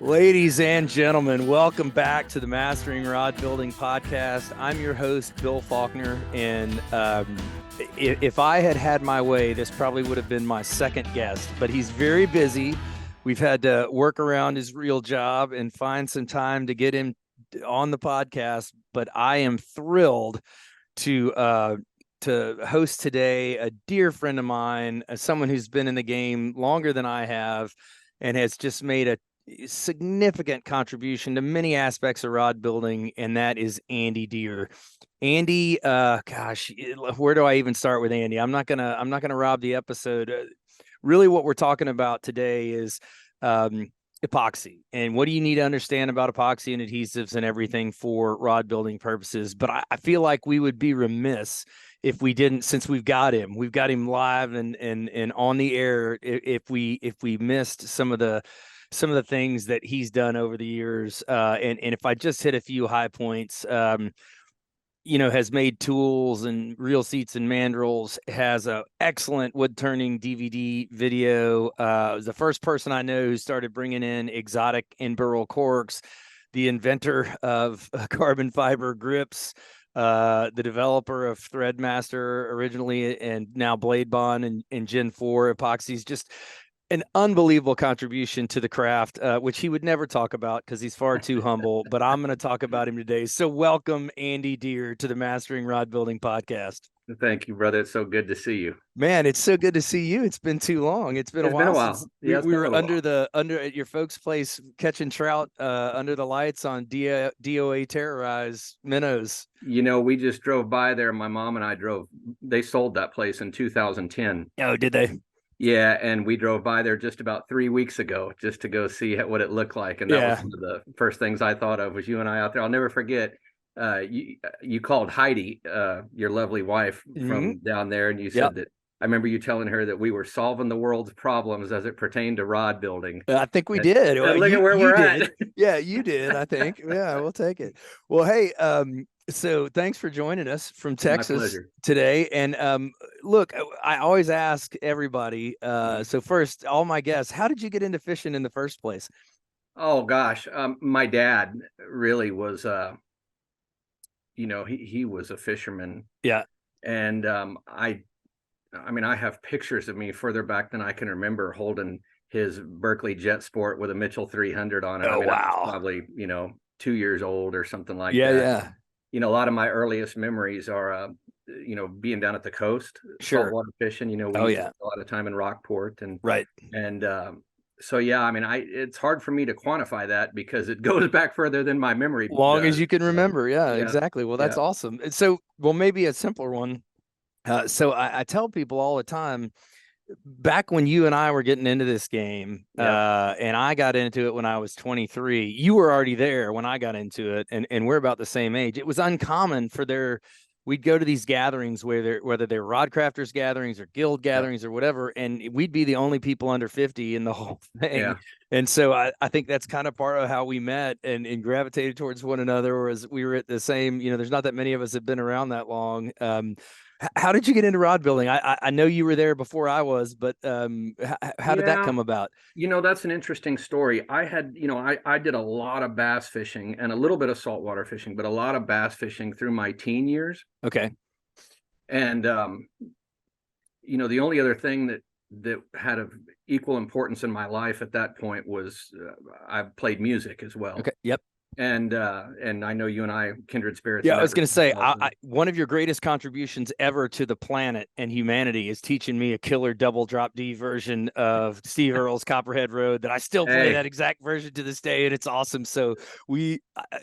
Ladies and gentlemen, welcome back to the Mastering Rod Building Podcast. I'm your host, Bill Faulkner, and if I had had my way, this probably would have been my second guest, but he's very busy. We've had to work around his real job and find some time to get him on the podcast, but I am thrilled to host today a dear friend of mine, someone who's been in the game longer than I have and has just made a significant contribution to many aspects of rod building, and that is Andy Deere. Andy, where do I even start with Andy? I'm not gonna rob the episode. Really, what we're talking about today is epoxy, and what do you need to understand about epoxy and adhesives and everything for rod building purposes. But I feel like we would be remiss if we didn't, since we've got him live and on the air, if we missed some of the things that he's done over the years. And if I just hit a few high points, has made tools and reel seats and mandrels, has a excellent wood turning DVD video. Was the first person I know who started bringing in exotic in-burrow corks, the inventor of carbon fiber grips, the developer of Threadmaster originally, and now Blade Bond and Gen 4 epoxies. Just an unbelievable contribution to the craft, which he would never talk about because he's far too humble, but I'm going to talk about him today. So welcome, Andy Deere, to the Mastering Rod Building Podcast. Thank you, brother. It's so good to see you. Man, it's so good to see you. It's been too long. It's been a while. Since we were under at your folks' place catching trout under the lights on DOA terrorized minnows. We just drove by there. My mom and I drove. They sold that place in 2010. Oh, did they? Yeah, and we drove by there just about 3 weeks ago just to go see what it looked like. And that was one of the first things I thought of was you and I out there. I'll never forget. You called Heidi, your lovely wife, from down there, and you said that. I remember you telling her that we were solving the world's problems as it pertained to rod building. I think we did. Look at where we're at. Yeah, you did. I think. Yeah, we'll take it. Well, hey, so thanks for joining us from Texas today. And look, I always ask everybody. So first, all my guests, how did you get into fishing in the first place? Oh gosh, my dad really was. He was a fisherman. Yeah. And I have pictures of me further back than I can remember holding his Berkeley Jet Sport with a Mitchell 300 on it. Oh, wow. I was probably, 2 years old or something like that. Yeah. A lot of my earliest memories are, being down at the coast, saltwater fishing. We spent a lot of time in Rockport and right. And so, yeah, it's hard for me to quantify that because it goes back further than my memory. Long as you can remember. Yeah, exactly. Well, that's awesome. And so, maybe a simpler one. So I tell people all the time, back when you and I were getting into this game, and I got into it when I was 23, you were already there when I got into it, and we're about the same age. It was uncommon we'd go to these gatherings whether they're rod crafters gatherings or guild gatherings or whatever, and we'd be the only people under 50 in the whole thing. Yeah. And so I think that's kind of part of how we met and gravitated towards one another, whereas we were at the same, there's not that many of us have been around that long. How did you get into rod building? I know you were there before I was, but how did that come about? That's an interesting story. I had, I did a lot of bass fishing and a little bit of saltwater fishing, but a lot of bass fishing through my teen years. Okay. And, the only other thing that had of equal importance in my life at that point was I played music as well. Okay. Yep. And I know you and I kindred spirits. Yeah, I was going to say, one of your greatest contributions ever to the planet and humanity is teaching me a killer double drop D version of Steve Earle's Copperhead Road that I still play that exact version to this day, and it's awesome. So we're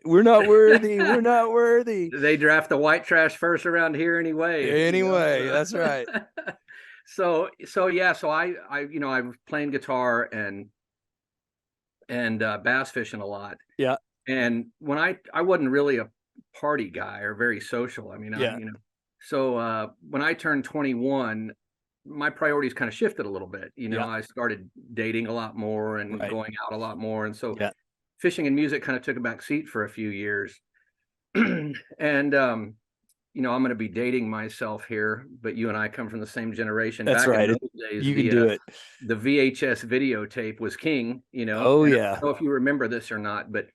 not worthy. We're not worthy. They draft the white trash first around here anyway. That's right. So I was playing guitar and bass fishing a lot. Yeah. And when I wasn't really a party guy or very social. So when I turned 21, my priorities kind of shifted a little bit. I started dating a lot more and going out a lot more. And so fishing and music kind of took a back seat for a few years. And, I'm going to be dating myself here, but you and I come from the same generation. That's Back right. in those days, You can do it. the VHS videotape was king, Oh, and I yeah. don't know if you remember this or not, but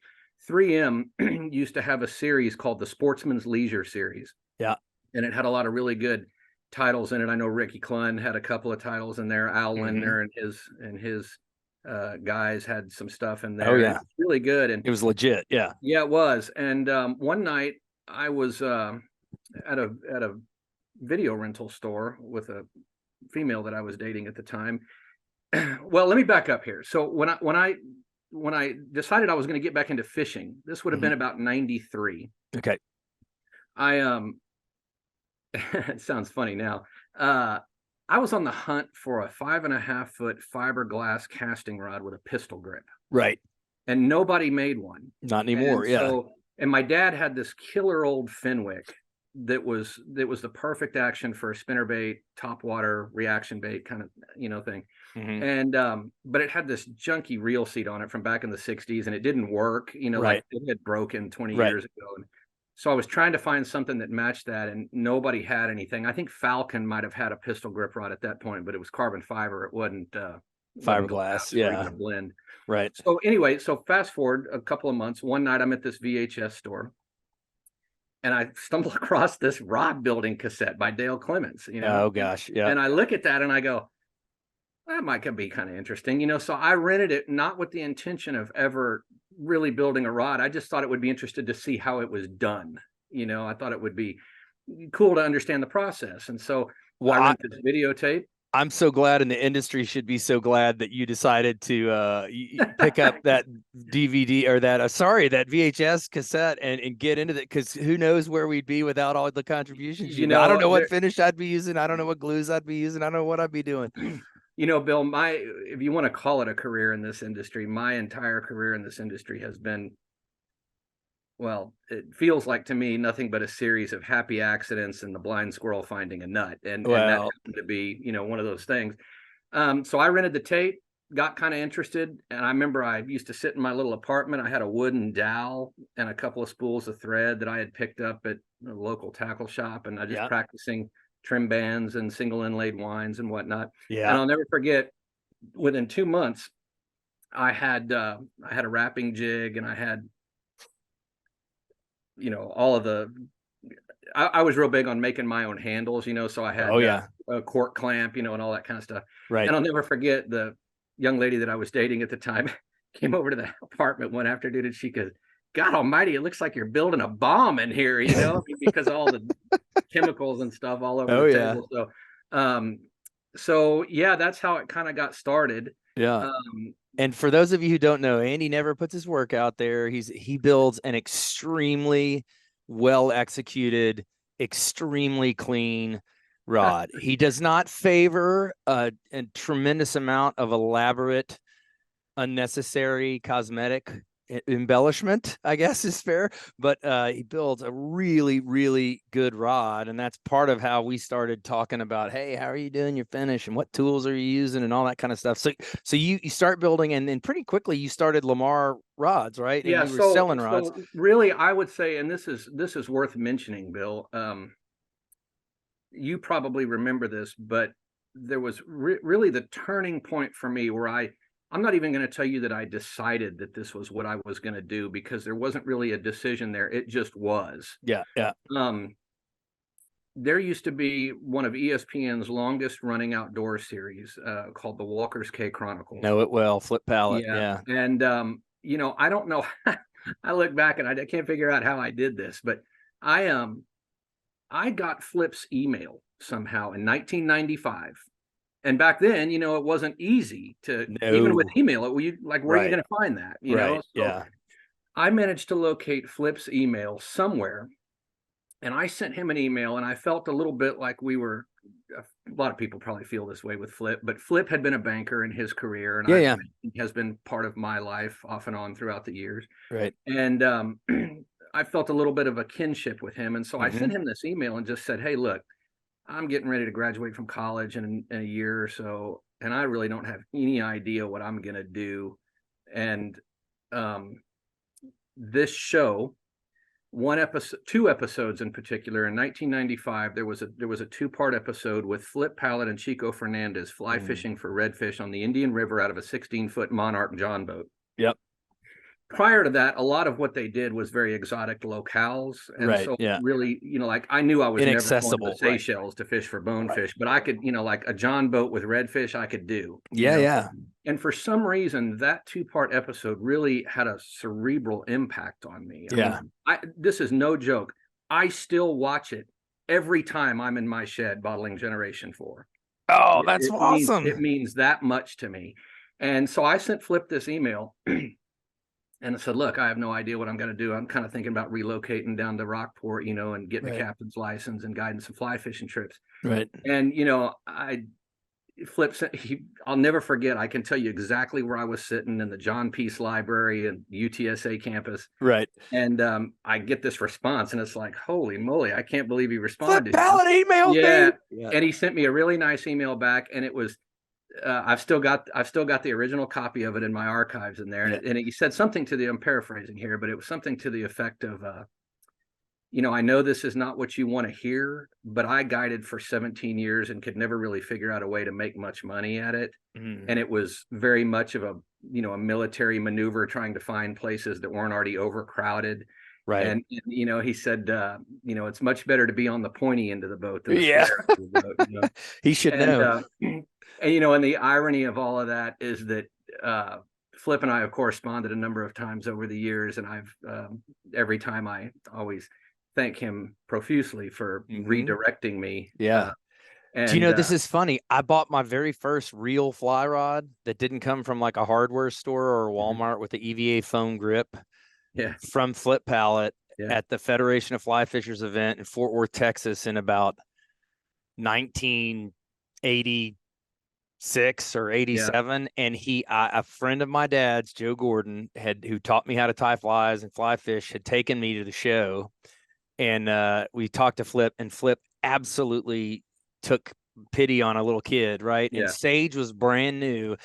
3M used to have a series called the Sportsman's Leisure series. Yeah. And it had a lot of really good titles in it. I know Ricky Clunn had a couple of titles in there. Al Lindner and his guys had some stuff in there. Oh, yeah. It was really good. And it was legit. Yeah. yeah, it was. And one night I was at a video rental store with a female that I was dating at the time. Well, let me back up here. So when I decided I was going to get back into fishing, this would have been about 93. Okay. It sounds funny now. I was on the hunt for a 5.5-foot fiberglass casting rod with a pistol grip. Right. And nobody made one. Not anymore. And my dad had this killer old Fenwick that was the perfect action for a spinnerbait, topwater reaction bait kind of, thing. And but it had this junky reel seat on it from back in the 60s, and it didn't work, like it had broken 20 years ago. And so I was trying to find something that matched that, and nobody had anything. I think Falcon might have had a pistol grip rod at that point, but it was carbon fiber. It wasn't fiberglass. Yeah. Blend. Right. So anyway, fast forward a couple of months. One night I'm at this VHS store, and I stumble across this rod building cassette by Dale Clements. Oh gosh. Yeah. And I look at that and I go, that might be kind of interesting. So I rented it not with the intention of ever really building a rod. I just thought it would be interested to see how it was done. I thought it would be cool to understand the process. And so I rented this videotape. I'm so glad, and the industry should be so glad that you decided to pick up that DVD or that VHS cassette and get into it, because who knows where we'd be without all the contributions. I don't know what finish I'd be using. I don't know what glues I'd be using. I don't know what I'd be doing. Bill, if you want to call it a career in this industry, my entire career in this industry has been, well, it feels like to me nothing but a series of happy accidents and the blind squirrel finding a nut. And that happened to be, one of those things. So I rented the tape, got kind of interested. And I remember I used to sit in my little apartment. I had a wooden dowel and a couple of spools of thread that I had picked up at a local tackle shop. And I just practicing trim bands and single inlaid winds and whatnot. Yeah. And I'll never forget, within 2 months, I had a wrapping jig, and I had, all of I was real big on making my own handles, so I had a cork clamp, and all that kind of stuff. Right. And I'll never forget, the young lady that I was dating at the time came over to the apartment one afternoon, and she goes, God almighty, it looks like you're building a bomb in here, because of all the chemicals and stuff all over the table. So that's how it kind of got started. Yeah. And for those of you who don't know, Andy never puts his work out there. He builds an extremely well executed, extremely clean rod. He does not favor a tremendous amount of elaborate, unnecessary cosmetic embellishment, I guess is fair, but he builds a really, really good rod, and that's part of how we started talking about, hey, how are you doing your finish and what tools are you using and all that kind of stuff. So you start building, and then pretty quickly you started Lamar rods, right? And you were selling rods. So really, I would say, and this is worth mentioning, Bill, you probably remember this, but there was really the turning point for me where I'm not even going to tell you that I decided that this was what I was going to do, because there wasn't really a decision there. It just was. Yeah. There used to be one of ESPN's longest running outdoor series called the Walker's K Chronicles. Know it well, flip pallet. Yeah. And, I don't know. I look back and I can't figure out how I did this, but I got Flip's email somehow in 1995. And back then, it wasn't easy to, even with email, where are you going to find that? So I managed to locate Flip's email somewhere, and I sent him an email, and I felt a little bit like a lot of people probably feel this way with Flip, but Flip had been a banker in his career, and he has been part of my life off and on throughout the years. Right. And I felt a little bit of a kinship with him. And so I sent him this email and just said, hey, look, I'm getting ready to graduate from college in a year or so, and I really don't have any idea what I'm going to do. And this show two episodes in particular. In 1995, there was a two-part episode with Flip Pallet and Chico Fernandez fly fishing for redfish on the Indian River out of a 16-foot Monarch John boat. Yep. Prior to that, a lot of what they did was very exotic locales. And so really, like I knew I was never going to the Seychelles to fish for bonefish, but I could, like a John boat with redfish, I could do. Yeah. And for some reason, that two-part episode really had a cerebral impact on me. I mean, this is no joke. I still watch it every time I'm in my shed bottling Generation 4. Oh, that's awesome. It means that much to me. And so I sent Flip this email and I said, look, I have no idea what I'm going to do. I'm kind of thinking about relocating down to Rockport, and getting a captain's license and guiding some fly fishing trips. Right. And, I'll never forget. I can tell you exactly where I was sitting in the John Peace Library and UTSA campus. Right. And I get this response, and it's like, holy moly, I can't believe he responded. Flip Pallet emailed me. Yeah. And he sent me a really nice email back, and it was, I've still got the original copy of it in my archives in there. And he said something to I'm paraphrasing here, but it was something to the effect of, I know this is not what you want to hear, but I guided for 17 years and could never really figure out a way to make much money at it. And it was very much of a military maneuver trying to find places that weren't already overcrowded. Right. And he said, it's much better to be on the pointy end of the boat than the square end of the boat. He should know. And the irony of all of that is that Flip and I have corresponded a number of times over the years, and I've every time I always thank him profusely for redirecting me. And, do you know, this is funny. I bought my very first real fly rod that didn't come from like a hardware store or Walmart with the EVA foam grip from Flip Pallet at the Federation of Fly Fishers event in Fort Worth, Texas in about 1986 or 87. And a friend of my dad's, Joe Gordon, who taught me how to tie flies and fly fish, had taken me to the show. And we talked to Flip, and Flip absolutely took pity on a little kid, right? And Sage was brand new.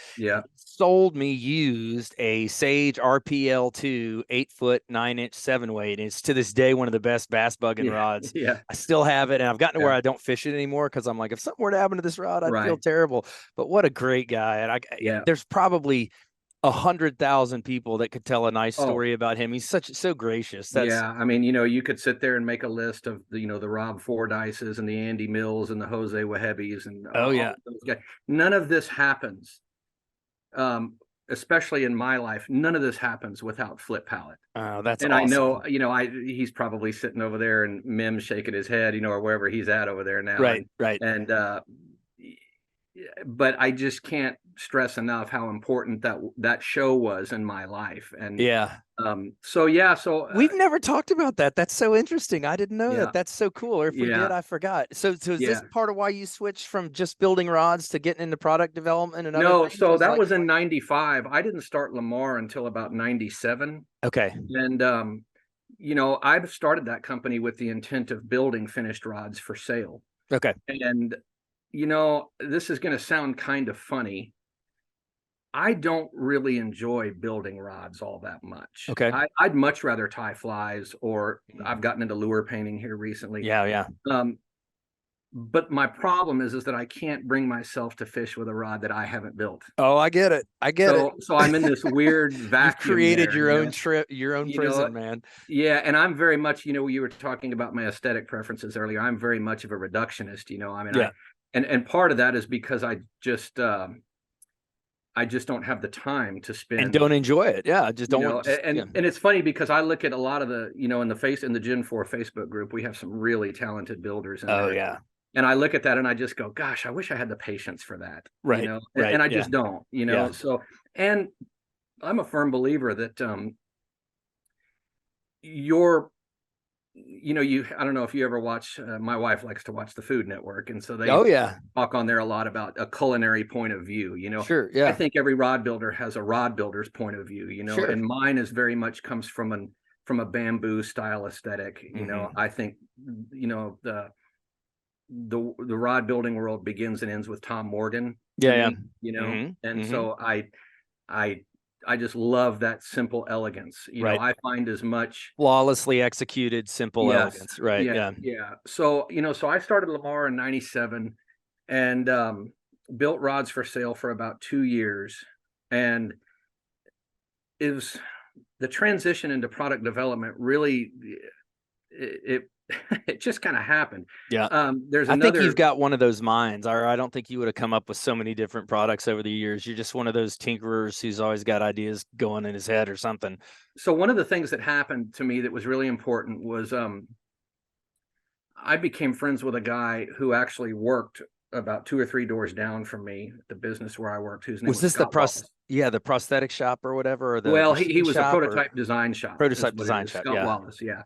Sold me used a Sage RPL2 8-foot 9-inch 7-weight. It's to this day one of the best bass bugging rods. I still have it, and I've gotten to where I don't fish it anymore because I'm like, if something were to happen to this rod, I'd feel terrible. But what a great guy! And there's probably 100,000 people that could tell a nice story about him. He's so gracious. I mean, you could sit there and make a list of the Rob Fordyces and the Andy Mills and the Jose Wahebis and those guys. None of this happens, especially in my life. None of this happens without Flip Pallet. Oh, that's and awesome. I know, he's probably sitting over there and Mim's shaking his head, or wherever he's at over there now. Right. And but I just can't stress enough how important that show was in my life. And so we've never talked about that. That's so interesting. I didn't know that. That's so cool. Or if we did, I forgot. So is this part of why you switched from just building rods to getting into product development and other things? So that was in 95. I didn't start Lamar until about 97. Okay. And I've started that company with the intent of building finished rods for sale. Okay. And this is going to sound kind of funny. I don't really enjoy building rods all that much. Okay. I'd much rather tie flies, or I've gotten into lure painting here recently. But my problem is that I can't bring myself to fish with a rod that I haven't built. Oh, I get it. So I'm in this weird vacuum. You've created your own prison, man. Yeah. And I'm very much, you were talking about my aesthetic preferences earlier. I'm very much of a reductionist, and part of that is because I just don't have the time to spend and don't enjoy it. I just don't. And it's funny because I look at a lot of the, in the Gen 4 Facebook group, we have some really talented builders in there. And I look at that and I just go, gosh, I wish I had the patience for that. Right. And I just don't, so, and I'm a firm believer that I don't know if you ever watch, my wife likes to watch the Food Network. And so they talk on there a lot about a culinary point of view, Sure. Yeah. I think every rod builder has a rod builder's point of view, Sure. And mine is very much comes from a bamboo style aesthetic. I think, the rod building world begins and ends with Tom Morgan. And so I I just love that simple elegance. You know, Right. I find as much. Flawlessly executed, simple Yes. elegance. Right. Yeah. Yeah. Yeah. So, so I started Lamar in 97 and built rods for sale for about 2 years. And it was the transition into product development really, it it just kind of happened. Yeah. There's I think you've another. got one of those minds, or I don't think you would have come up with so many different products over the years. You're just one of those tinkerers who's always got ideas going in his head or something. So one of the things that happened to me that was really important was I became friends with a guy who actually worked about 2 or 3 doors down from me, the business where I worked, whose name Was was this the Scott Wallace. the prosthetic shop or whatever, or the Well, he machine was a shop or prototype design shop, is prototype what it design is. shop? Scott Yeah. Wallace, yeah.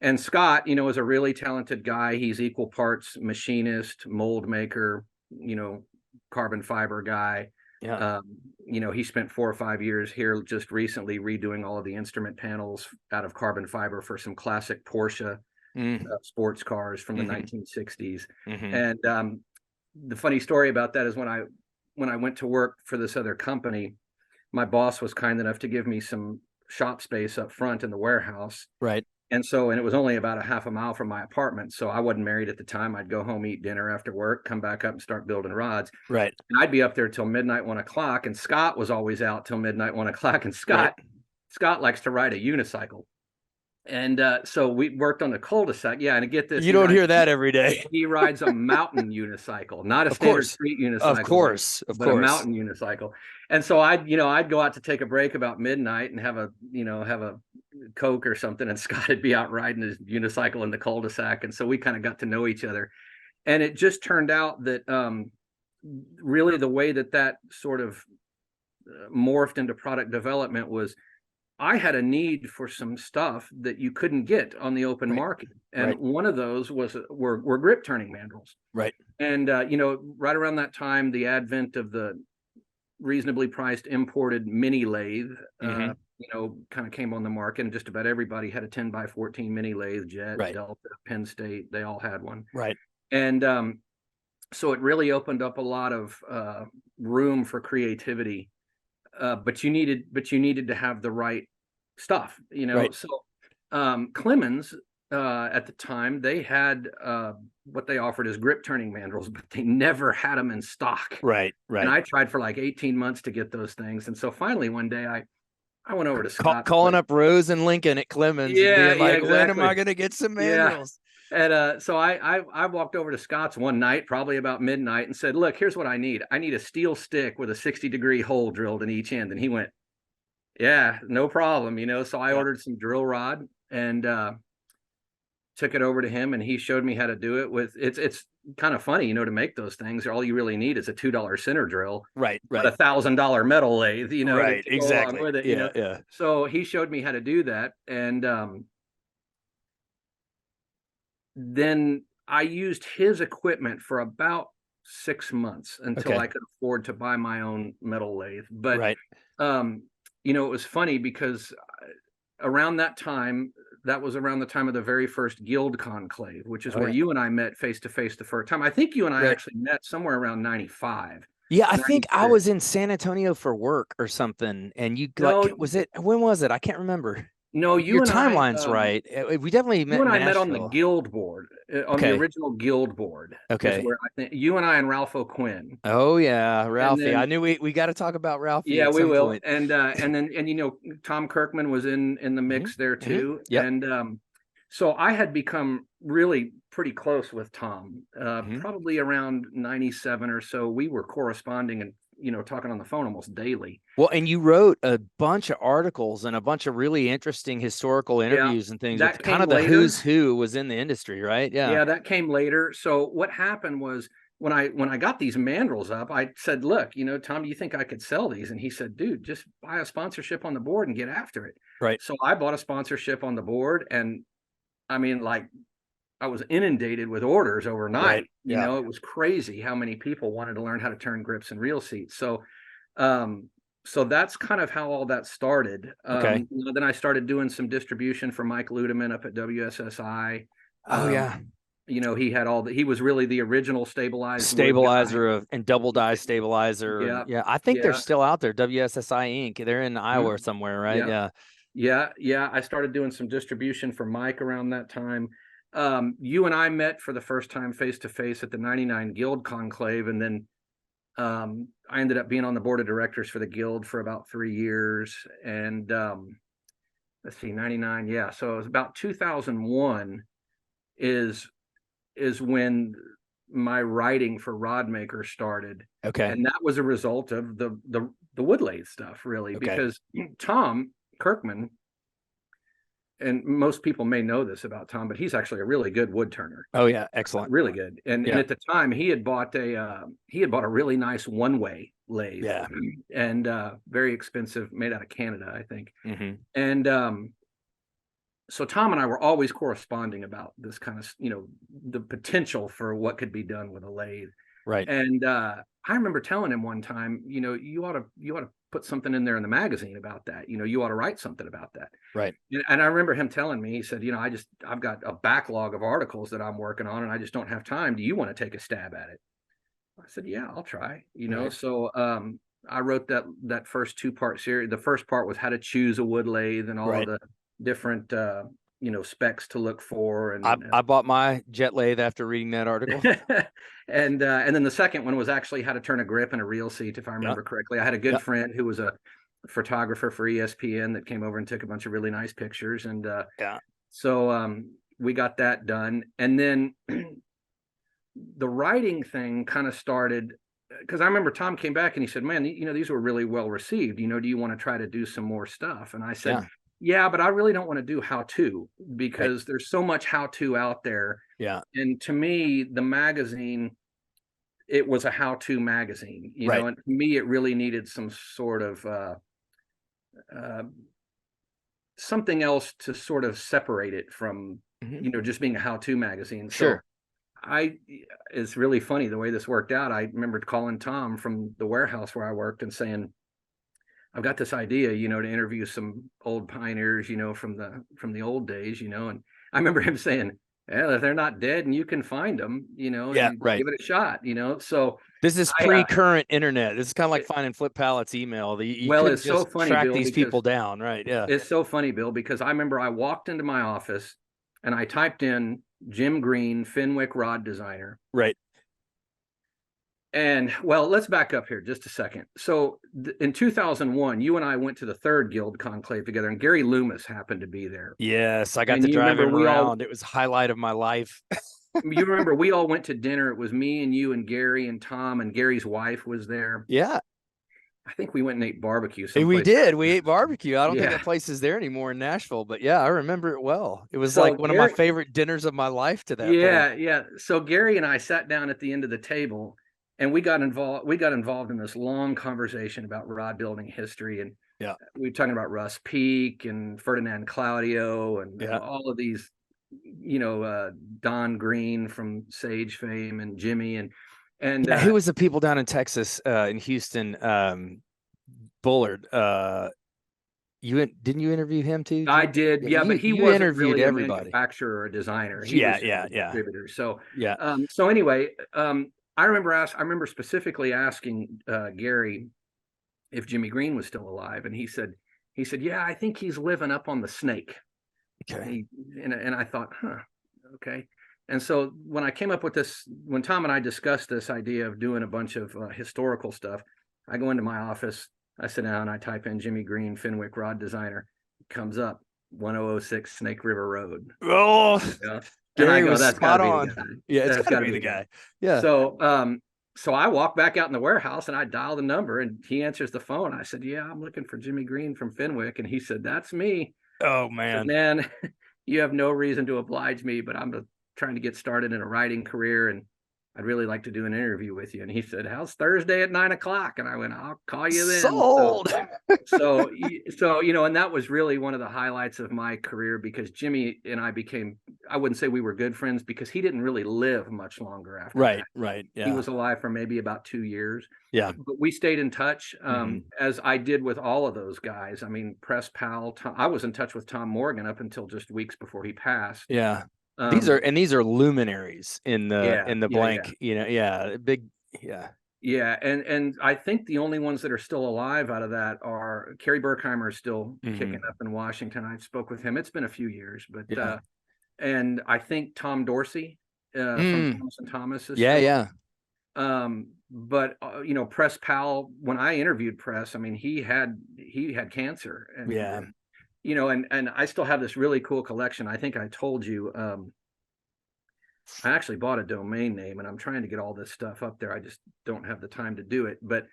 And Scott, is a really talented guy. He's equal parts machinist, mold maker, carbon fiber guy. Yeah. He spent 4 or 5 years here just recently redoing all of the instrument panels out of carbon fiber for some classic Porsche sports cars from the 1960s. And the funny story about that is when I went to work for this other company, my boss was kind enough to give me some shop space up front in the warehouse. Right. And it was only about a half a mile from my apartment. So I wasn't married at the time. I'd go home, eat dinner after work, come back up and start building rods. Right. And I'd be up there till midnight, 1 o'clock. And Scott was always out till midnight, 1 o'clock. And Scott likes to ride a unicycle. And so we worked on the cul-de-sac. Yeah, and get this. You don't hear that every day. He rides a mountain unicycle, not a Of standard course. street unicycle. Of course. Of but course. a mountain unicycle. And so I'd go out to take a break about midnight and have a Coke or something. And Scott would be out riding his unicycle in the cul-de-sac. And so we kind of got to know each other. And it just turned out that really the way that sort of morphed into product development was I had a need for some stuff that you couldn't get on the open market. And one of those were grip turning mandrels. Right. And, right around that time, the advent of the reasonably priced imported mini lathe, kind of came on the market, and just about everybody had a 10x14 mini lathe, Jet, Delta, Penn State, they all had one. Right. And so it really opened up a lot of room for creativity. But you needed to have the right stuff, So Clemens at the time, they had what they offered as grip turning mandrels, but they never had them in stock. Right. And I tried for like 18 months to get those things. And so finally one day I went over to Scott, calling up Rose and Lincoln at Clemens, and being like, exactly. When am I going to get some mandrels? And so I walked over to Scott's one night, probably about midnight, and said, look, here's what I need. I need a steel stick with a 60-degree hole drilled in each end. And he went, yeah, no problem. So I ordered some drill rod and took it over to him, and he showed me how to do it with it's kind of funny, to make those things. All you really need is a $2 center drill. Right. But $1,000 metal lathe, right. Exactly. With it, Yeah. So he showed me how to do that. And then I used his equipment for about 6 months until I could afford to buy my own metal lathe. But, it was funny because around that time, that was around the time of the very first Guild Conclave, which is where you and I met face to face the first time. I think you and I actually met somewhere around 95. Yeah, I think I was in San Antonio for work or something. And when was it? I can't remember. No, your timeline's right. We definitely met. You and I met on the Guild board, on the original Guild board. Okay. Where I think you and I and Ralph O'Quinn. Oh yeah, Ralphie. Then, I knew we got to talk about Ralphie. Yeah, we will. Point. And then Tom Kirkman was in the mix there too. Yep. And so I had become really pretty close with Tom. Probably around 97 or so. We were corresponding and talking on the phone almost daily. Well, and you wrote a bunch of articles and a bunch of really interesting historical interviews and things. That kind of the who's who was in the industry, right? Yeah. Yeah, that came later. So what happened was when I got these mandrels up, I said, look, Tom, do you think I could sell these? And he said, dude, just buy a sponsorship on the board and get after it. Right. So I bought a sponsorship on the board, and I mean, like, I was inundated with orders overnight. Right. Yeah. It was crazy how many people wanted to learn how to turn grips and reel seats. So, so that's kind of how all that started. Then I started doing some distribution for Mike Ludeman up at WSSI. Oh yeah. he had he was really the original stabilized wood guy. Stabilizer and double die stabilizer. And Yeah. yeah, I think they're Yeah. still out there. WSSI Inc. They're in Iowa Mhm. somewhere, right? Yeah. Yeah. Yeah. I started doing some distribution for Mike around that time. You and I met for the first time face to face at the 99 Guild Conclave. And then I ended up being on the board of directors for the Guild for about 3 years. And let's see, 99. Yeah. So it was about 2001 is when my writing for Rodmaker started. Okay. And that was a result of the wood lathe stuff, really, Okay. because Tom Kirkman, and most people may know this about Tom, but he's actually a really good wood turner. Oh yeah, excellent. Really good. And Yeah. at the time he had bought a really nice one-way lathe. Yeah. And very expensive, made out of Canada, I think. Mm-hmm. And so Tom and I were always corresponding about this kind of, the potential for what could be done with a lathe. Right. And I remember telling him one time, you ought to put something in there in the magazine about that. You ought to write something about that. Right. And I remember him telling me, he said, I've got a backlog of articles that I'm working on and I just don't have time. Do you want to take a stab at it? I said, yeah, I'll try, Right. So I wrote that first 2-part series. The first part was how to choose a wood lathe and all Right. of the different specs to look for. And I bought my jet lathe after reading that article. and then the second one was actually how to turn a grip in a reel seat, if I remember correctly. I had a good friend who was a photographer for ESPN that came over and took a bunch of really nice pictures. And so we got that done. And then the writing thing kind of started because I remember Tom came back and he said, man, these were really well received. Do you want to try to do some more stuff? And I said, yeah, but I really don't want to do how-to because there's so much how-to out there. Yeah. And to me, the magazine, it was a how-to magazine, and to me, it really needed some sort of something else to sort of separate it from, just being a how-to magazine. Sure. So it's really funny the way this worked out. I remembered calling Tom from the warehouse where I worked and saying, I've got this idea, to interview some old pioneers, from the old days, and I remember him saying, well, if they're not dead and you can find them, give it a shot, So this is pre-current internet. This is kind of like finding Flip Pallet's email. You it's so funny, track Bill, these people down, right? Yeah. It's so funny, Bill, because I remember I walked into my office and I typed in Jim Green, Fenwick rod designer. Right. And let's back up here just a second. So in 2001, you and I went to the 3rd Guild Conclave together, and Gary Loomis happened to be there. Yes, I got to drive him around. It was a highlight of my life. You remember we all went to dinner. It was me and you and Gary and Tom, and Gary's wife was there. Yeah. I think we went and ate barbecue. We did. We ate barbecue. I don't think that place is there anymore in Nashville, but yeah, I remember it well. It was like one of my favorite dinners of my life to that point. Yeah. So Gary and I sat down at the end of the table. And we got involved in this long conversation about rod building history. And we were talking about Russ Peak and Ferdinand Claudio and all of these, Don Green from Sage fame and Jimmy and who was the people down in Texas, in Houston, Bullard. Didn't you interview him too? I did. Yeah, but he wasn't really a manufacturer or a designer. He was a distributor. So so anyway, I remember specifically asking Gary if Jimmy Green was still alive, and he said, yeah, I think he's living up on the Snake. Okay. And I thought, okay. And so when I came up with this, when Tom and I discussed this idea of doing a bunch of historical stuff, I go into my office, I sit down, I type in Jimmy Green, Fenwick rod designer, it comes up 1006 Snake River Road. Oh. And I go, that's spot on. Yeah, it's gotta be the guy. Yeah. So I walk back out in the warehouse and I dial the number and he answers the phone. I said, yeah, I'm looking for Jimmy Green from Fenwick. And he said, that's me. Oh man. Said, man, you have no reason to oblige me, but I'm trying to get started in a writing career and I'd really like to do an interview with you. And he said, how's Thursday at 9:00? And I went, I'll call you then. Sold. So, and that was really one of the highlights of my career because Jimmy and I became, I wouldn't say we were good friends because he didn't really live much longer after that. Right. Yeah. He was alive for maybe about 2 years. Yeah. But we stayed in touch, as I did with all of those guys. I mean, Press Pal, I was in touch with Tom Morgan up until just weeks before he passed. Yeah. These are luminaries in Yeah, the yeah, yeah. blank, big, yeah. Yeah, and I think the only ones that are still alive out of that are Kerry Berkheimer is still kicking up in Washington. I spoke with him. It's been a few years, but Yeah. and I think Tom Dorsey from Thomas and Thomas is Yeah, still. yeah. But Press Powell, when I interviewed Press, I mean, he had cancer, and Yeah. and I still have this really cool collection. I think I told you. I actually bought a domain name and I'm trying to get all this stuff up there. I just don't have the time to do it. But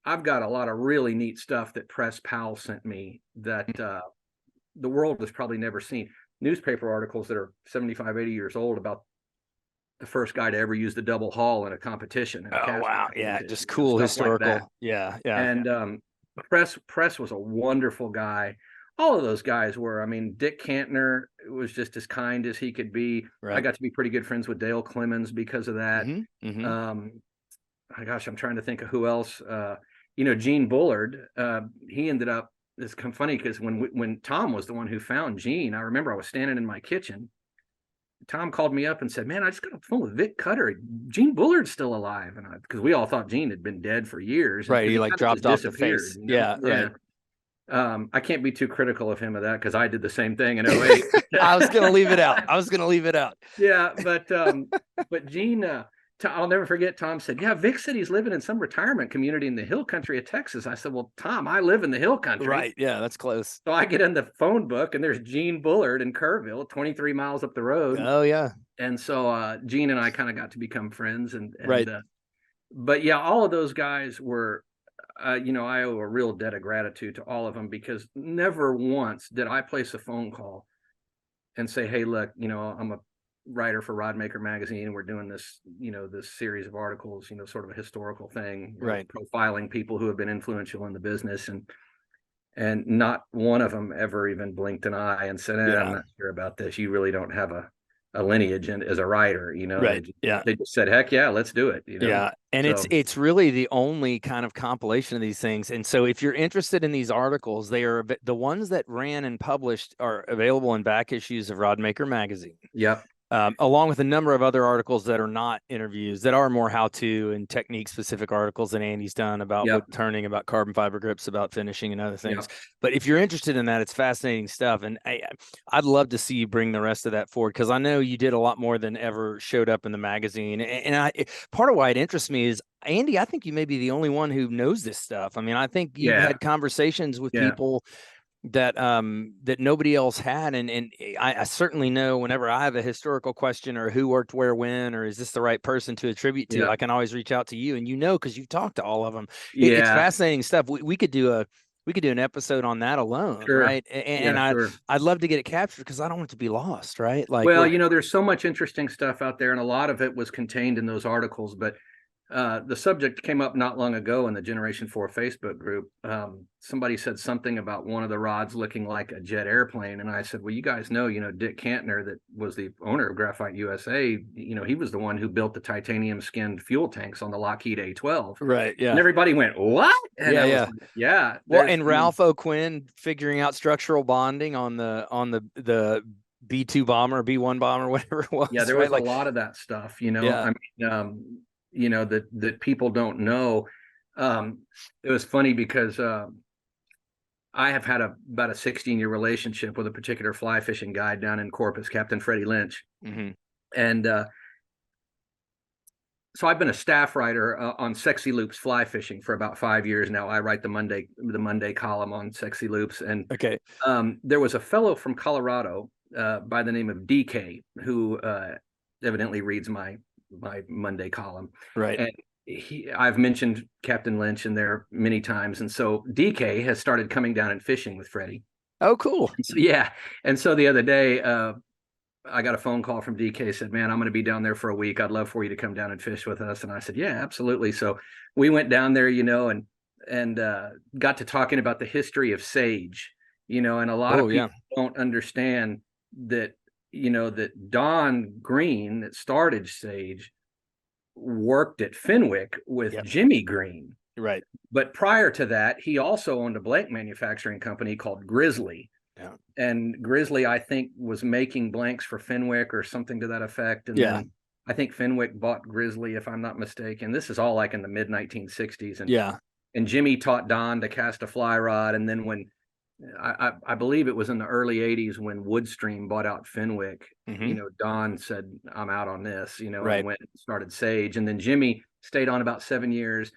I've got a lot of really neat stuff that Press Powell sent me that the world has probably never seen. Newspaper articles that are 75, 80 years old about the first guy to ever use the double hull in a competition. Oh, wow. Yeah. Just cool stuff like that. historical. Yeah. Yeah. And Press was a wonderful guy. All of those guys were. I mean, Dick Cantner was just as kind as he could be. Right. I got to be pretty good friends with Dale Clemens because of that. Mm-hmm. Gosh, I'm trying to think of who else. Gene Bullard. He ended up. It's kind of funny because when Tom was the one who found Gene, I remember I was standing in my kitchen. Tom called me up and said, "Man, I just got a phone with Vic Cutter. Gene Bullard's still alive," and because we all thought Gene had been dead for years. Right. He like dropped off the face. Yeah. Right. I can't be too critical of him of that because I did the same thing in 08. I was gonna leave it out. Yeah, but Gene, I'll never forget. Tom said, "Yeah, Vic said he's living in some retirement community in the hill country of Texas." I said, "Well, Tom, I live in the hill country." Right. Yeah, that's close. So I get in the phone book and there's Gene Bullard in Kerrville, 23 miles up the road. Oh yeah. And so Gene and I kind of got to become friends, and right. But yeah, all of those guys were. I owe a real debt of gratitude to all of them because never once did I place a phone call and say, "Hey, look, I'm a writer for Rodmaker magazine and we're doing this, this series of articles, sort of a historical thing, right, profiling people who have been influential in the business." And not one of them ever even blinked an eye and said, "I'm not sure about this. You really don't have a lineage as a writer." Right. They just said, "Heck yeah, let's do it." Yeah. And it's really the only kind of compilation of these things. And so if you're interested in these articles, they are the ones that ran and published are available in back issues of Rodmaker magazine. Yep. Along with a number of other articles that are not interviews, that are more how-to and technique-specific articles that Andy's done about wood turning, about carbon fiber grips, about finishing and other things. But if you're interested in that, it's fascinating stuff. And I'd love to see you bring the rest of that forward because I know you did a lot more than ever showed up in the magazine. And part of why it interests me is, Andy, I think you may be the only one who knows this stuff. I mean, I think you've had conversations with people that that nobody else had, and I certainly know whenever I have a historical question or who worked where when, or is this the right person to attribute to, I can always reach out to you, and because you've talked to all of them. It's fascinating stuff. We could do an episode on that alone, right? And I'd love to get it captured because I don't want it to be lost, right? Like, well, there's so much interesting stuff out there, and a lot of it was contained in those articles, but the subject came up not long ago in the Generation 4 Facebook group. Somebody said something about one of the rods looking like a jet airplane. And I said, well, you guys know, Dick Cantner, that was the owner of Graphite USA, he was the one who built the titanium skinned fuel tanks on the Lockheed A-12. Right. Yeah. And everybody went, what? And yeah. Well, and Ralph O'Quinn figuring out structural bonding on the B-2 bomber, B-1 bomber, whatever it was. Yeah, there was a lot of that stuff, I mean, that people don't know. It was funny because I have had about a 16-year relationship with a particular fly fishing guide down in Corpus, Captain Freddie Lynch. And so I've been a staff writer on Sexy Loops fly fishing for about 5 years now. I write the Monday column on Sexy Loops. And there was a fellow from Colorado by the name of DK who evidently reads my Monday column. Right. And I've mentioned Captain Lynch in there many times. And so DK has started coming down and fishing with Freddie. Oh, cool. And so the other day, I got a phone call from DK, said, man, I'm going to be down there for a week. I'd love for you to come down and fish with us. And I said, yeah, absolutely. So we went down there, and got to talking about the history of sage, and a lot of people don't understand that, that Don Green, that started Sage, worked at Fenwick with Jimmy Green. Right. But prior to that, he also owned a blank manufacturing company called Grizzly. And Grizzly, I think, was making blanks for Fenwick or something to that effect. And Yeah. then I think Fenwick bought Grizzly, if I'm not mistaken. This is all like in the mid 1960s. And Jimmy taught Don to cast a fly rod. And then when I believe it was in the early 80s when Woodstream bought out Fenwick, Don said, I'm out on this, and went and started Sage. And then Jimmy stayed on about 7 years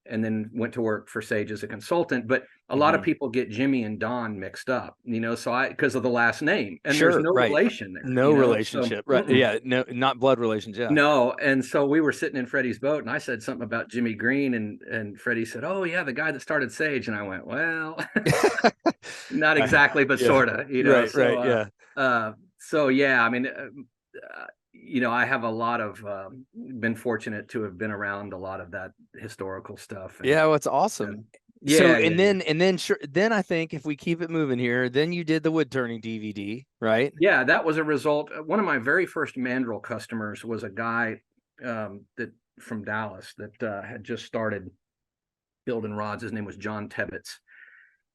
and then went to work for Sage as a consultant. But a lot of people get Jimmy and Don mixed up, so because of the last name, and there's no relation there. No relationship. So, right. Yeah. No, not blood relations. Yeah. No. And so we were sitting in Freddie's boat and I said something about Jimmy Green and Freddie said, oh yeah, the guy that started Sage. And I went, well, not exactly, but sort of, Right. So, right. Yeah. So yeah, I mean, I have a lot of been fortunate to have been around a lot of that historical stuff. And, well, it's awesome. Yeah. So, then I think if we keep it moving here, then you did the wood turning DVD, right? Yeah, that was a result. One of my very first mandrel customers was a guy that from Dallas that had just started building rods. His name was John Tebbets,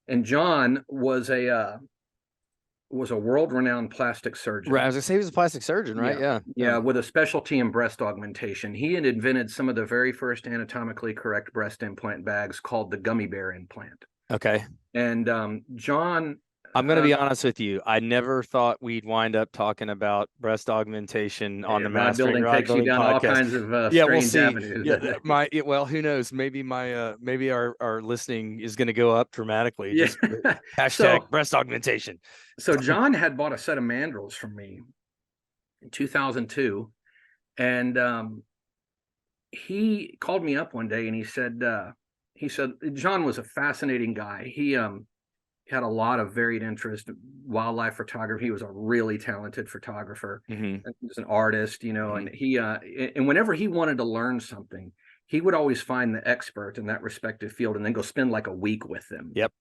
and John was a world-renowned plastic surgeon. Right, I was gonna say he was a plastic surgeon, right? Yeah, with a specialty in breast augmentation. He had invented some of the very first anatomically correct breast implant bags called the gummy bear implant. Okay. And John, I'm going to be honest with you. I never thought we'd wind up talking about breast augmentation on the Mastering Rod Building down podcast. All kinds of strange avenues. Well, who knows? Maybe maybe our listening is going to go up dramatically. Yeah. Just hashtag breast augmentation. So John had bought a set of mandrels from me in 2002, and he called me up one day and he said John was a fascinating guy. He had a lot of varied interest, wildlife photography. He was a really talented photographer. He was an artist, and he and whenever he wanted to learn something, he would always find the expert in that respective field and then go spend like a week with them. Yep.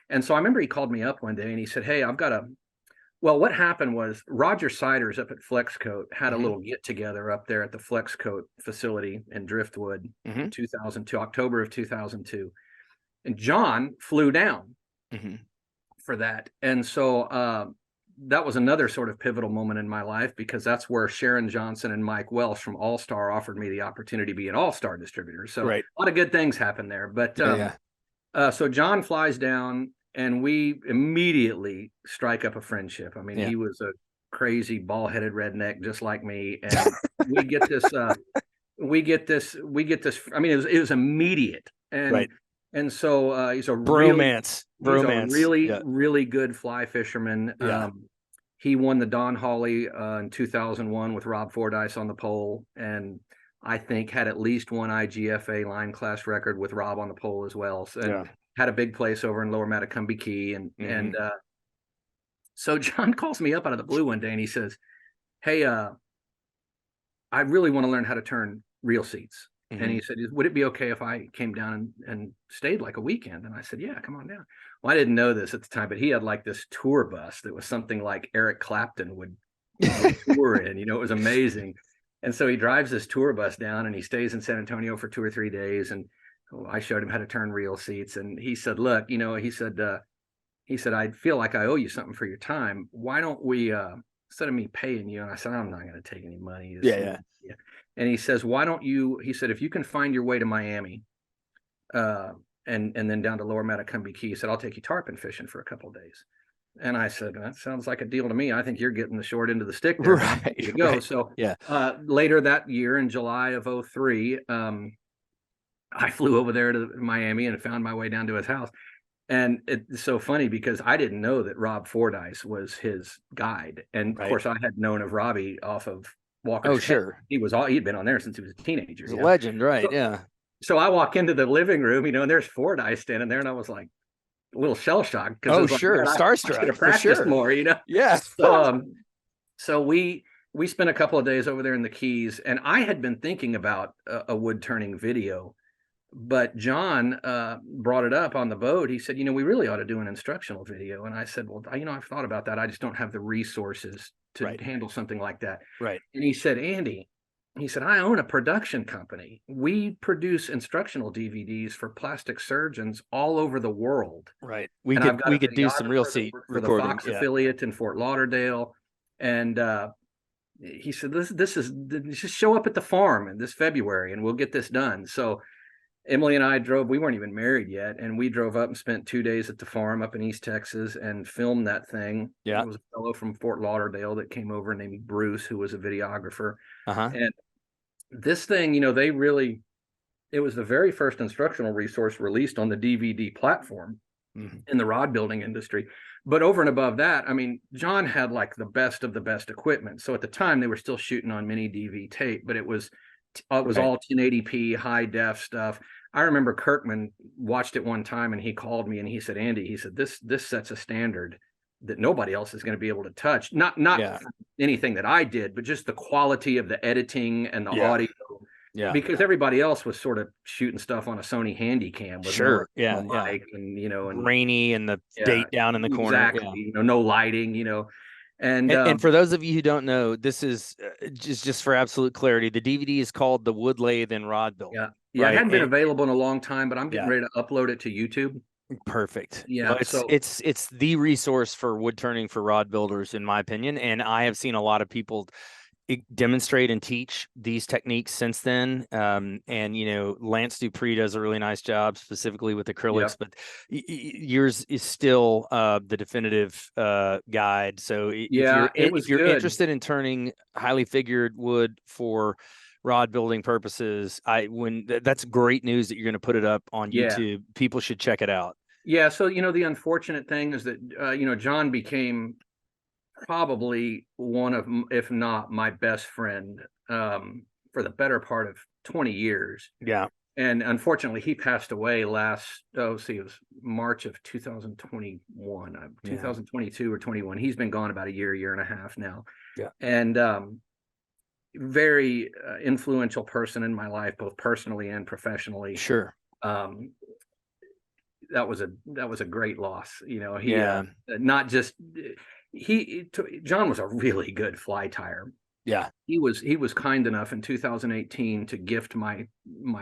And so I remember he called me up one day and he said, hey, what happened was Roger Siders up at Flexcoat had a little get together up there at the Flexcoat facility in Driftwood in 2002, October of 2002. And John flew down for that. And so that was another sort of pivotal moment in my life, because that's where Sharon Johnson and Mike Welsh from All Star offered me the opportunity to be an All Star distributor. So a lot of good things happened there. But so John flies down and we immediately strike up a friendship. I mean, he was a crazy ball-headed redneck just like me. And we get this, I mean, it was immediate. And and so he's a bromance. He's a really good fly fisherman. He won the Don Hawley in 2001 with Rob Fordyce on the pole, and I think had at least one IGFA line class record with Rob on the pole as well. So, and had a big place over in Lower Matacumbe Key, and so John calls me up out of the blue one day and he says, "Hey, I really want to learn how to turn reel seats." And he said, would it be okay if I came down and stayed like a weekend? And I said, yeah, come on down. Well, I didn't know this at the time, but he had like this tour bus that was something like Eric Clapton would tour in, it was amazing. And so he drives this tour bus down and he stays in San Antonio for 2 or 3 days. And I showed him how to turn reel seats. And he said, look, he said, I feel like I owe you something for your time. Why don't we, instead of me paying you? And I said, I'm not going to take any money. Yeah. And he says, why don't you, he said, if you can find your way to Miami and then down to Lower Matacumbe Key, he said, I'll take you tarpon fishing for a couple of days. And I said, that sounds like a deal to me. I think you're getting the short end of the stick there. Right. You go. So later that year in July of 2003, I flew over there to Miami and found my way down to his house. And it's so funny because I didn't know that Rob Fordyce was his guide. And of course I had known of Robbie off of Walker's sure. He'd been on there since he was a teenager. He's a legend, right? So I walk into the living room, and there's Fordyce standing there, and I was like a little shell shocked. Starstruck. I should have practiced more, Yeah. So we spent a couple of days over there in the Keys, and I had been thinking about a wood turning video, but John brought it up on the boat. He said, we really ought to do an instructional video. And I said, well, I've thought about that. I just don't have the resources to handle something like that. Right. And he said, Andy, he said, I own a production company. We produce instructional DVDs for plastic surgeons all over the world. Right. And I've got a We could do some real videographer that seat works for the recording. Fox Yeah. affiliate in Fort Lauderdale. And he said, this is just show up at the farm in this February and we'll get this done. So Emily and I drove, we weren't even married yet. And we drove up and spent 2 days at the farm up in East Texas and filmed that thing. Yeah. There was a fellow from Fort Lauderdale that came over named Bruce, who was a videographer. Uh-huh. And this thing, it was the very first instructional resource released on the DVD platform in the rod building industry. But over and above that, I mean, John had like the best of the best equipment. So at the time they were still shooting on mini DV tape, but it was all 1080p high def stuff. I remember Kirkman watched it one time and he called me and he said, Andy, he said, this sets a standard that nobody else is going to be able to touch. Not anything that I did, but just the quality of the editing and the audio. Yeah. Because everybody else was sort of shooting stuff on a Sony Handycam with no mic and rainy and the date down in the corner. Exactly. No lighting, And for those of you who don't know, this is just for absolute clarity. The DVD is called The Wood Lathe and Rod Builder. Yeah. Yeah. Right? It hadn't been available in a long time, but I'm getting ready to upload it to YouTube. Perfect. Yeah. Well, it's the resource for wood turning for rod builders, in my opinion. And I have seen a lot of people demonstrate and teach these techniques since then. And Lance Dupree does a really nice job specifically with acrylics, but yours is still the definitive guide. So if you're interested in turning highly figured wood for rod building purposes, that's great news that you're going to put it up on YouTube. People should check it out. Yeah. So, the unfortunate thing is that, John became probably one of, if not my best friend, for the better part of 20 years. Yeah. And unfortunately, he passed away it was March of 2021, 2022 or 21. He's been gone about a year and a half now. Yeah. And very influential person in my life, both personally and professionally. Sure. That was a great loss. Not just John was a really good fly tire. Yeah. He was kind enough in 2018 to gift my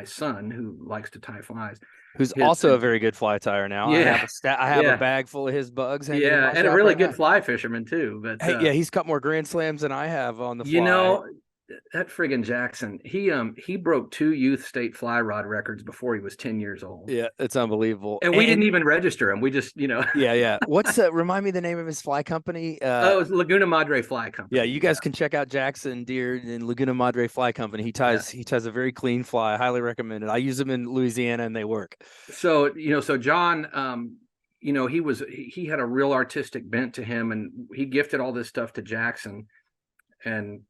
son, who likes to tie flies, who's also a very good fly tire now. Yeah. I have a bag full of his bugs. Yeah, and a really good fly fisherman too. But he's cut more Grand Slams than I have on the fly. That friggin' Jackson, he broke 2 youth state fly rod records before he was 10 years old. Yeah, it's unbelievable. And we didn't even register him. We just, Yeah. What's remind me the name of his fly company? It was Laguna Madre Fly Company. Yeah, you guys can check out Jackson Deere and Laguna Madre Fly Company. He ties a very clean fly. I highly recommend it. I use them in Louisiana and they work. So, so John, he had a real artistic bent to him, and he gifted all this stuff to Jackson. And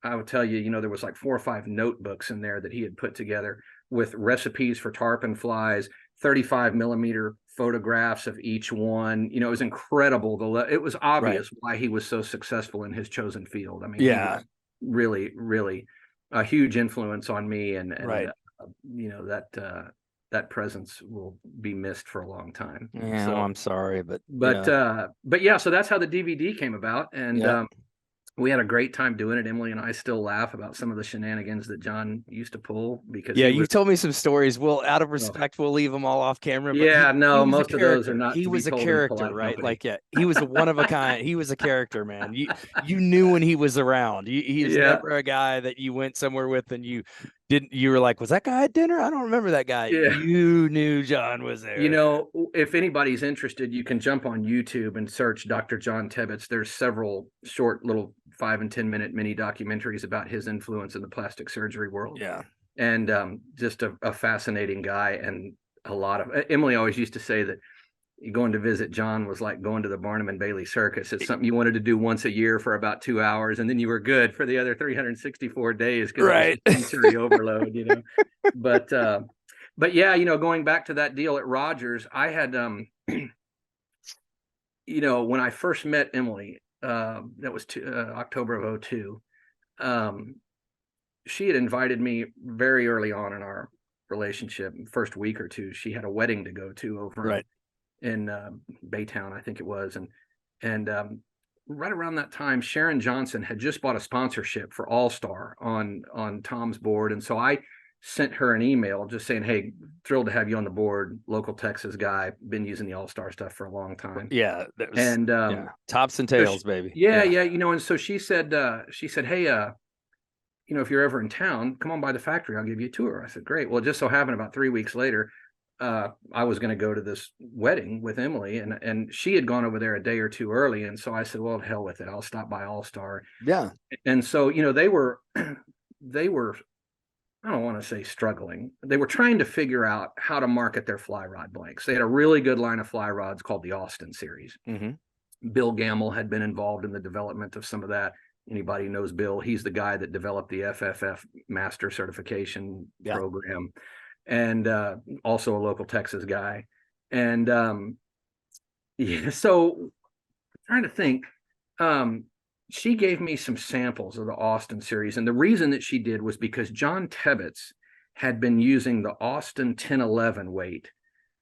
I would tell you, there was like 4 or 5 notebooks in there that he had put together with recipes for tarpon flies, 35 millimeter photographs of each one. It was incredible. It was obvious why he was so successful in his chosen field. I mean, he was really, really a huge influence on me, and that presence will be missed for a long time. Yeah, so, I'm sorry, but yeah, so that's how the DVD came about, and we had a great time doing it. Emily and I still laugh about some of the shenanigans that John used to pull because you told me some stories. Well, out of respect, we'll leave them all off camera. But most of those are not. He was a character, right? Company. He was one of a kind. He was a character, man. You knew when he was around. He was never a guy that you went somewhere with and you were like, was that guy at dinner? I don't remember that guy. Yeah. You knew John was there. If anybody's interested, you can jump on YouTube and search Dr. John Tebbets. There's several short little 5 and 10 minute mini documentaries about his influence in the plastic surgery world. Yeah. And just a fascinating guy. And Emily always used to say that going to visit John was like going to the Barnum and Bailey Circus. It's something you wanted to do once a year for about 2 hours, and then you were good for the other 364 days because it was sensory overload, But yeah, going back to that deal at Rogers, I had, when I first met Emily, that was October of 2002. She had invited me very early on in our relationship. First week or two, she had a wedding to go to over in Baytown, I think it was, and right around that time, Sharon Johnson had just bought a sponsorship for All Star on Tom's board, and so I sent her an email just saying, "Hey, thrilled to have you on the board. Local Texas guy, been using the All Star stuff for a long time." Yeah, that was, And tops and tails, baby. Yeah, you know, and so she said, "Hey, you know, if you're ever in town, come on by the factory. I'll give you a tour." I said, "Great." Well, it just so happened about 3 weeks later, I was going to go to this wedding with Emily, and she had gone over there a day or two early, and so I said, "Well, hell with it. I'll stop by All Star." Yeah. And so, you know, they were they were, I don't want to say struggling. They were trying to figure out how to market their fly rod blanks. They had a really good line of fly rods called the Austin series. Bill Gamble had been involved in the development of some of that. Anybody knows Bill? He's the guy that developed the FFF master certification program, and also a local Texas guy. And so I'm trying to think. She gave me some samples of the Austin series, and the reason that she did was because John Tebbets had been using the Austin 1011 weight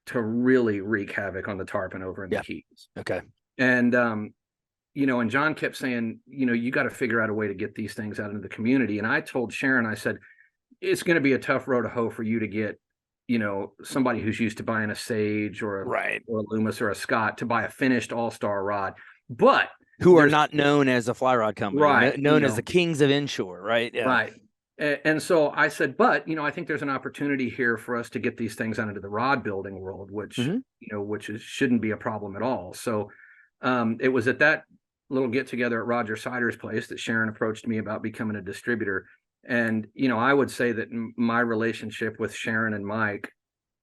to really wreak havoc on the tarpon over in the Keys. Okay. And you know, and John kept saying, you know, you got to figure out a way to get these things out into the community. And I told Sharon, I said, it's going to be a tough road to hoe for you to get, you know, somebody who's used to buying a Sage or a Loomis or a Scott to buy a finished All-Star rod, but who are not known as a fly rod company, right? Known as the kings of inshore, right? Yeah. Right. And so I said, but, you know, I think there's an opportunity here for us to get these things out into the rod building world, which, you know, shouldn't be a problem at all. So it was at that little get together at Roger Sider's place that Sharon approached me about becoming a distributor. And, you know, I would say that my relationship with Sharon and Mike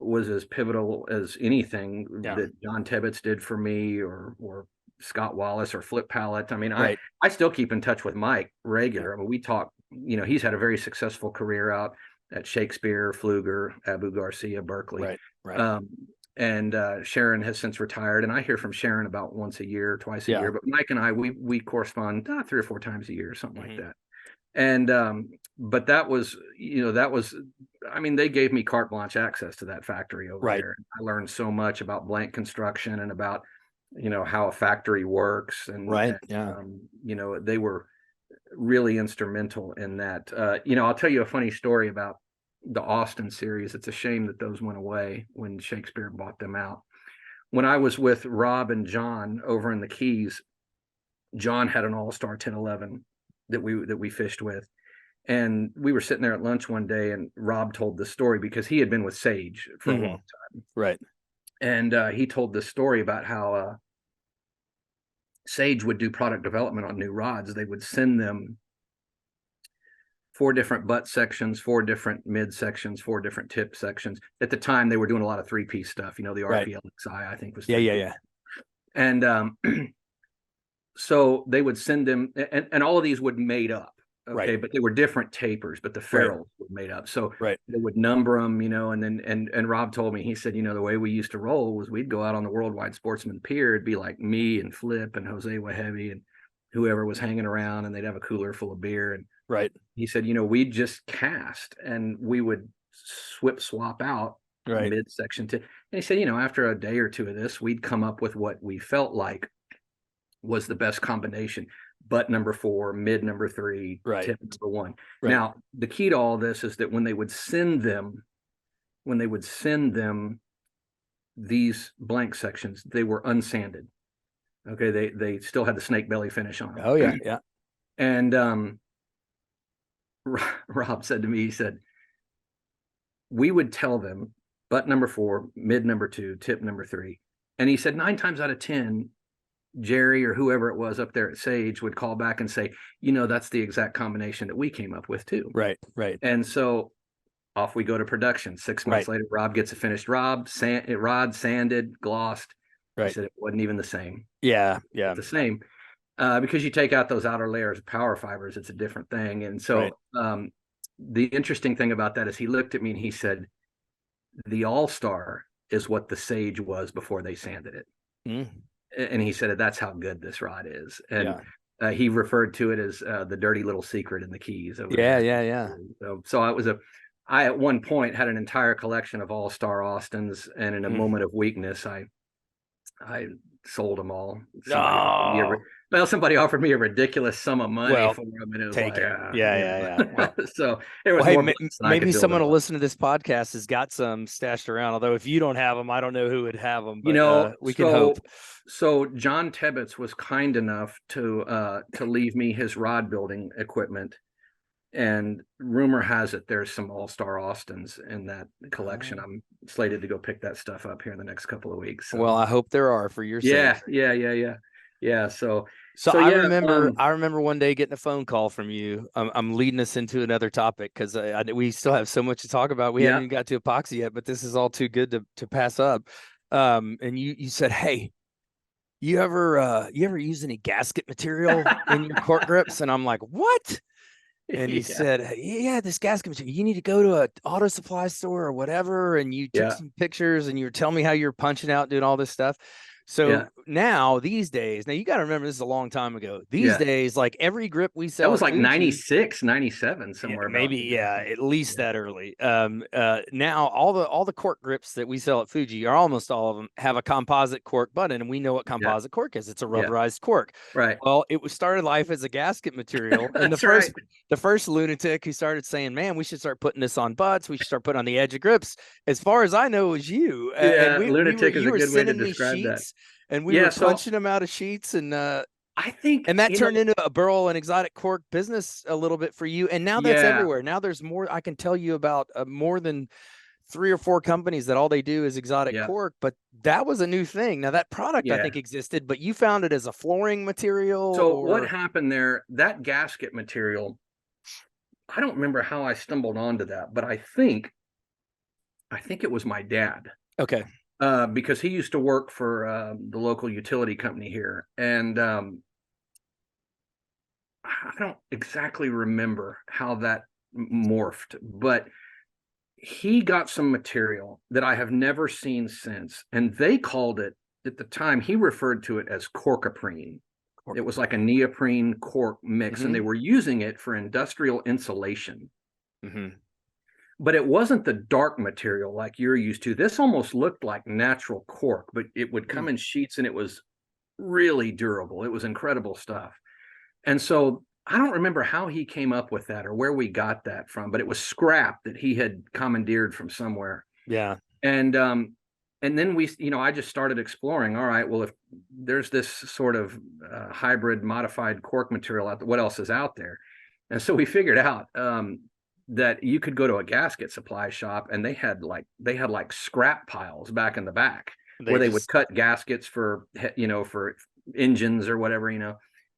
was as pivotal as anything that John Tebbets did for me, or Scott Wallace or Flip Pallet. I mean, I still keep in touch with Mike regular. I mean, we talk, you know, he's had a very successful career out at Shakespeare, Pfluger, Abu Garcia, Berkeley. And Sharon has since retired, and I hear from Sharon about once a year, twice a year. But Mike and I, we correspond 3 or 4 times a year, something like that. And but that was, you know, I mean, they gave me carte blanche access to that factory over there. I learned so much about blank construction and about, you know, how a factory works. And you know, they were really instrumental in that. You know, I'll tell you a funny story about the Austin series. It's a shame that those went away when Shakespeare bought them out. When I was with Rob and John over in the Keys, John had an All-Star 1011 that we fished with, and we were sitting there at lunch one day, and Rob told this story because he had been with Sage for a long time, and he told this story about how Sage would do product development on new rods. They would send them 4 different butt sections, 4 different mid sections, 4 different tip sections. At the time, they were doing a lot of 3-piece stuff. You know, the RPLXI, I think, was And so they would send them, and all of these would made up. Okay, but they were different tapers, but the ferrules were made up. So they would number them, you know, and then and Rob told me, he said, you know, the way we used to roll was we'd go out on the Worldwide Sportsman Pier. It'd be like me and Flip and Jose Wahevi and whoever was hanging around, and they'd have a cooler full of beer. And he said, you know, we'd just cast and we would swap out midsection to, and he said, you know, after a day or two of this, we'd come up with what we felt like was the best combination. Butt number 4, mid number 3, tip number 1. Now, the key to all this is that when they would send them these blank sections, they were unsanded. Okay, they still had the snake belly finish on them. Oh yeah. And Rob said to me, he said, we would tell them butt number 4, mid number 2, tip number 3. And he said 9 times out of 10, Jerry or whoever it was up there at Sage would call back and say, you know, that's the exact combination that we came up with too. Right. And so off we go to production. 6 months later, Rob gets a finished rod, sanded, glossed. He said it wasn't even the same. Yeah. The same. Because you take out those outer layers of power fibers, it's a different thing. And so the interesting thing about that is he looked at me and he said, the All-Star is what the Sage was before they sanded it. And he said, that's how good this rod is. And he referred to it as the dirty little secret in the Keys. So it was I at one point had an entire collection of All-Star Austins, and in a moment of weakness, I sold them all. No. Somebody offered me a ridiculous sum of money Well, for them, and it was take like, it. Yeah, you yeah, yeah. Well, know. So it well, was hey, more bucks than I could maybe build someone it will on. listen to this podcast has got some stashed around. Although if you don't have them, I don't know who would have them, You but know, we can hope. so John Tebbets was kind enough to leave me his rod building equipment. And rumor has it there's some all-star Austins in that collection. I'm slated to go pick that stuff up here in the next couple of weeks. So. Well, I hope there are for your sake. Yeah. So Yeah. I remember one day getting a phone call from you. I'm leading us into another topic because we still have so much to talk about. We haven't even got to epoxy yet, but this is all too good to pass up. And you said, hey, you ever use any gasket material in your cork grips? And I'm like, what? And he said, yeah, this gasket material, you need to go to an auto supply store or whatever. And you took some pictures and you were telling me how you're punching out, doing all this stuff. So now these days, now you got to remember, this is a long time ago. These days, like every grip we sell, that was at like Fuji, 96, 97, somewhere maybe, about at least that early. Now all the cork grips that we sell at Fuji, or almost all of them, have a composite cork button, and we know what composite cork is. It's a rubberized cork. Right. Well, it was started life as a gasket material, and the first lunatic who started saying, "Man, we should start putting this on butts. We should start putting on the edge of grips." As far as I know, it was you. And lunatic is you a were good way to sending me describe that. sheets, and we were punching them out of sheets, and I think, and that turned into a burl and exotic cork business a little bit for you. And now that's everywhere. Now there's more. I can tell you about more than 3 or 4 companies that all they do is exotic cork, but that was a new thing. Now that product I think existed, but you found it as a flooring material. So what happened there, that gasket material, I don't remember how I stumbled onto that, but I think it was my dad. Okay. Because he used to work for the local utility company here. And I don't exactly remember how that morphed, but he got some material that I have never seen since. And they called it, at the time, he referred to it as corkoprene. It was like a neoprene cork mix, and they were using it for industrial insulation. But it wasn't the dark material like you're used to. This almost looked like natural cork, but it would come in sheets, and it was really durable. It was incredible stuff. And so I don't remember how he came up with that or where we got that from, but it was scrap that he had commandeered from somewhere. Yeah. And then I just started exploring. All right, well, if there's this sort of hybrid modified cork material out there, what else is out there? And so we figured out that you could go to a gasket supply shop, and they had like scrap piles back in the back where they would cut gaskets for engines or whatever,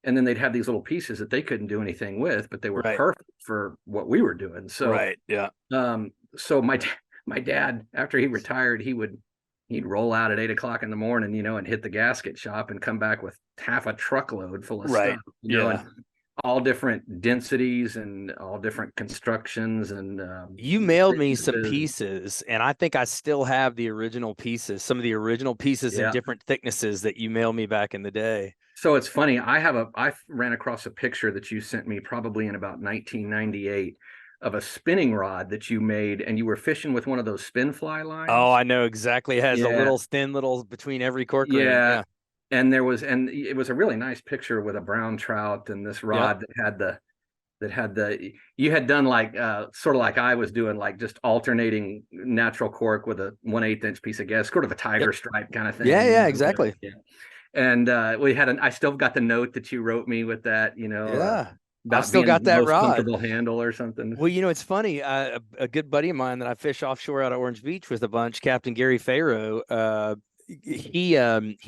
and then they'd have these little pieces that they couldn't do anything with, but they were perfect for what we were doing. So so my dad, after he retired, he'd roll out at 8 o'clock in the morning, and hit the gasket shop and come back with half a truckload full of stuff, and all different densities and all different constructions. And you mailed me some pieces, and I think I still have the original pieces, some of the original pieces in different thicknesses that you mailed me back in the day. So it's funny. I ran across a picture that you sent me probably in about 1998 of a spinning rod that you made, and you were fishing with one of those spin fly lines. Oh, I know exactly. It has a little thin little between every cork ring. Yeah. And it was a really nice picture with a brown trout and this rod you had done like sort of like I was doing, like just alternating natural cork with a 1/8 inch piece of gas, sort of a tiger stripe kind of thing. Yeah, exactly. And I still got the note that you wrote me with that, I still got that rod. Comfortable handle or something. Well, it's funny. A good buddy of mine that I fish offshore out of Orange Beach with a bunch, Captain Gary Farrow, he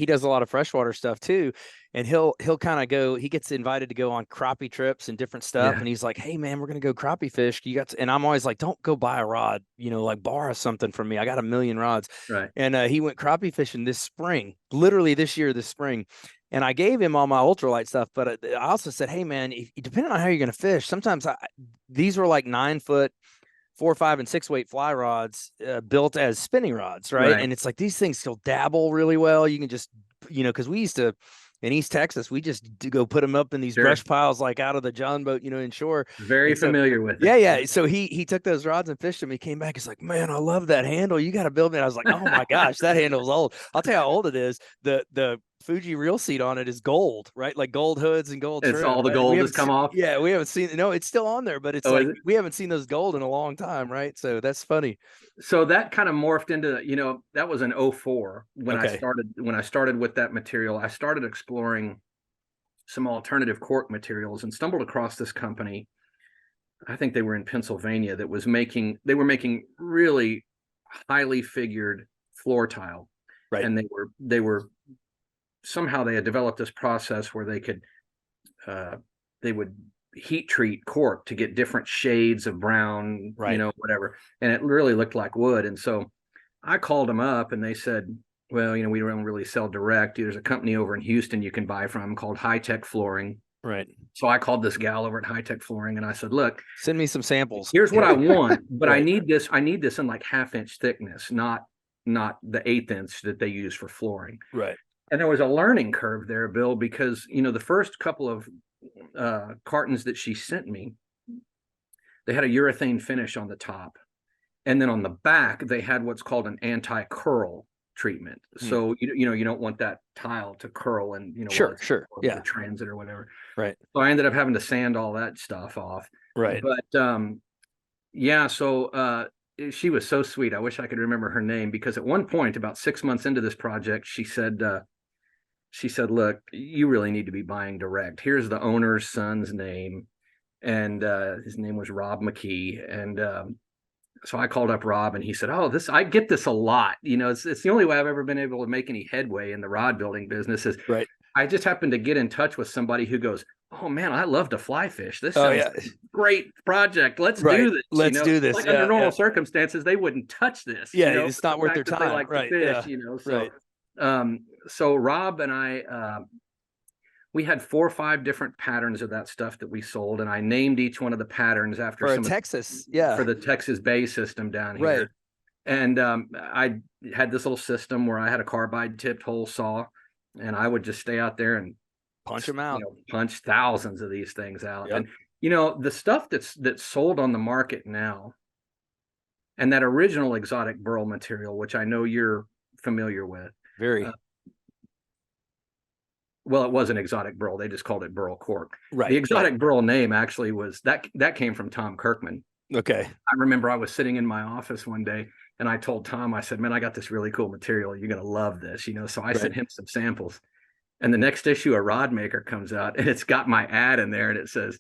does a lot of freshwater stuff too, and he'll kind of go. He gets invited to go on crappie trips and different stuff, and he's like, "Hey man, we're gonna go crappie fish. You got?" And I'm always like, "Don't go buy a rod. Like borrow something from me. I got a million rods." Right. And he went crappie fishing this spring, literally this spring. And I gave him all my ultralight stuff, but I also said, "Hey man, depending on how you're going to fish, sometimes these were like 9-foot, 4, 5, and 6 weight fly rods built as spinning rods, right? And it's like these things still dabble really well. You can just, because we used to in East Texas, we just go put them up in these brush piles, like out of the John boat, inshore. Very familiar with it. Yeah. So he took those rods and fished them. He came back. He's like, man, I love that handle. You got to build me. I was like, oh my gosh, that handle's old. I'll tell you how old it is. The Fuji reel seat on it is gold, right? Like gold hoods and gold trim. It's all the gold has come off. Yeah, we haven't seen. No, it's still on there, but it's we haven't seen those gold in a long time, right? So that's funny. So that kind of morphed into, that was in 2004 when I started with that material. I started exploring some alternative cork materials and stumbled across this company. I think they were in Pennsylvania that was making really highly figured floor tile. Right. And they were somehow they had developed this process where they would heat treat cork to get different shades of brown, whatever. And it really looked like wood. And so I called them up and they said, well, we don't really sell direct. There's a company over in Houston you can buy from called High Tech Flooring. Right. So I called this gal over at High Tech Flooring and I said, look, send me some samples. Here's what I want, but I need this in like 1/2 inch thickness, not the 1/8 inch that they use for flooring. Right. And there was a learning curve there, Bill, because, the first couple of cartons that she sent me, they had a urethane finish on the top. And then on the back, they had what's called an anti-curl treatment. So, you don't want that tile to curl and, sure. Yeah. Transit or whatever. Right. So I ended up having to sand all that stuff off. Right. But, so she was so sweet. I wish I could remember her name, because at one point, about 6 months into this project, she said, look, you really need to be buying direct. Here's the owner's son's name. And his name was Rob McKee. And so I called up Rob and he said, oh, I get this a lot. It's the only way I've ever been able to make any headway in the rod building business is right. I just happened to get in touch with somebody who goes, oh man, I love to fly fish. This sounds like a great project. Let's do this. Let's do this. Like under normal circumstances, they wouldn't touch this. Yeah, it's not worth their time. They like to fish, So, so Rob and I, we had 4 or 5 different patterns of that stuff that we sold, and I named each one of the patterns after for the Texas Bay system down here. Right. And I had this little system where I had a carbide tipped hole saw, and I would just stay out there and punch them out, punch thousands of these things out. Yep. And the stuff that's sold on the market now, and that original exotic burl material, which I know you're familiar with, very. Well, it was an exotic burl. They just called it burl cork. Right. The exotic burl name actually was that came from Tom Kirkman. Okay. I remember I was sitting in my office one day and I told Tom, I said, man, I got this really cool material. You're going to love this, So I sent him some samples. And the next issue, a rod maker comes out and it's got my ad in there and it says,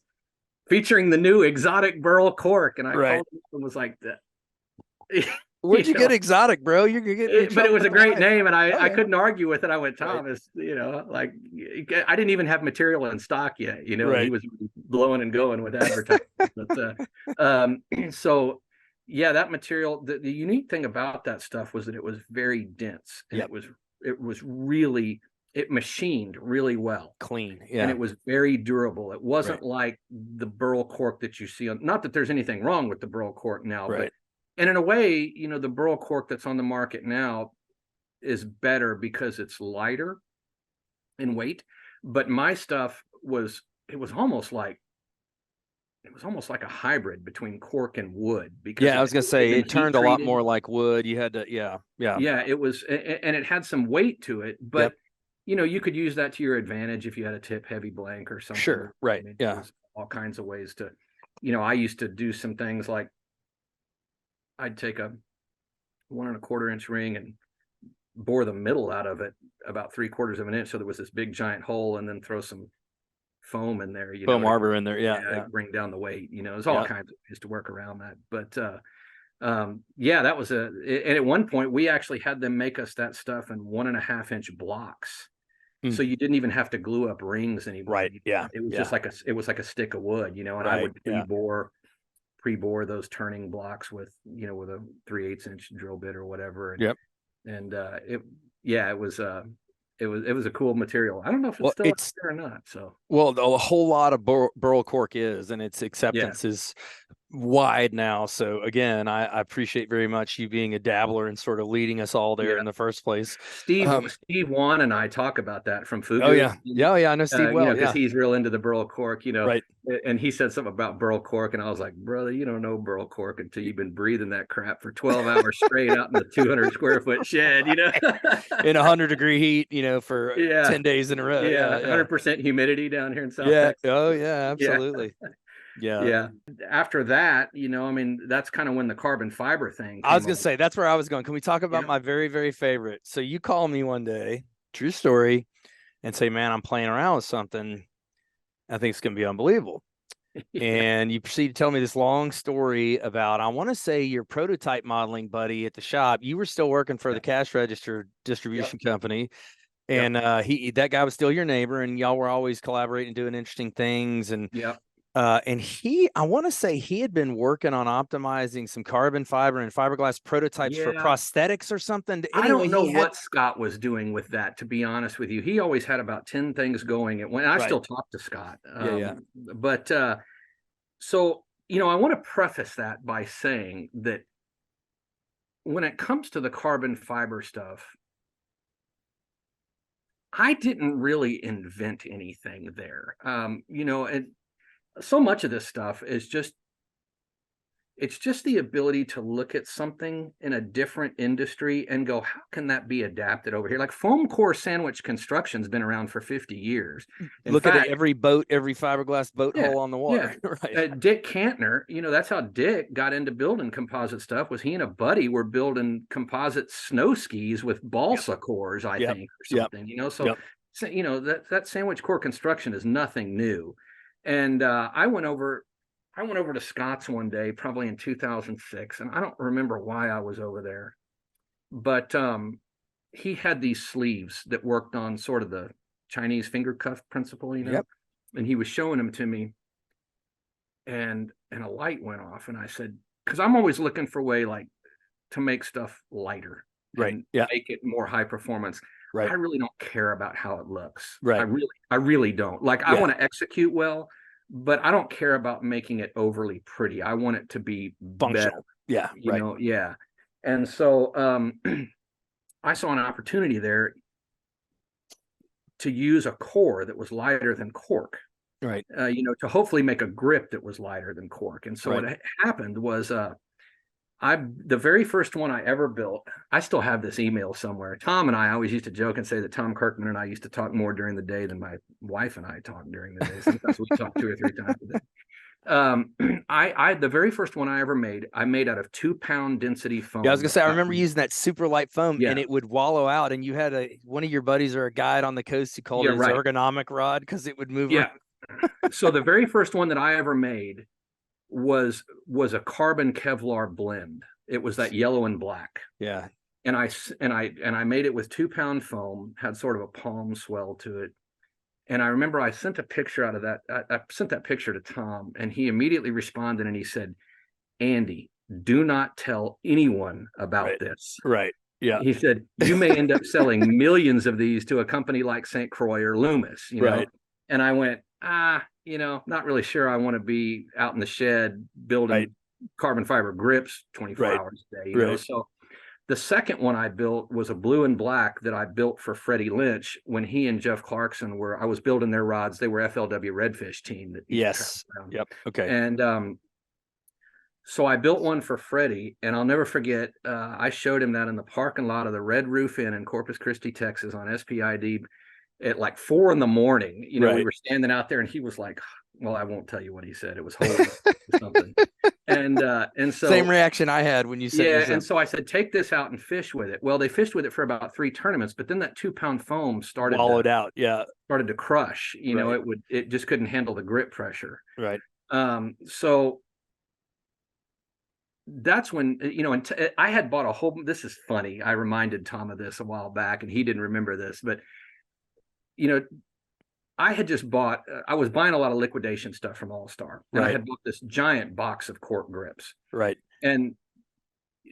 featuring the new exotic burl cork. And I called him and was like, where'd you get exotic, bro? You're gonna get but it was a great name, and I couldn't argue with it. I went, Tom, is like I didn't even have material in stock yet. He was blowing and going with advertising. But so yeah, that material. The unique thing about that stuff was that it was very dense, and it machined really well, clean, and it was very durable. It wasn't like the burl cork that you see on. Not that there's anything wrong with the burl cork now, but. And in a way, the burl cork that's on the market now is better because it's lighter in weight. But my stuff was almost like a hybrid between cork and wood. Because I was gonna say it turned a lot more like wood. You had to, yeah. It was, and it had some weight to it, but you could use that to your advantage if you had a tip heavy blank or something. Sure, right, all kinds of ways to, I used to do some things like. I'd take a 1 1/4 inch ring and bore the middle out of it about 3/4 of an inch. So there was this big giant hole, and then throw some foam in there, foam arbor in there. Bring down the weight, there's all kinds of ways to work around that. But, that was and at one point we actually had them make us that stuff in 1.5 inch blocks. So you didn't even have to glue up rings anymore. Right. Yeah. It was just like a stick of wood, and I would pre-bore those turning blocks with a 3/8 inch drill bit or whatever. And it was a cool material. I don't know if it's still there or not. So a whole lot of burl cork is, and its acceptance is wide now. So again, I appreciate very much you being a dabbler and sort of leading us all there in the first place. Steve Wan and I talk about that from Oh Fugu. yeah. Yeah. I know Steve You know, well. because Yeah. he's real into the burl cork, you know, Right. and he said something about burl cork, and I was like, brother, you don't know burl cork until you've been breathing that crap for 12 hours straight out in the 200 square foot shed, you know, In 100-degree heat, for yeah, 10 days in a row. yeah, Yeah. Yeah. 100% humidity down here in South Yeah. Texas. Oh yeah, Yeah, absolutely. Yeah. yeah. After that, you know, I mean, that's kind of when the carbon fiber thing I was came gonna along. say that's where I was going. Can we talk about Yeah, my very, very favorite? So you call me one day, true story, and say, "Man, I'm playing around with something. I think it's gonna be unbelievable." yeah, And you proceed to tell me this long story about, I want to say, your prototype modeling buddy at the shop. You were still working for yeah. the cash register Yep, distribution company, yep, and that guy was still your neighbor, and y'all were always collaborating, doing interesting things, yep. and I want to say he had been working on optimizing some carbon fiber and fiberglass prototypes for Yeah. prosthetics or something. I Anyway, don't know he had what Scott was doing with that, to be honest with you. He always had about 10 things going at when I right. still talk to Scott. Yeah. But so, you know, I want to preface that by saying that when it comes to the carbon fiber stuff, I didn't really invent anything there. You know, and so much of this stuff is just it's just the ability to look at something in a different industry and go, how can that be adapted over here? Like foam core sandwich construction's been around for 50 years. In Look at fact, every boat, every fiberglass boat yeah, hole on the yeah. water. Right. Dick Cantner, you know, that's how Dick got into building composite stuff. Was he and a buddy were building composite snow skis with Yep. balsa cores, I Yep. think, or Yep. something. You know, Yep. so you know that sandwich core construction is nothing new. And I went over to Scott's one day, probably in 2006, and I don't remember why I was over there, but he had these sleeves that worked on sort of the Chinese finger cuff principle, you know, Yep. and he was showing them to me, and a light went off, and I said, because I'm always looking for a way like to make stuff lighter Right. and Yeah. make it more high performance. Right. I really don't care about how it looks. Right. I really don't. Like I Yeah. want to execute well, but I don't care about making it overly pretty. I want it to be better, Functional. Yeah. you Right. know? Yeah. And so I saw an opportunity there to use a core that was lighter than cork, Right. you know, to hopefully make a grip that was lighter than cork. And so Right. what happened was the very first one I ever built, I still have this email somewhere. Tom and I always used to joke and say that Tom Kirkman and I used to talk more during the day than my wife and I talk during the day. Sometimes we talk 2 or 3 times a day. The very first one I ever made, I made out of 2-pound density foam. Yeah, I was gonna say I remember using that super light foam, Yeah, and it would wallow out. And you had one of your buddies or a guide on the coast who called yeah, it his right. ergonomic rod because it would move Yeah. around. So the very first one that I ever made was a carbon Kevlar blend. It was that yellow and black. Yeah. And I made it with 2-pound foam, had sort of a palm swell to it. And I remember I sent a picture out of that. I sent that picture to Tom, and he immediately responded and he said, Andy, do not tell anyone about Right. this. Right. Yeah. He said, you may end up selling millions of these to a company like St. Croix or Loomis, you know? Right. And I went, you know, not really sure I want to be out in the shed building Right. carbon fiber grips 24 Right. hours a day, you know? Right. So the second one I built was a blue and black that I built for Freddie Lynch when he and Jeff Clarkson I was building their rods. They were FLW Redfish team that Yes. Yep. Okay. And so I built one for Freddie, and I'll never forget, I showed him that in the parking lot of the Red Roof Inn in Corpus Christi, Texas on SPID at like 4 a.m. You know, Right. we were standing out there and he was like, well, I won't tell you what he said. It was holy or something. And so same reaction I had when you said, yeah. And so I said, take this out and fish with it. Well, they fished with it for about 3 tournaments, but then that 2-pound foam started out. Yeah. started to crush, you know, Right. it just couldn't handle the grip pressure. Right. So that's when, you know, and I had bought a whole, this is funny. I reminded Tom of this a while back and he didn't remember this, but you know, I had just bought, I was buying a lot of liquidation stuff from All Star, and Right. I had bought this giant box of cork grips. Right. And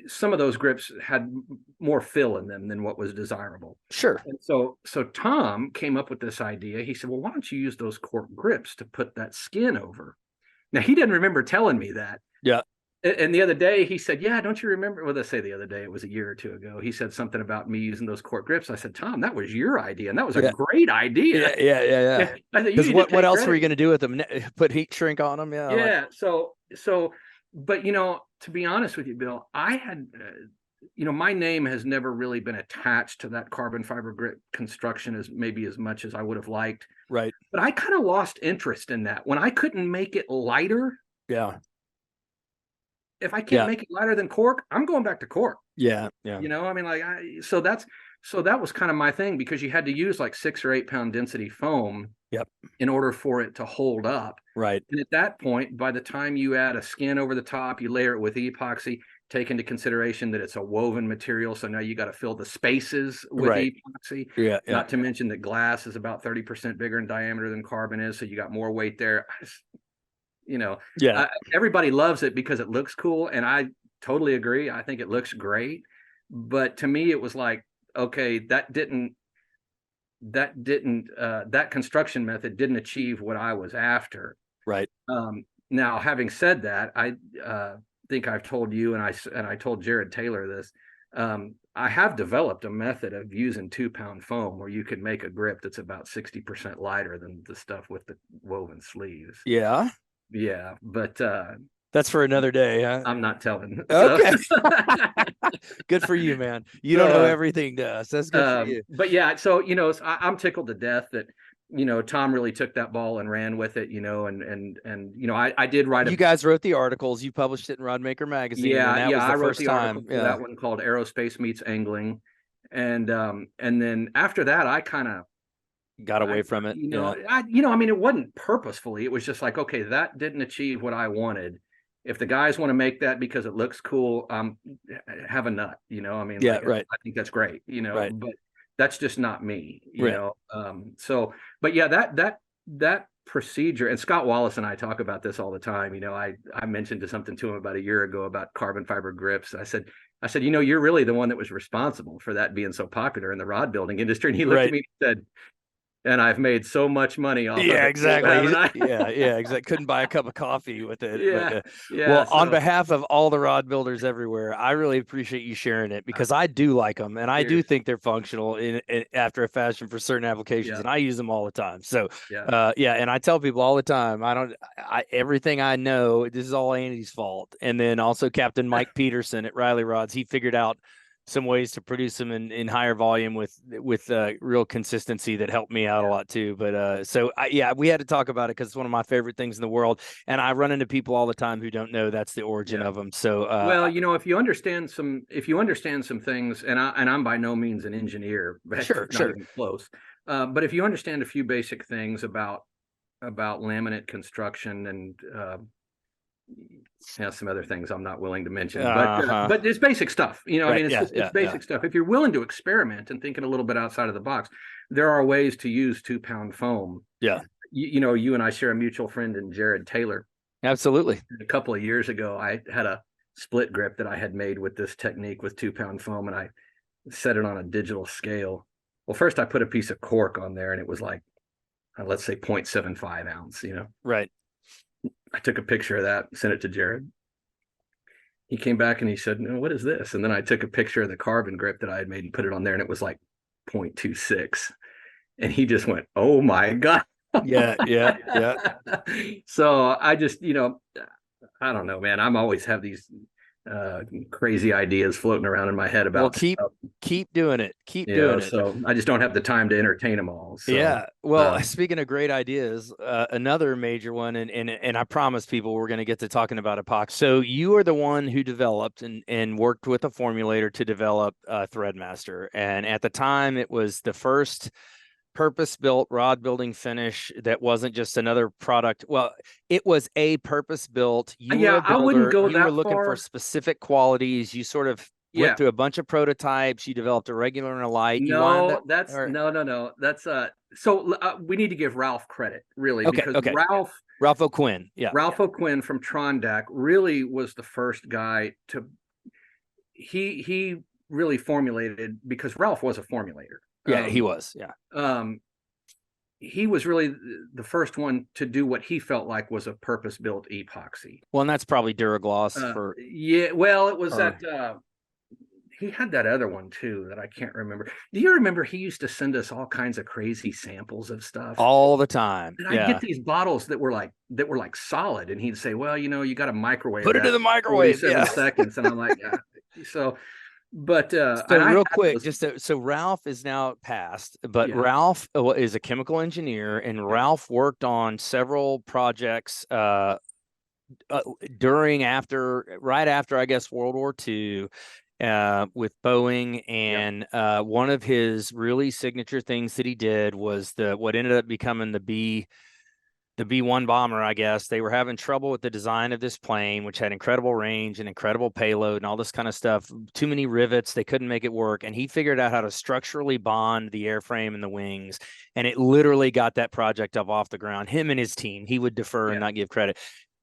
some of those grips had more fill in them than what was desirable. Sure. And so Tom came up with this idea. He said, well, why don't you use those cork grips to put that skin over? Now, he didn't remember telling me that, Yeah. And the other day he said, yeah, don't you remember? Well, let's say the other day, it was a year or two ago. He said something about me using those cork grips. I said, Tom, that was your idea. And that was a Yeah. great idea. Yeah. I said, you Because need to what take else were you credit. going to do with them? Put heat shrink on them? Yeah. Yeah. But to be honest with you, Bill, I had, my name has never really been attached to that carbon fiber grip construction as much as I would have liked. Right. But I kind of lost interest in that when I couldn't make it lighter. Yeah. If I can't make it lighter than cork, I'm going back to cork. Yeah. So that was kind of my thing, because you had to use like 6 or 8 pound density foam in order for it to hold up. Right. And at that point, by the time you add a skin over the top, you layer it with epoxy, take into consideration that it's a woven material. So now you got to fill the spaces with epoxy. Yeah. Not to mention that glass is about 30% bigger in diameter than carbon is. So you got more weight there. Everybody loves it because it looks cool. And I totally agree. I think it looks great. But to me, it was like, okay, that construction method didn't achieve what I was after. Right. Now, having said that, I think I've told you, and I told Jared Taylor this. I have developed a method of using 2 pound foam where you can make a grip that's about 60% lighter than the stuff with the woven sleeves. Yeah. Yeah, but that's for another day, huh? I'm not telling. Okay. Good for you, man. You don't know everything to us. That's good for you. But yeah, so I'm tickled to death that Tom really took that ball and ran with it. I did write. You guys wrote the articles. You published it in Rodmaker magazine. Yeah, and that was the I wrote first the time. article for that one called "Aerospace Meets Angling," and then after that, I kind of got away from it. It wasn't purposefully. It was just like, okay, that didn't achieve what I wanted. If the guys want to make that because it looks cool, have a nut. Right. I think that's great. Right. But that's just not me. But yeah, that procedure, and Scott Wallace and I talk about this all the time. I mentioned something to him about a year ago about carbon fiber grips. I said, you're really the one that was responsible for that being so popular in the rod building industry. And he looked at me and said, and I've made so much money off of it. Exactly. Exactly. Couldn't buy a cup of coffee with it. Well, on behalf of all the rod builders everywhere, I really appreciate you sharing it, because I do like them, and I do think they're functional in after a fashion for certain applications, and I use them all the time. So, and I tell people all the time, everything I know, this is all Andy's fault. And then also Captain Mike Peterson at Riley Rods, he figured out some ways to produce them in higher volume with real consistency that helped me out a lot too. But we had to talk about it because it's one of my favorite things in the world, and I run into people all the time who don't know that's the origin of them. So if you understand some things, and I'm by no means an engineer, sure, even close, but if you understand a few basic things about laminate construction and some other things I'm not willing to mention, but it's basic stuff. It's basic stuff. If you're willing to experiment and thinking a little bit outside of the box, there are ways to use 2 pound foam. Yeah. You and I share a mutual friend in Jared Taylor. Absolutely. A couple of years ago, I had a split grip that I had made with this technique with 2 pound foam, and I set it on a digital scale. Well, first I put a piece of cork on there, and it was like, let's say 0.75 ounce, Right. I took a picture of that, sent it to Jared. He came back and he said, "No, what is this?" And then I took a picture of the carbon grip that I had made and put it on there, and it was like 0.26. And he just went, "Oh my God." Yeah. So I just, I don't know, man. I'm always have these crazy ideas floating around in my head about keep doing it. Keep doing it. So I just don't have the time to entertain them all. So, speaking of great ideas, another major one, and I promise people we're going to get to talking about epoxy. So you are the one who developed and worked with a formulator to develop Threadmaster, and at the time it was the first purpose-built rod building finish that wasn't just another product. Well, it was a purpose-built. You were a builder, I wouldn't go you that were looking far. for specific qualities. You sort of went through a bunch of prototypes. You developed a regular and a light. No. That's so we need to give Ralph credit, really, because Ralph O'Quinn, Ralph O'Quinn from Trondac really was the first guy to. He really formulated, because Ralph was a formulator. He was. Yeah. he was really the first one to do what he felt like was a purpose-built epoxy. Well, and that's probably Duragloss for. Yeah, well, it was Or, that he had that other one too that I can't remember. Do you remember he used to send us all kinds of crazy samples of stuff? all the time. And I'd Yeah. get these bottles that were like solid, and he'd say, "Well, you got to microwave Put it that in the for microwave. 47 Yeah. seconds." And I'm like, yeah. So, but So and I real had quick, those, so Ralph is now passed, but yeah, Ralph is a chemical engineer, and yeah, Ralph worked on several projects right after, I guess, World War II, with Boeing. yeah, And one of his really signature things that he did was what ended up becoming the B-1 bomber, I guess. They were having trouble with the design of this plane, which had incredible range and incredible payload and all this kind of stuff. Too many rivets. They couldn't make it work. And he figured out how to structurally bond the airframe and the wings. And it literally got that project up off the ground. Him and his team, he would defer and yeah, not give credit.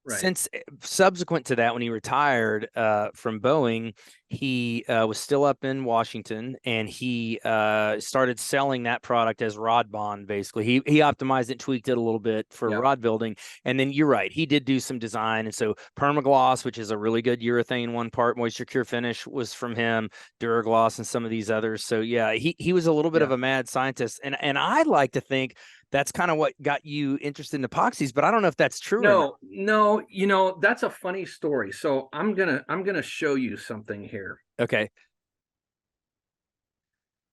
right, Since subsequent to that, when he retired from Boeing, he was still up in Washington, and he started selling that product as rod bond. Basically, he optimized it, tweaked it a little bit for yeah, rod building, and then you're right, he did do some design. And so Permagloss, which is a really good urethane one part moisture cure finish, was from him. Duragloss and some of these others. So yeah, he was a little bit yeah. of a mad scientist, and I like to think that's kind of what got you interested in epoxies, but I don't know if that's true or not. No, that's a funny story. So I'm gonna show you something here. Okay.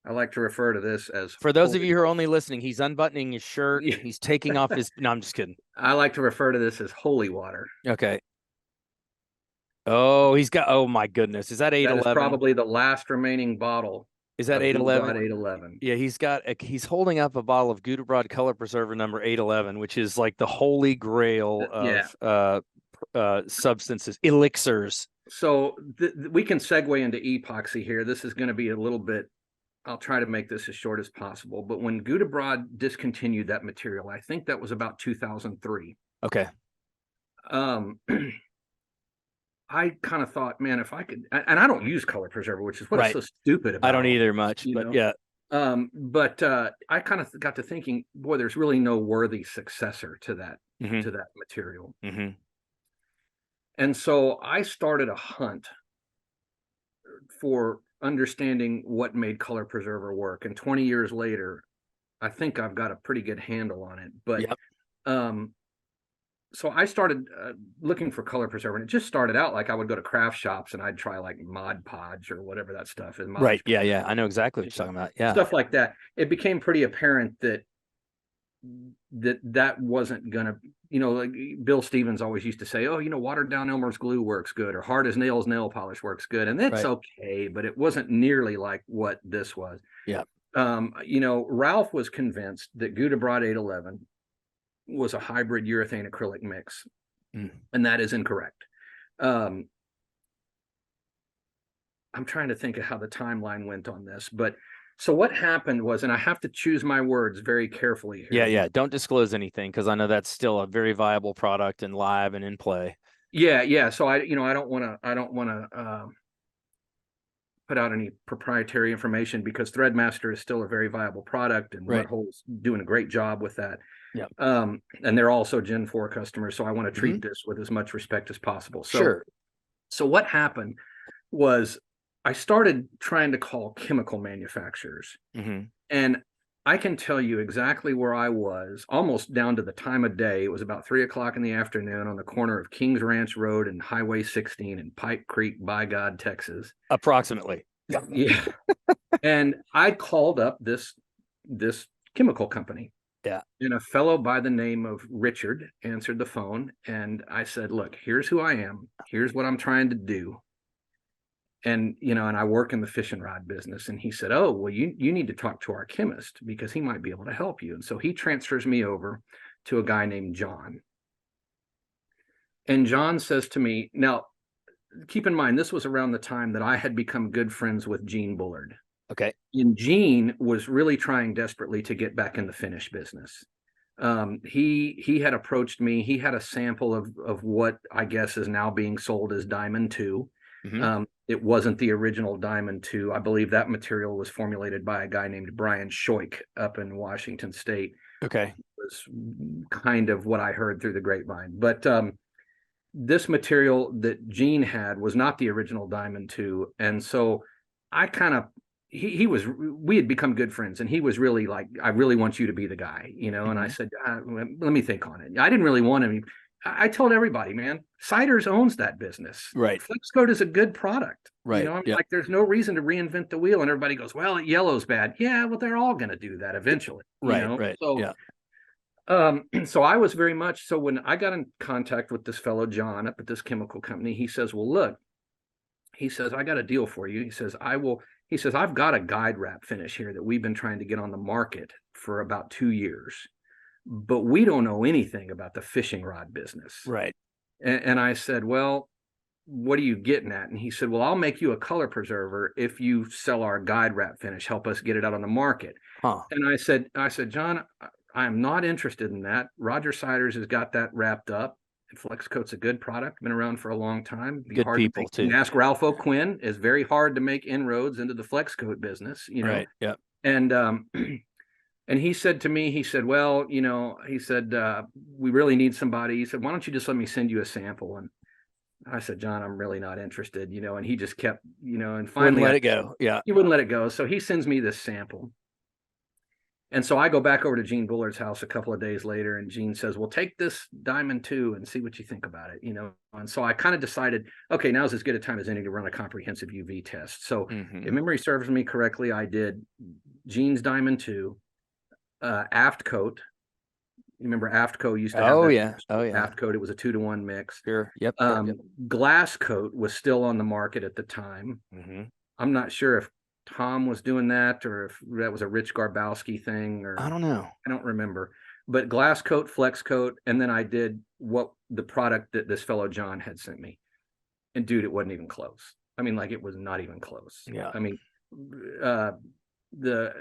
I like to refer to this as For those of holy you who are water. only listening, he's unbuttoning his shirt. Yeah, He's taking off his. No, I'm just kidding. I like to refer to this as holy water. Okay. Oh, he's got. Oh my goodness. Is that That is 811? probably the last remaining bottle Is that of 811? Gudebrat 811. Yeah, he's holding up a bottle of Gudebrat color preserver number 811, which is like the holy grail Yeah. of substances, elixirs. So we can segue into epoxy here. This is going to be a little bit. I'll try to make this as short as possible. But when Gudebrat discontinued that material, I think that was about 2003. Okay. Um, I kind of thought, man, if I could, and I don't use color preserver, which is what is Right. so stupid I about don't all either this, much, but yeah. But I kind of got to thinking, boy, there's really no worthy successor to that Mm-hmm. to that material. Mm-hmm. And so I started a hunt for understanding what made color preserver work. And 20 years later, I think I've got a pretty good handle on it. But Yep. so I started looking for color preserver, and it just started out like I would go to craft shops and I'd try like Mod Podge or whatever that stuff is. Right. Yeah. Yeah. I know exactly what you're talking about. Yeah. Stuff like that. It became pretty apparent that that wasn't gonna, like Bill Stevens always used to say, oh, watered down Elmer's glue works good, or hard as nails nail polish works good, and that's Right. okay, but it wasn't nearly like what this was. Yeah. Ralph was convinced that Gudebrat 811 was a hybrid urethane acrylic mix, and that is incorrect. I'm trying to think of how the timeline went on this, but so what happened was, and I have to choose my words very carefully here. Yeah, yeah. Don't disclose anything, because I know that's still a very viable product and live and in play. Yeah, yeah. So I don't want to put out any proprietary information, because Threadmaster is still a very viable product, and Right. Mudhole's doing a great job with that. Yeah. And they're also Gen 4 customers, so I want to treat this with as much respect as possible. So, Sure. So what happened was I started trying to call chemical manufacturers, and I can tell you exactly where I was, almost down to the time of day. It was about 3:00 in the afternoon on the corner of Kings Ranch Road and Highway 16 in Pipe Creek, by God, Texas. Approximately. Yeah. And I called up this chemical company. Yeah. And a fellow by the name of Richard answered the phone, and I said, look, here's who I am. Here's what I'm trying to do. And I work in the fishing rod business. And he said, oh, well, you need to talk to our chemist, because he might be able to help you. And so he transfers me over to a guy named John. And John says to me, now, keep in mind, this was around the time that I had become good friends with Gene Bullard. Okay. And Gene was really trying desperately to get back in the finish business. He had approached me. He had a sample of what I guess is now being sold as Diamond 2. It wasn't the original Diamond 2. I believe that material was formulated by a guy named Brian Schoik up in Washington State. Okay. Was kind of what I heard through the grapevine. But this material that Gene had was not the original Diamond 2. And so I kind of, we had become good friends, and he was really like, I really want you to be the guy, you know? And I said, let me think on it. I didn't really want him. I told everybody, man, Siders owns that business. Right. Flex coat is a good product. Right. You know, I'm like, there's no reason to reinvent the wheel. And everybody goes, well, yellow's bad. Yeah, well, they're all going to do that eventually. Right. You know? Right. So, yeah. So I was very much so when I got in contact with this fellow John up at this chemical company, he says, well, look, he says, I got a deal for you. He says, I've got a guide wrap finish here that we've been trying to get on the market for about 2 years, but we don't know anything about the fishing rod business. Right. And I said, well, what are you getting at? And he said, well, I'll make you a color preserver if you sell our guide wrap finish, help us get it out on the market. Huh. And I said, John, I'm not interested in that. Roger Siders has got that wrapped up. Flex coat's a good product, been around for a long time. Good people too. Ask Ralph O'Quinn. It's very hard to make inroads into the flex coat business, you know. Right. Yeah. And and he said to me, he said, well, you know, he said, we really need somebody. He said, why don't you just let me send you a sample? And I said, John, I'm really not interested, you know. And he just kept, you know, and finally wouldn't let it go. Yeah. He wouldn't let it go. So he sends me this sample. And so I go back over to Gene Bullard's house a couple of days later, and Gene says, well, take this Diamond 2 and see what you think about it, you know. And so I kind of decided, okay, now's as good a time as any to run a comprehensive UV test. So if memory serves me correctly, I did Gene's Diamond 2, aft coat. You remember aft coat used to have aft coat. It was a 2-to-1 mix. Sure. Yep. Glass coat was still on the market at the time. I'm not sure if Tom was doing that or if that was a Rich Garbowski thing, or I don't know. I don't remember. But glass coat, flex coat, and then I did what the product that this fellow John had sent me. And dude, it wasn't even close. I mean, like, it was not even close. Yeah. I mean, the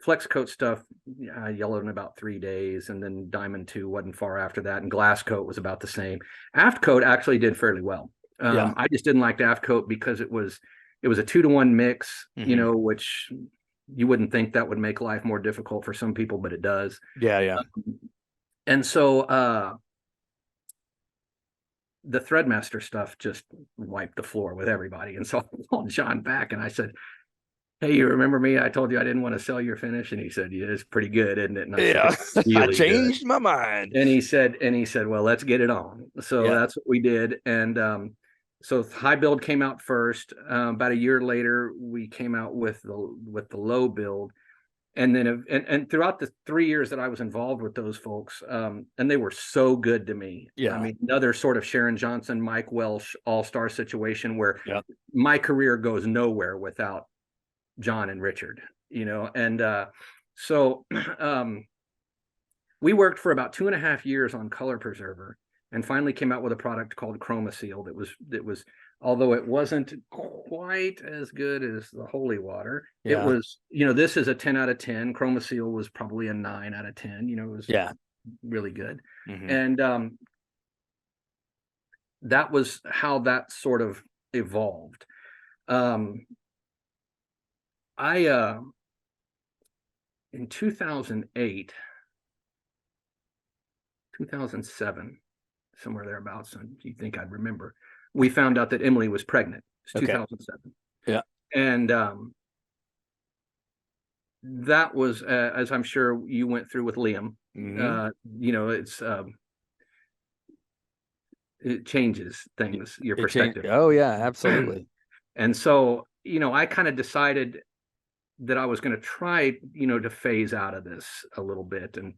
flex coat stuff, I yellowed in about 3 days, and then Diamond 2 wasn't far after that, and glass coat was about the same. Aft coat actually did fairly well. I just didn't like the aft coat because it was a 2-to-1 mix, you know, which you wouldn't think that would make life more difficult for some people, but it does. Yeah. And so the Threadmaster stuff just wiped the floor with everybody. And so I called John back and I said, hey, you remember me? I told you I didn't want to sell your finish. And he said, yeah, it's pretty good, isn't it? And I said, really I changed my mind. And he said, well, let's get it on. So that's what we did. And so high build came out first. About a year later, we came out with the low build. And then and throughout the 3 years that I was involved with those folks, and they were so good to me. Yeah. I mean, another sort of Sharon Johnson, Mike Welsh all-star situation where my career goes nowhere without John and Richard, you know. And so we worked for about 2.5 years on Color Preserver, and finally came out with a product called ChromaSeal that was, although it wasn't quite as good as the Holy Water, it was, you know, this is a 10 out of 10. ChromaSeal was probably a 9 out of 10. You know, it was really good. And that was how that sort of evolved. In 2008, 2007, somewhere thereabouts, and you think I'd remember, we found out that Emily was pregnant. It's 2007. Yeah. And that was, as I'm sure you went through with Liam, you know, it changes things, your perspective. Oh yeah, absolutely. And so, you know, I kind of decided that I was going to try, you know, to phase out of this a little bit. And,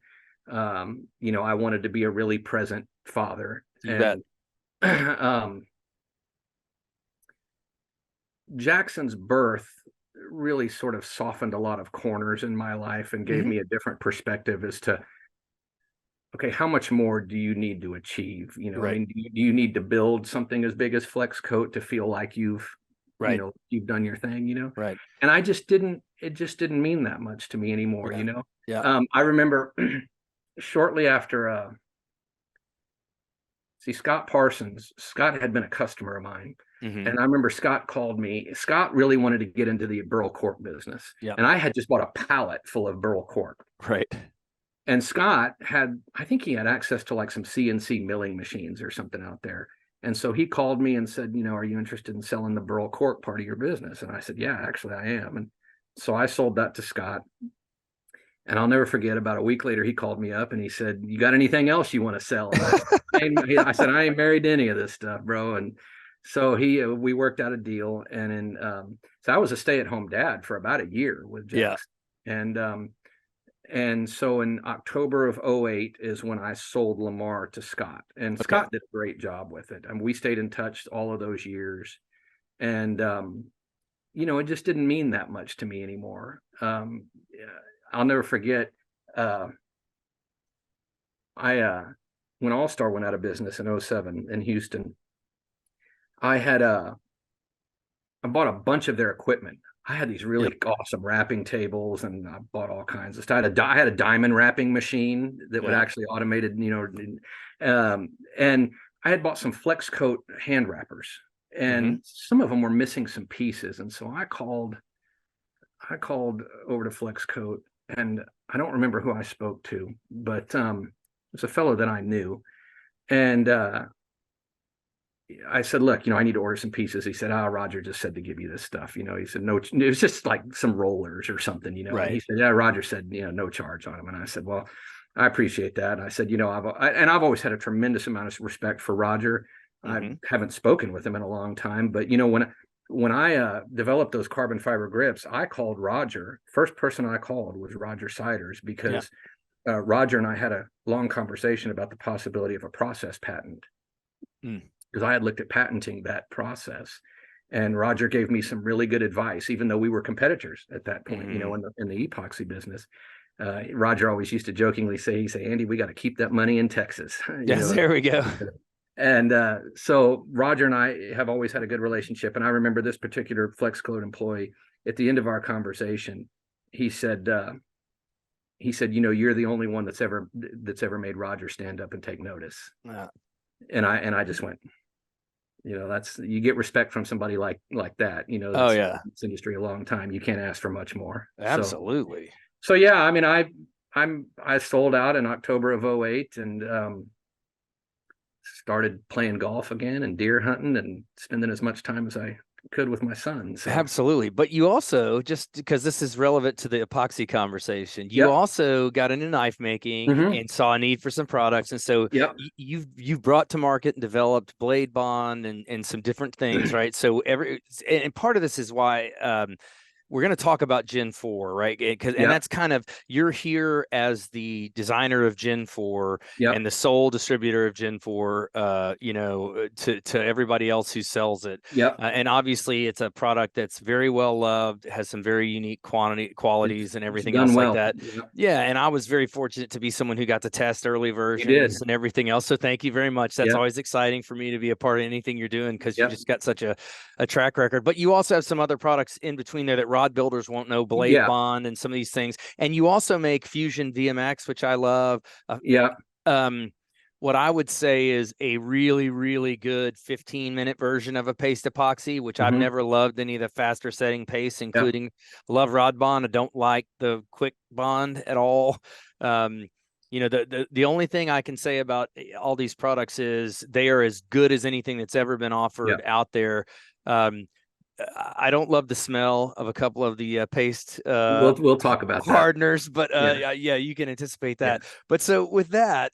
you know, I wanted to be a really present father. You bet. Jackson's birth really sort of softened a lot of corners in my life and gave me a different perspective as to, okay, how much more do you need to achieve? You know, I mean, do you need to build something as big as Flex Coat to feel like you've, you know, you've done your thing, you know? Right. And it just didn't mean that much to me anymore, you know? Yeah. I remember shortly after, Scott Parsons, Scott had been a customer of mine. Mm-hmm. And I remember Scott called me. Scott really wanted to get into the burl cork business. Yeah. And I had just bought a pallet full of burl cork. Right. And Scott had, I think he had access to like some CNC milling machines or something out there. And so he called me and said, are you interested in selling the burl cork part of your business? And I said, yeah, actually I am. And so I sold that to Scott. And I'll never forget, about a week later, he called me up and he said, you got anything else you want to sell? And I said, I ain't married to any of this stuff, bro. And so we worked out a deal. And so I was a stay-at-home dad for about a year with Jackson. Yeah. And so in October of '08 is when I sold Lamar to Scott. And Scott did a great job with it. And we stayed in touch all of those years. And, it just didn't mean that much to me anymore. I'll never forget, when All Star went out of business in '07 in Houston, I bought a bunch of their equipment. I had these really awesome wrapping tables, and I bought all kinds of stuff. I had a diamond wrapping machine that would actually automated, and I had bought some Flex Coat hand wrappers, and some of them were missing some pieces. And so I called over to Flex Coat, and I don't remember who I spoke to, but it was a fellow that I knew. And I said, look, I need to order some pieces. He said, Roger just said to give you this stuff. He said, no, it was just like some rollers or something, Right. And he said, yeah, Roger said, no charge on them. And I said, well, I appreciate that. And I said, I've always had a tremendous amount of respect for Roger. I haven't spoken with him in a long time, but when I developed those carbon fiber grips, I called Roger. First person I called was Roger Siders, because Roger and I had a long conversation about the possibility of a process patent. Because I had looked at patenting that process, and Roger gave me some really good advice, even though we were competitors at that point, in the epoxy business. Roger always used to jokingly say, Andy, we got to keep that money in Texas. Yes, there we go. And so Roger and I have always had a good relationship. And I remember this particular Flex Coat employee, at the end of our conversation, he said, you're the only one that's ever made Roger stand up and take notice. And I just went, that's, you get respect from somebody like that, that's this industry a long time. You can't ask for much more. Absolutely. So yeah, I mean, I sold out in October of '08, and started playing golf again and deer hunting and spending as much time as I could with my son. So. Absolutely. But you also, just because this is relevant to the epoxy conversation, you also got into knife making and saw a need for some products. And so you've brought to market and developed blade bond and some different things, right? So and part of this is why we're going to talk about Gen 4, right? And that's kind of, you're here as the designer of Gen 4 and the sole distributor of Gen 4, to everybody else who sells it. And obviously it's a product that's very well loved, has some very unique qualities and everything else like that. Yeah. And I was very fortunate to be someone who got to test early versions and everything else. So thank you very much. That's always exciting for me to be a part of anything you're doing, because you just got such a track record. But you also have some other products in between there that rod builders won't know, blade bond and some of these things. And you also make Fusion VMX, which I love. What I would say is a really, really good 15-minute version of a paste epoxy, which I've never loved any of the faster setting paste, including love rod bond. I don't like the quick bond at all. The only thing I can say about all these products is they are as good as anything that's ever been offered out there. I don't love the smell of a couple of the paste we'll talk about hardeners, but you can anticipate that. But so with that,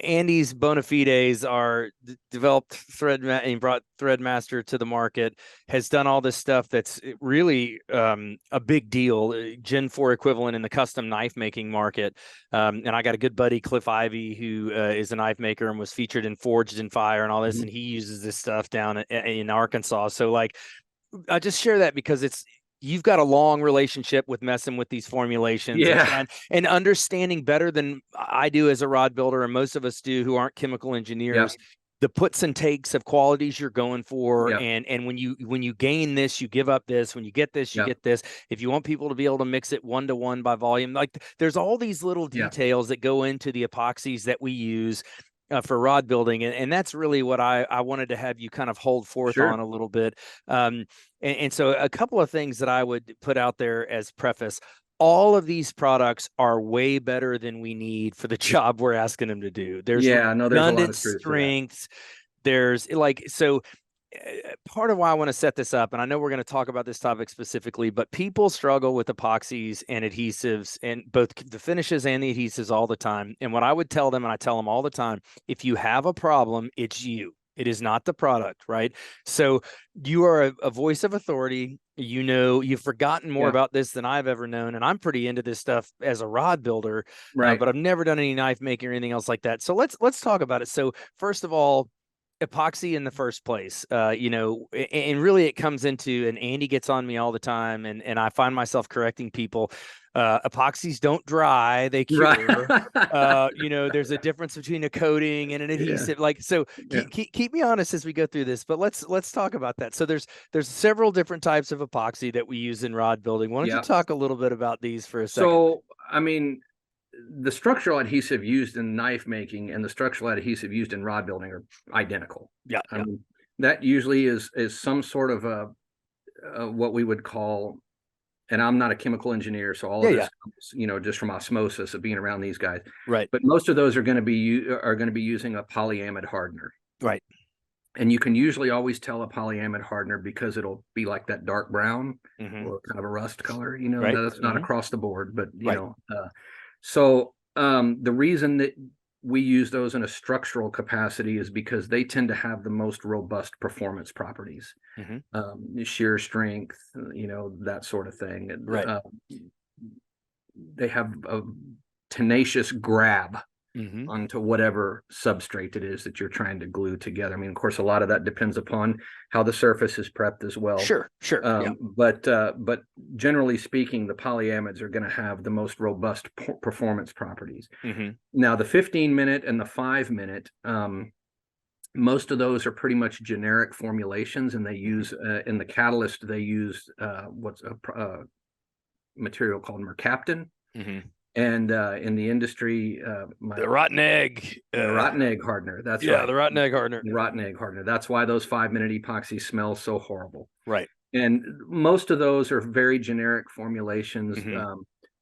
Andy's bona fides are developed thread and brought Threadmaster to the market, has done all this stuff that's really a big deal, Gen 4 equivalent in the custom knife making market. And I got a good buddy, Cliff Ivy, who is a knife maker and was featured in Forged in Fire and all this, and he uses this stuff down in Arkansas. So I just share that because you've got a long relationship with messing with these formulations and understanding better than I do as a rod builder, and most of us do who aren't chemical engineers, the puts and takes of qualities you're going for. And when you gain this, you give up this. When you get this, you get this. If you want people to be able to mix it 1-to-1 by volume, there's all these little details that go into the epoxies that we use. for rod building, and that's really what I wanted to have you kind of hold forth Sure. on a little bit. And so a couple of things that I would put out there as preface. All of these products are way better than we need for the job we're asking them to do. There's Yeah, no, there's a lot redundant of truth to that. strengths. There's like, so part of why I want to set this up, and I know we're going to talk about this topic specifically, but people struggle with epoxies and adhesives and both the finishes and the adhesives all the time. And what I would tell them, and I tell them all the time, if you have a problem, it's you. It is not the product, right? So you are a voice of authority. You know, you've forgotten more Yeah. about this than I've ever known. And I'm pretty into this stuff as a rod builder, Right. but I've never done any knife making or anything else like that. So let's talk about it. So first of all, epoxy in the first place, you know, and really it comes into, and Andy gets on me all the time, and I find myself correcting people. Epoxies don't dry, they cure. Right. You know, there's a difference between a coating and an Yeah. adhesive. Like, so Yeah. keep me honest as we go through this, but let's talk about that. So there's several different types of epoxy that we use in rod building. Why don't you Yeah. talk a little bit about these for a second? So, I mean, the structural adhesive used in knife making and the structural adhesive used in rod building are identical. Yeah, I mean, that usually is some sort of a what we would call, and I'm not a chemical engineer, so all of this comes, you know, just from osmosis of being around these guys. right, But most of those are going to be using a polyamide hardener. right. And you can usually always tell a polyamide hardener because it'll be like that dark brown Mm-hmm. or kind of a rust color, you know. Right. That's not across the board, but you Right. know, so the reason that we use those in a structural capacity is because they tend to have the most robust performance properties, shear strength, you know, that sort of thing. Right. They have a tenacious grab Mm-hmm. onto whatever substrate it is that you're trying to glue together. I mean, of course, a lot of that depends upon how the surface is prepped as well. Sure. Yeah. But generally speaking, the polyamides are going to have the most robust performance properties. Mm-hmm. Now, the 15-minute and the 5-minute, most of those are pretty much generic formulations, and they use in the catalyst they use what's a material called mercaptan. Mm-hmm. And in the industry, The rotten egg. The rotten egg hardener. That's yeah, right. the rotten egg hardener. The rotten egg hardener. That's why those 5-minute epoxy smell so horrible. Right. And most of those are very generic formulations. Mm-hmm.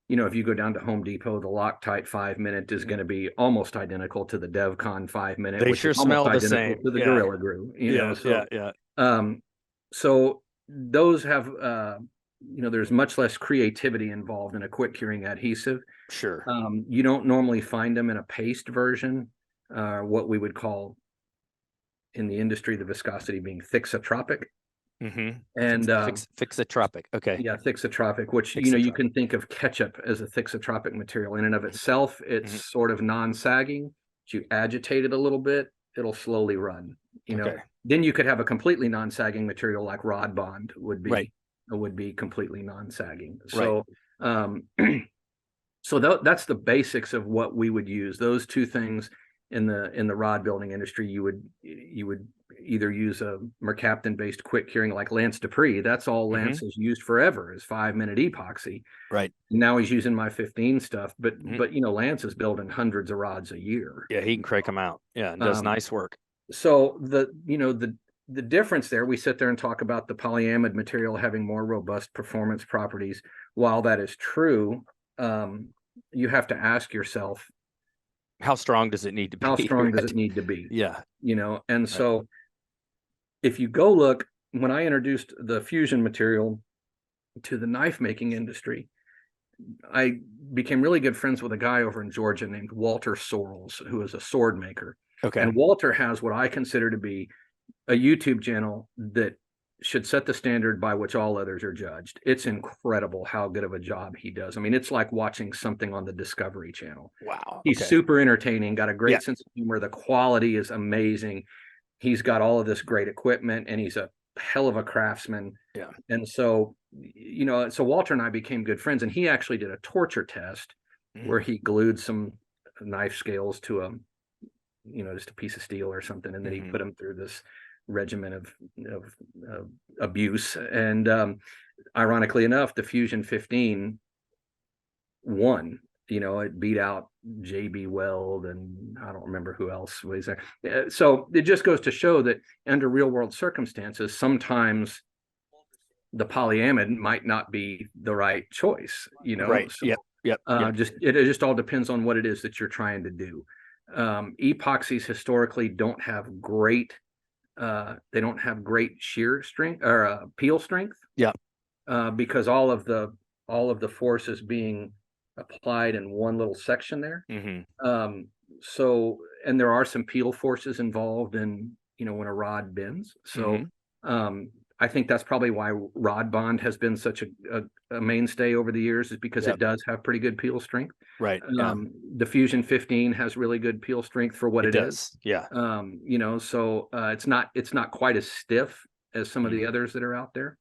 You know, if you go down to Home Depot, the Loctite 5-minute is going to be almost identical to the DevCon 5-minute, They which sure is almost smell the identical same. to the Yeah. Gorilla Glue. You know, so so those have you know, there's much less creativity involved in a quick curing adhesive. Sure. You don't normally find them in a paste version, what we would call in the industry the viscosity being thixotropic. Mm-hmm. And Fixotropic. Okay. yeah, thixotropic, which you know, you can think of ketchup as a thixotropic material in and of itself. It's sort of non-sagging. You agitate it a little bit, it'll slowly run. You know, then you could have a completely non-sagging material like Rod Bond would be completely non-sagging. So so that's the basics of what we would use. Those two things in the rod building industry, you would either use a mercaptan based quick curing like Lance Dupree. That's all Lance has used forever is 5-minute epoxy. Right. Now he's using my 15 stuff, but you know, Lance is building hundreds of rods a year. Yeah, he can crank them out. Yeah, and does nice work. So the difference there, we sit there and talk about the polyamide material having more robust performance properties. While that is true, you have to ask yourself, how strong does it need to be? How strong does it need to be? Yeah. You know, and so if you go look, when I introduced the fusion material to the knife making industry, I became really good friends with a guy over in Georgia named Walter Sorrells, who is a sword maker. Okay. And Walter has what I consider to be a YouTube channel that should set the standard by which all others are judged. It's incredible how good of a job he does. I mean, it's like watching something on the Discovery Channel. Wow. He's super entertaining, got a great sense of humor. The quality is amazing. He's got all of this great equipment, and he's a hell of a craftsman. Yeah. And so, you know, so Walter and I became good friends, and he actually did a torture test where he glued some knife scales to a, you know, just a piece of steel or something, and then he put them through this regimen of abuse. And ironically enough, the Fusion 15 won it beat out JB Weld, and I don't remember who else was there. So it just goes to show that under real world circumstances, sometimes the polyamide might not be the right choice, Right. So, Yep. it just all depends on what it is that you're trying to do. Epoxies historically don't have great shear strength or peel strength. Yeah. Because all of the force is being applied in one little section there. So, and there are some peel forces involved in, when a rod bends. So, I think that's probably why Rod Bond has been such a mainstay over the years, is because it does have pretty good peel strength. Right. The Fusion 15 has really good peel strength for what it is. Yeah. So it's not quite as stiff as some of the others that are out there.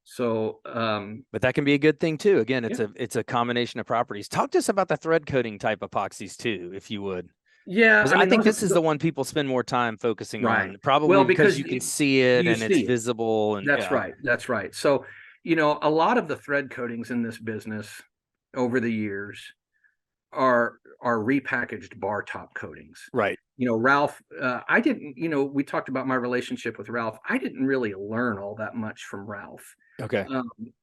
So, but that can be a good thing too. Again, it's a combination of properties. Talk to us about the thread coating type epoxies too, if you would. Yeah, I think this is the one people spend more time focusing on, probably well, because you can see it and it's visible. And that's right. So, a lot of the thread coatings in this business over the years are repackaged bar top coatings. Right. Ralph, I didn't, we talked about my relationship with Ralph. I didn't really learn all that much from Ralph. Okay.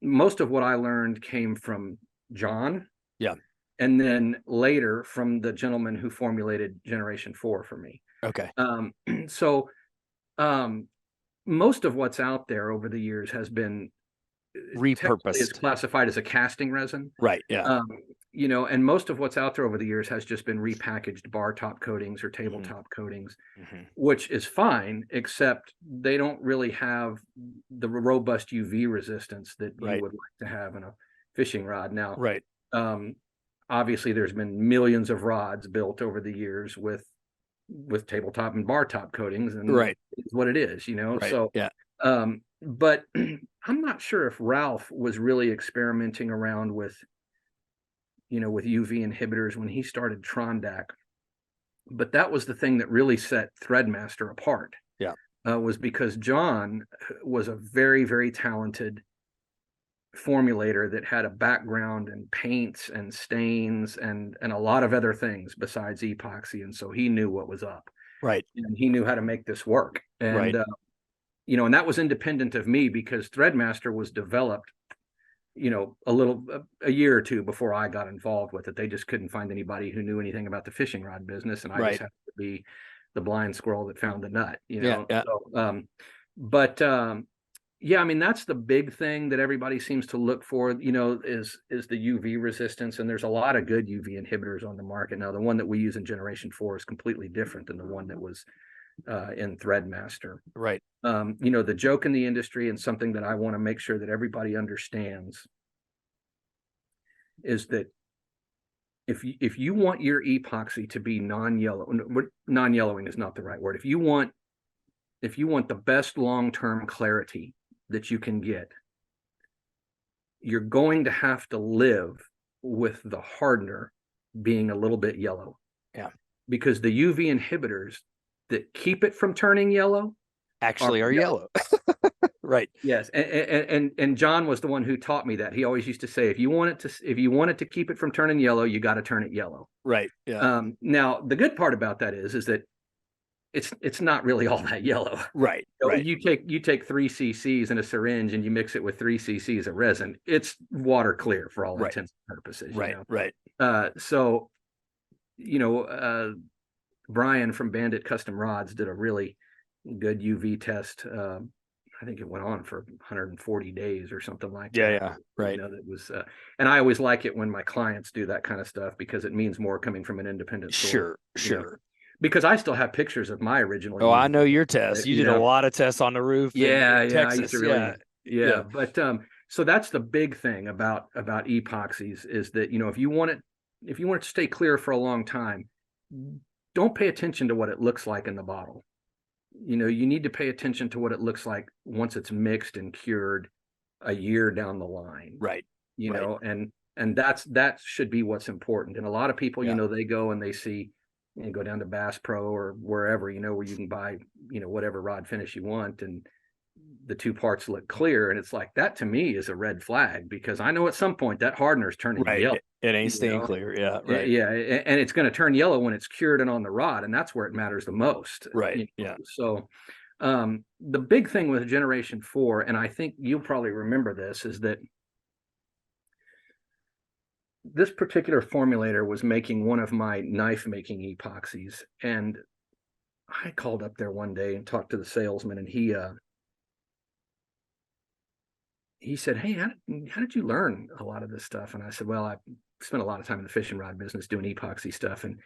Most of what I learned came from John. Yeah. And then later from the gentleman who formulated Generation 4 for me. Okay. So most of what's out there over the years has been repurposed. It's classified as a casting resin. Right. Yeah. And most of what's out there over the years has just been repackaged bar top coatings or tabletop coatings, which is fine, except they don't really have the robust UV resistance that you would like to have in a fishing rod. Now, obviously there's been millions of rods built over the years with tabletop and bar top coatings, and it's what it is, So, but I'm not sure if Ralph was really experimenting around with UV inhibitors when he started Trondac, but that was the thing that really set Threadmaster apart. Was because John was a very, very talented formulator that had a background in paints and stains and a lot of other things besides epoxy, and so he knew what was up, and he knew how to make this work, and and that was independent of me, because Threadmaster was developed a year or two before I got involved with it. They just couldn't find anybody who knew anything about the fishing rod business, and I just happened to be the blind squirrel that found the nut, So, yeah, I mean, that's the big thing that everybody seems to look for, is the UV resistance. And there's a lot of good UV inhibitors on the market. Now, the one that we use in Generation 4 is completely different than the one that was in Threadmaster. Right. The joke in the industry, and something that I want to make sure that everybody understands, is that if you want your epoxy to be non-yellowing is not the right word. If you want the best long-term clarity that you can get, you're going to have to live with the hardener being a little bit yellow. Yeah. Because the UV inhibitors that keep it from turning yellow actually are yellow. Right. Yes. And John was the one who taught me that. He always used to say, if you want it to keep it from turning yellow, you got to turn it yellow. Right. Yeah. Now the good part about that is that it's not really all that yellow. Right. You take 3 cc's in a syringe and you mix it with 3 cc's of resin. It's water clear for all intents and purposes. Right. So, Brian from Bandit Custom Rods did a really good UV test. I think it went on for 140 days or something like that. Yeah. Right. That was, and I always like it when my clients do that kind of stuff, because it means more coming from an independent source. Sure. Because I still have pictures of my original. Oh, I know your tests. You did a lot of tests on the roof. Yeah, in Texas. I used to really, yeah. But so that's the big thing about epoxies, is that if you want it to stay clear for a long time, don't pay attention to what it looks like in the bottle. You need to pay attention to what it looks like once it's mixed and cured a year down the line. Right. And that should be what's important. And a lot of people, they go and they see, go down to Bass Pro or wherever, where you can buy, whatever rod finish you want, and the 2 parts look clear. And it's like, that to me is a red flag, because I know at some point that hardener is turning yellow. It ain't you staying know? clear. Yeah. Right. Yeah, and it's going to turn yellow when it's cured and on the rod, and that's where it matters the most. Right. Yeah. So the big thing with Generation 4, and I think you'll probably remember this, is that this particular formulator was making one of my knife making epoxies, and I called up there one day and talked to the salesman, and he said, "Hey, how did you learn a lot of this stuff?" And I said, "Well, I spent a lot of time in the fishing rod business doing epoxy stuff." And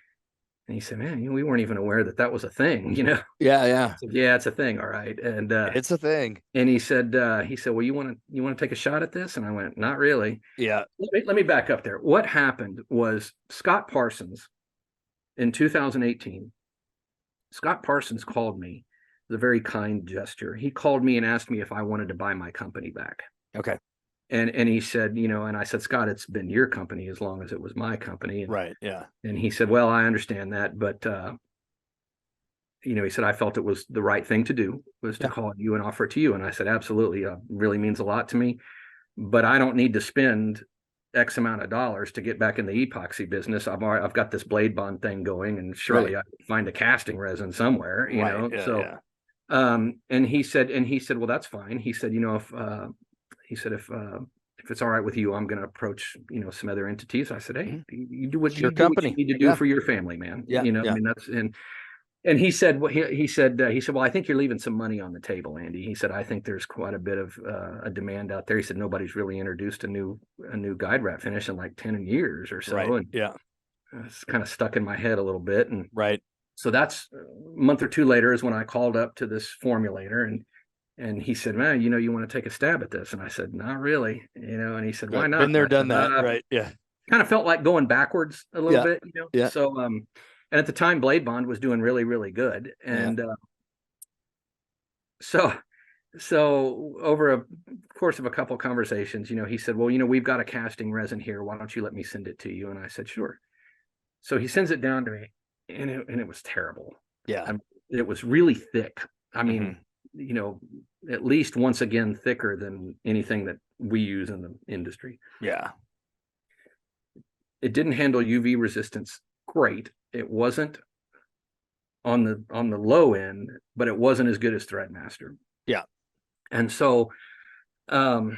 he said, "Man, we weren't even aware that was a thing, you know?" Yeah. Yeah. Said, "Yeah, it's a thing, all right." It's a thing. And he said, "Well, you want to take a shot at this?" And I went, "Not really." Yeah. Let me back up there. What happened was Scott Parsons in 2018. Scott Parsons called me. It was a very kind gesture. He called me and asked me if I wanted to buy my company back. Okay. And he said, and I said, "Scott, it's been your company as long as it was my company." And, Right. Yeah. and he said, "Well, I understand that, but he said, I felt it was the right thing to do was to call you and offer it to you." And I said, "Absolutely. Really means a lot to me, but I don't need to spend X amount of dollars to get back in the epoxy business. I've got this blade bond thing going, and surely I can find a casting resin somewhere, Yeah, so, yeah. and he said, "Well, that's fine." He said, if it's all right with you, I'm going to approach, some other entities. I said, "Hey, you do what Your you do what company. you need to do for your family, man." Yeah. I mean, that's, and he said, "Well, I think you're leaving some money on the table, Andy." He said, "I think there's quite a bit of a demand out there." He said, "Nobody's really introduced a new guide wrap finish in like 10 years or so." Right. And Yeah. it's kind of stuck in my head a little bit. And Right. so that's a month or two later is when I called up to this formulator, and he said, "Man, you want to take a stab at this?" And I said, "Not really," and he said, "Why not?" Been there, And I done said, that. Right. Yeah. kind of felt like going backwards a little Yeah. bit, Yeah. So, and at the time, Blade Bond was doing really, really good. And so over a course of a couple of conversations, he said, "Well, we've got a casting resin here. Why don't you let me send it to you?" And I said, "Sure." So he sends it down to me, and it was terrible. Yeah. It was really thick. I mean, Mm-hmm. at least once again thicker than anything that we use in the industry. Yeah. It didn't handle UV resistance great. It wasn't on the low end, but it wasn't as good as Threadmaster. Yeah. And so, and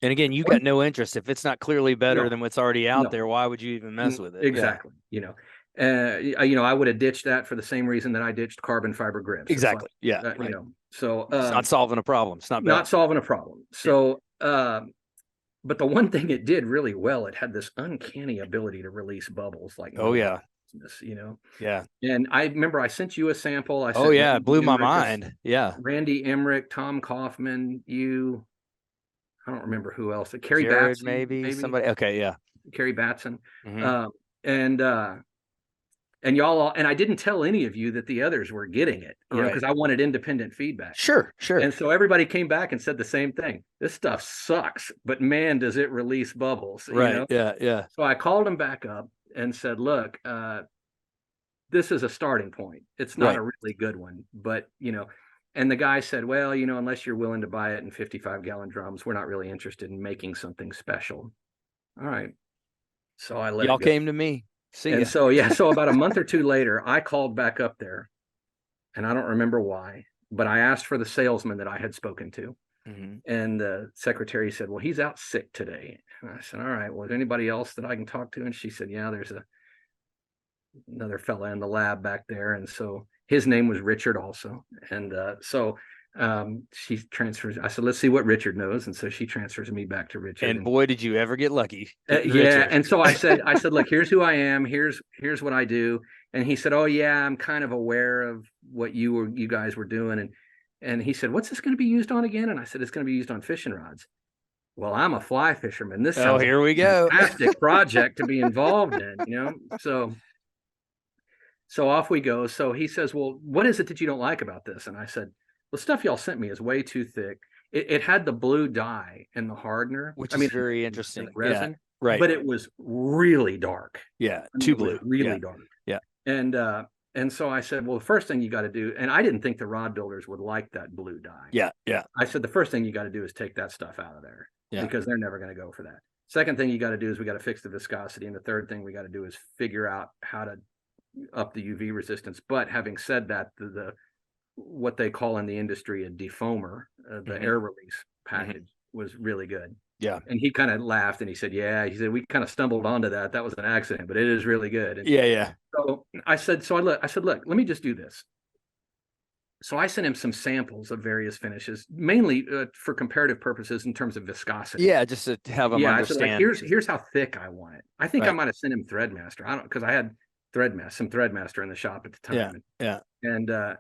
again, you got no interest. If it's not clearly better than what's already out there, why would you even mess with it? Exactly. I would have ditched that for the same reason that I ditched carbon fiber grips. Exactly. Right. So it's not solving a problem. It's not solving a problem. So, but the one thing it did really well, it had this uncanny ability to release bubbles like business, Yeah. And I remember I sent you a sample. It blew my mind. Yeah. Randy Emmerich, Tom Kaufman, I don't remember who else. Carrie Jared, Batson, maybe somebody. Okay, yeah. Carrie Batson, Mm-hmm. And y'all all, and I didn't tell any of you that the others were getting it, because I wanted independent feedback. Sure. And so everybody came back and said the same thing. This stuff sucks, but man, does it release bubbles. Right. Yeah. Yeah. So I called him back up and said, "Look, this is a starting point. It's not a really good one, but and the guy said, "Well, unless you're willing to buy it in 55-gallon drums, we're not really interested in making something special." All right. So I let y'all it go. Came to me. So about a month or two later, I called back up there, and I don't remember why, but I asked for the salesman that I had spoken to. Mm-hmm. And the secretary said, "Well, he's out sick today." And I said, "All right, well, is there anybody else that I can talk to?" And she said, "Yeah, there's another fella in the lab back there." And so his name was Richard also. And she transfers. I said, "Let's see what Richard knows." And so she transfers me back to Richard. And boy, did you ever get lucky. And so I said, "Look, here's who I am. Here's what I do." And he said, "Oh yeah, I'm kind of aware of what you guys were doing." And he said, "What's this going to be used on again?" And I said, "It's going to be used on fishing rods." Well, I'm a fly fisherman. This sounds here we go. Fantastic project to be involved in, So off we go. So he says, "Well, what is it that you don't like about this?" And I said, "The stuff y'all sent me is way too thick. It had the blue dye in the hardener, which is very interesting. Resin, right? But it was really dark. Too blue, really dark. Yeah. And so I said, "Well, the first thing you got to do," and I didn't think the rod builders would like that blue dye. Yeah. I said, "The first thing you got to do is take that stuff out of there, because they're never going to go for that." Second thing you got to do is we got to fix the viscosity. And the third thing we got to do is figure out how to up the UV resistance. But having said that, the what they call in the industry a defoamer, the air release package was really good. Yeah. And he kind of laughed and he said, he said, we kind of stumbled onto that. That was an accident, but it is really good. And yeah. So I said, look, let me just do this. So I sent him some samples of various finishes, mainly for comparative purposes in terms of viscosity. Yeah, just to have them understand. I said, like, here's how thick I want it. I think I might have sent him Threadmaster. I don't, because I had some Threadmaster in the shop at the time. Yeah.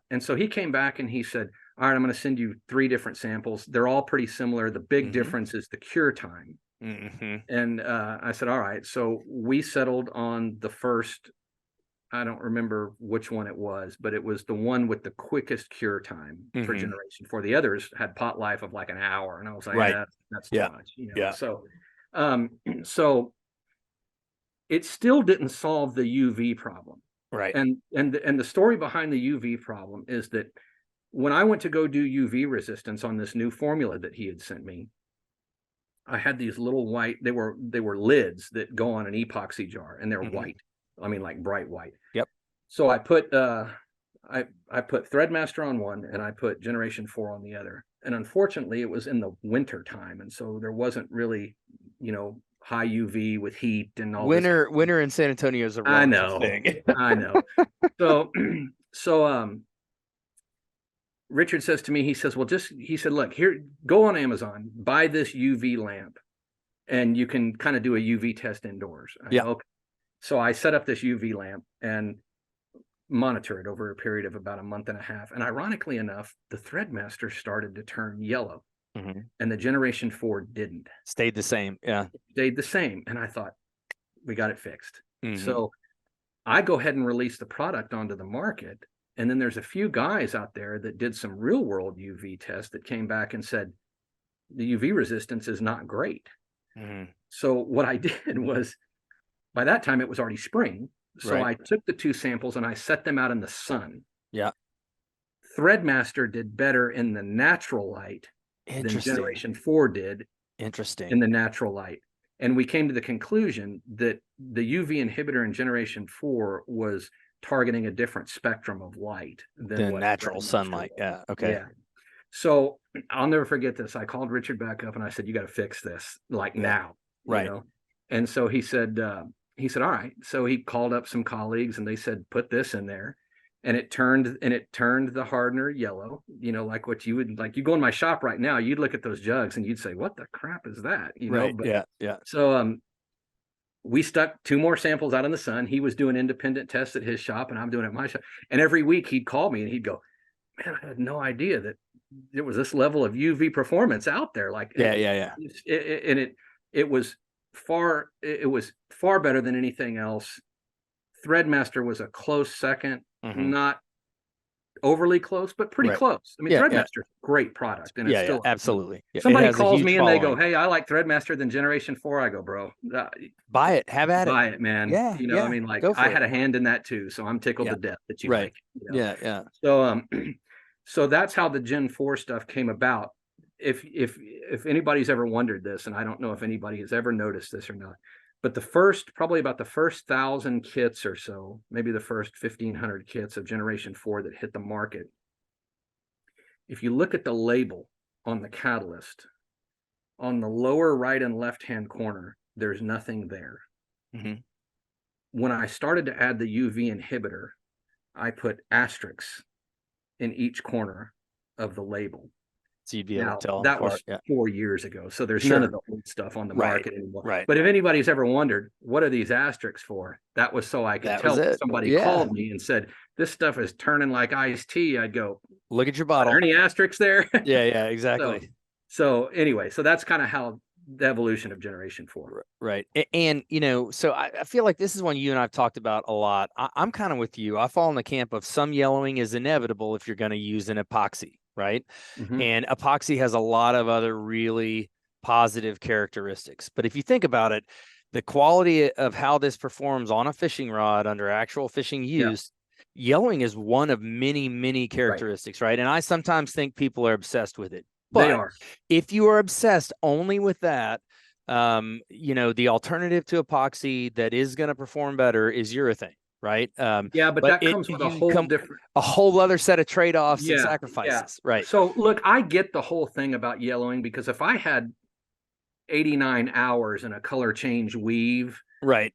And so he came back and he said, all right, I'm going to send you 3 different samples. They're all pretty similar. The big difference is the cure time. And I said, all right. So we settled on the first, I don't remember which one it was, but it was the one with the quickest cure time for generation 4. The others had pot life of like an hour. And I was like, that's too much. You know? So it still didn't solve the UV problem. Right. And the story behind the UV problem is that when I went to go do UV resistance on this new formula that he had sent me, I had these little white, they were lids that go on an epoxy jar, and they're white. I mean, like bright white. Yep. So I put I put Threadmaster on one and I put Generation 4 on the other. And unfortunately it was in the winter time, and so there wasn't really, high UV with heat and all winter in San Antonio is a relative thing. I know. So Richard says to me, he said, look, here, go on Amazon, buy this UV lamp, and you can kind of do a UV test indoors. Okay. So I set up this UV lamp and monitor it over a period of about a month and a half. And ironically enough, the Threadmaster started to turn yellow, and the Generation 4 didn't. Stayed the same. Yeah. It stayed the same. And I thought, we got it fixed. So I go ahead and release the product onto the market. And then there's a few guys out there that did some real world UV tests that came back and said, the UV resistance is not great. So what I did was, by that time it was already spring. So I took the 2 samples and I set them out in the sun. Yeah. Threadmaster did better in the natural light than Generation 4 did in the natural light. And we came to the conclusion that the UV inhibitor in Generation 4 was targeting a different spectrum of light than natural sunlight. Yeah. Okay. Yeah. So I'll never forget this. I called Richard back up and I said, you got to fix this now. Right. And so he said, all right. So he called up some colleagues and they said, put this in there. And it turned the hardener yellow, like what you would, like, you go in my shop right now, you'd look at those jugs and you'd say, what the crap is that? But, yeah. So we stuck 2 more samples out in the sun. He was doing independent tests at his shop and I'm doing it at my shop. And every week he'd call me and he'd go, man, I had no idea that there was this level of UV performance out there. Like, it was far better than anything else. Threadmaster was a close second, not overly close, but pretty close. I mean, Threadmaster's a great product, and it's still absolutely. Somebody calls me and they go, "Hey, I like Threadmaster than Generation 4." I go, "Bro, buy it, have at it, buy it, man." I mean, like, I had a hand in that too, so I'm tickled to death that you like it. Yeah. So that's how the Gen 4 stuff came about. If anybody's ever wondered this, and I don't know if anybody has ever noticed this or not, but probably about the first 1,000 kits or so, maybe the first 1,500 kits of Generation 4 that hit the market, if you look at the label on the catalyst, on the lower right and left-hand corner, there's nothing there. When I started to add the UV inhibitor, I put asterisks in each corner of the label. So you'd be able to tell that was 4 years ago. So there's none of the old stuff on the market anymore. But if anybody's ever wondered, what are these asterisks for? That was so I could tell. If somebody called me and said, this stuff is turning like iced tea, I'd go, look at your bottle. Are there any asterisks there? Yeah, exactly. So anyway, so that's kind of how the evolution of Generation 4. Right. And, so I feel like this is one you and I've talked about a lot. I'm kind of with you. I fall in the camp of some yellowing is inevitable if you're going to use an epoxy. Right. And epoxy has a lot of other really positive characteristics. But if you think about it, the quality of how this performs on a fishing rod under actual fishing use, yellowing is one of many, many characteristics. Right. And I sometimes think people are obsessed with it. But they are. If you are obsessed only with that, The alternative to epoxy that is going to perform better is urethane, right? Yeah, but that comes with a whole different, a whole other set of trade-offs and yeah, sacrifices, right? So look, I get the whole thing about yellowing, because if I had 89 hours in a color change weave, right,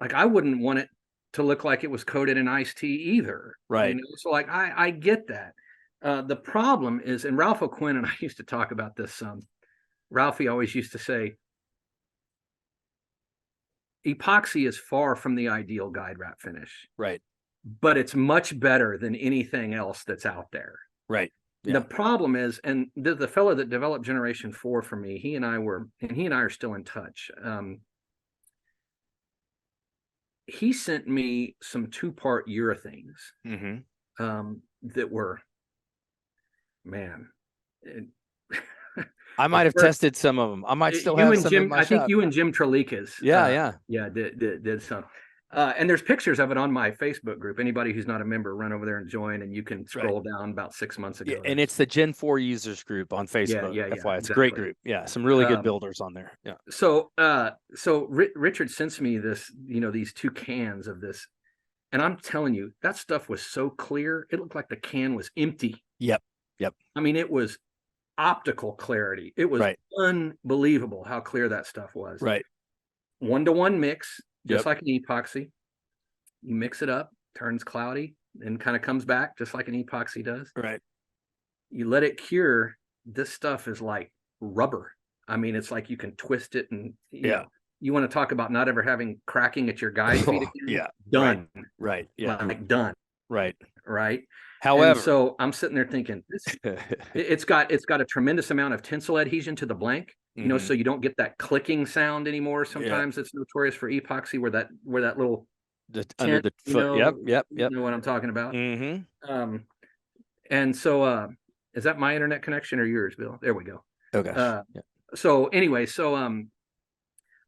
like I wouldn't want it to look like it was coated in iced tea either. right. So like I get that. The problem is, and Ralph O'Quinn and I used to talk about this some. Ralphie always used to say, epoxy is far from the ideal guide wrap finish, right, but it's much better than anything else that's out there. Right. Yeah. The problem is, and the fellow that developed Generation 4 for me, he and I are still in touch. He sent me some 2-part urethanes that were, man. I might have tested some of them. I might still have some in my shop. I think you and Jim Trelikas. Yeah. Did some. And there's pictures of it on my Facebook group. Anybody who's not a member, run over there and join, and you can scroll down about 6 months ago. Yeah, and it's the Gen 4 users group on Facebook. Yeah. FYI. It's exactly. a great group. Yeah, some really good builders on there. Yeah. So Richard sends me this, these 2 cans of this, and I'm telling you, that stuff was so clear, it looked like the can was empty. Yep. I mean, it was optical clarity. It was unbelievable how clear that stuff was. Right. 1-to-1 mix, just like an epoxy. You mix it up, turns cloudy, and kind of comes back just like an epoxy does. Right. You let it cure. This stuff is like rubber. I mean, it's like you can twist it, and you know, you want to talk about not ever having cracking at your guide feet again? Yeah. Done. Right. Yeah. Like done. Right. However, and so I'm sitting there thinking, it's got a tremendous amount of tensile adhesion to the blank, so you don't get that clicking sound anymore. Sometimes it's notorious for epoxy where that little under the foot. Yep. You know what I'm talking about. And so is that my internet connection or yours, Bill? There we go. Oh gosh. So anyway,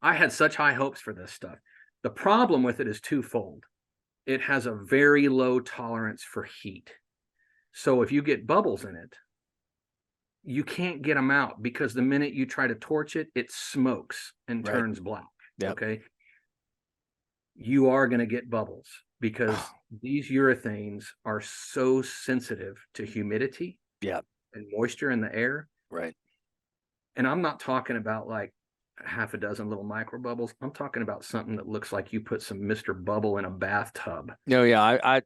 I had such high hopes for this stuff. The problem with it is twofold. It has a very low tolerance for heat. So if you get bubbles in it, you can't get them out, because the minute you try to torch it, it smokes and turns black. Okay. You are going to get bubbles, because these urethanes are so sensitive to humidity and moisture in the air. Right. And I'm not talking about like half a dozen little micro bubbles. I'm talking about something that looks like you put some Mr. Bubble in a bathtub. No, I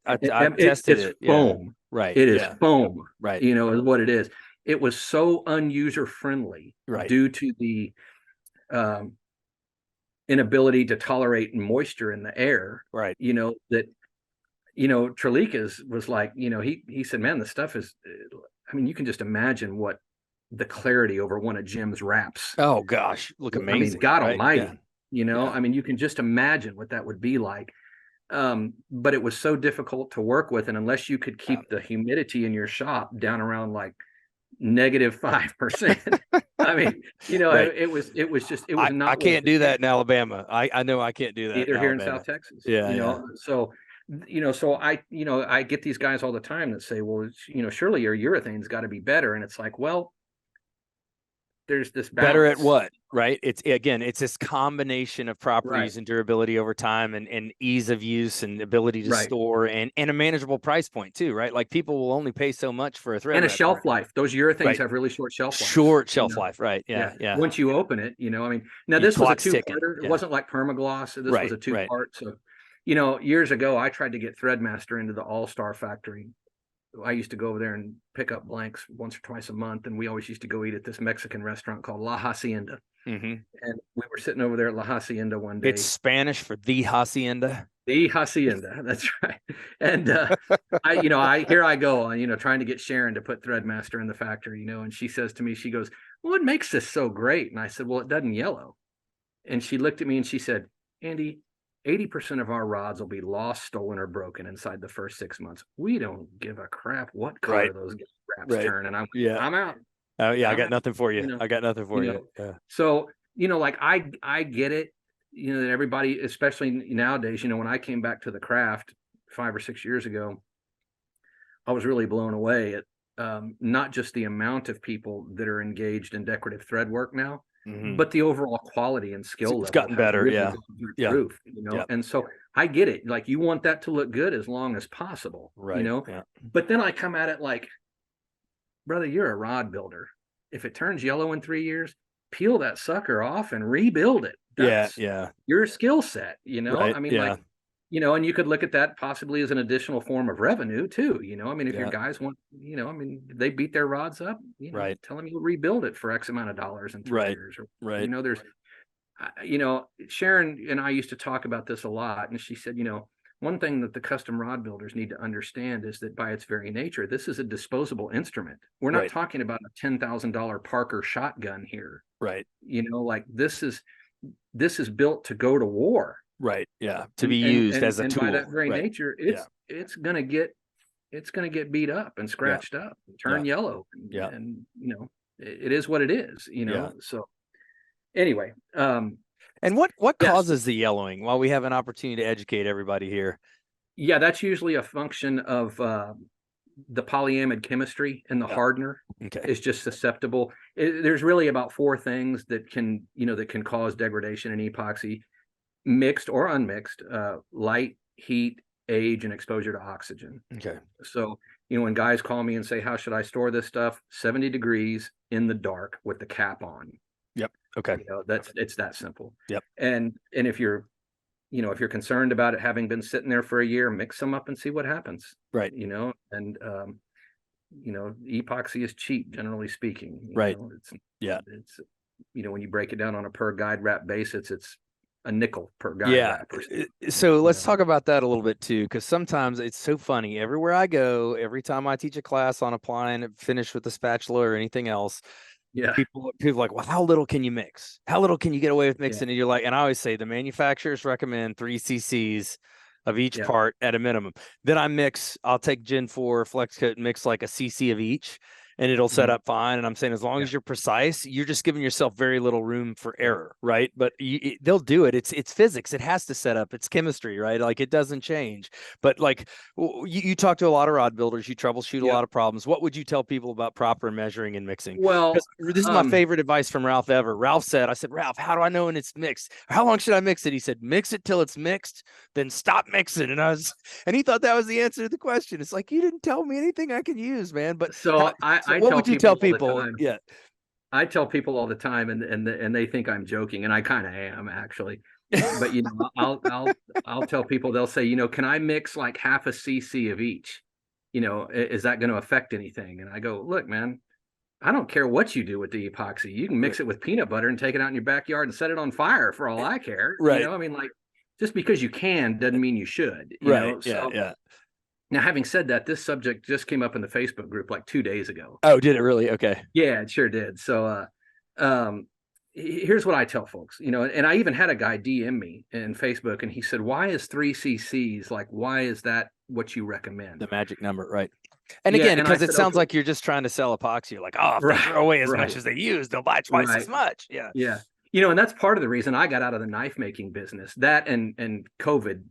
tested it. It's foam. Right. It is foam. Right. Is what it is. It was so unuser friendly due to the inability to tolerate moisture in the air. Right. Trelikas was like, he said, man, the stuff is, I mean, you can just imagine what the clarity over one of Jim's wraps. Oh gosh, look amazing. I mean, God almighty, I mean, you can just imagine what that would be like. But it was so difficult to work with. And unless you could keep the humidity in your shop down around like -5%, I mean, it was not. I can't do that in Alabama. I know I can't do that either here in South Texas. So I get these guys all the time that say, well, surely your urethane's got to be better. And it's like, well, there's this balance. Better at what, right? It's this combination of properties and durability over time, and ease of use and ability to store, and a manageable price point too, right? Like people will only pay so much for a thread. And a shelf life. Those urethanes have really short shelf life. Short shelf life, right. Yeah. Once you open it, I mean, now this was a 2-parter. It wasn't like permagloss. This was a 2-part. So, years ago, I tried to get Threadmaster into the All-Star factory. I used to go over there and pick up blanks once or twice a month, and we always used to go eat at this Mexican restaurant called La Hacienda. And we were sitting over there at La Hacienda one day. It's Spanish for the Hacienda. The Hacienda, that's right. And I go, trying to get Sharon to put Threadmaster in the factory, and she says to me, she goes, "Well, what makes this so great?" And I said, "Well, it doesn't yellow." And she looked at me and she said, "Andy, 80% of our rods will be lost, stolen, or broken inside the first 6 months. We don't give a crap what color those wraps turn." And I'm out. Oh yeah, I got nothing for you. I got nothing for you. Yeah. So, like I get it, that everybody, especially nowadays, when I came back to the craft 5 or 6 years ago, I was really blown away at not just the amount of people that are engaged in decorative thread work now, but the overall quality and skill It's level gotten has better. really Yeah. gone through the Yeah. roof, Yeah. And so I get it. Like, you want that to look good as long as possible, Right. Yeah. But then I come at it like, brother, you're a rod builder. If it turns yellow in 3 years, peel that sucker off and rebuild it. That's Yeah. your skill set, Right. I mean, Yeah. like, and you could look at that possibly as an additional form of revenue too. I mean, if your Yeah. guys want, I mean, they beat their rods up, Right. tell them you'll rebuild it for X amount of dollars in 3 years. Or, Right. there's, Sharon and I used to talk about this a lot, and she said, one thing that the custom rod builders need to understand is that by its very nature, this is a disposable instrument. We're not Right. talking about a $10,000 Parker shotgun here. Right. Like this is built to go to war. Right. Yeah. To be used as a and tool. by that very right. nature, it's gonna get beat up and scratched up, and turn yellow. And it is what it is, So anyway, and what causes the yellowing? While we have an opportunity to educate everybody here. Yeah, that's usually a function of the polyamide chemistry in the hardener. Is just susceptible. There's really about 4 things that can cause degradation in epoxy: mixed or unmixed, light, heat, age, and exposure to oxygen. So, when guys call me and say, how should I store this stuff? 70 degrees in the dark with the cap on. Yep. Okay. It's that simple. Yep. And if you're concerned about it having been sitting there for a year, mix them up and see what happens. Right. And epoxy is cheap, generally speaking. Right. It's when you break it down on a per guide wrap basis, it's a nickel per guide wrap. So let's talk about that a little bit too, because sometimes it's so funny. Everywhere I go, every time I teach a class on applying it, finish with the spatula or anything else, people are like, well, how little can you mix? How little can you get away with mixing? And you're like, and I always say the manufacturers recommend 3 cc's of each part at a minimum. Then I'll take Gen 4 Flex Coat and mix like a cc of each, and it'll set up fine. And I'm saying, as long as you're precise, you're just giving yourself very little room for error, right? But they'll do it. It's physics. It has to set up. It's chemistry, right? Like, it doesn't change. But like, you talk to a lot of rod builders, you troubleshoot a lot of problems. What would you tell people about proper measuring and mixing? Well, this is my favorite advice from Ralph ever. Ralph said, I said, Ralph, how do I know when it's mixed? How long should I mix it? He said, mix it till it's mixed, then stop mixing. And he thought that was the answer to the question. It's like, you didn't tell me anything I can use, man. But so what would you tell people? I tell people all the time, and they think I'm joking, and I kind of am, actually. But I'll tell people, they'll say, can I mix like half a cc of each? Is that going to affect anything? And I go, look, man, I don't care what you do with the epoxy. You can mix it with peanut butter and take it out in your backyard and set it on fire for all I care. Right. I mean, like, just because you can doesn't mean you should. Right. So, now, having said that, this subject just came up in the Facebook group like 2 days ago. Oh, did it really? Okay. Yeah, it sure did. So here's what I tell folks, and I even had a guy DM me in Facebook, and he said, why is 3 cc's? Like, why is that what you recommend? The magic number, right? And again, because it sounds like you're just trying to sell epoxy. You're like, if they throw away as much as they use, they'll buy twice as much. Yeah. Yeah. And that's part of the reason I got out of the knife making business. That and COVID,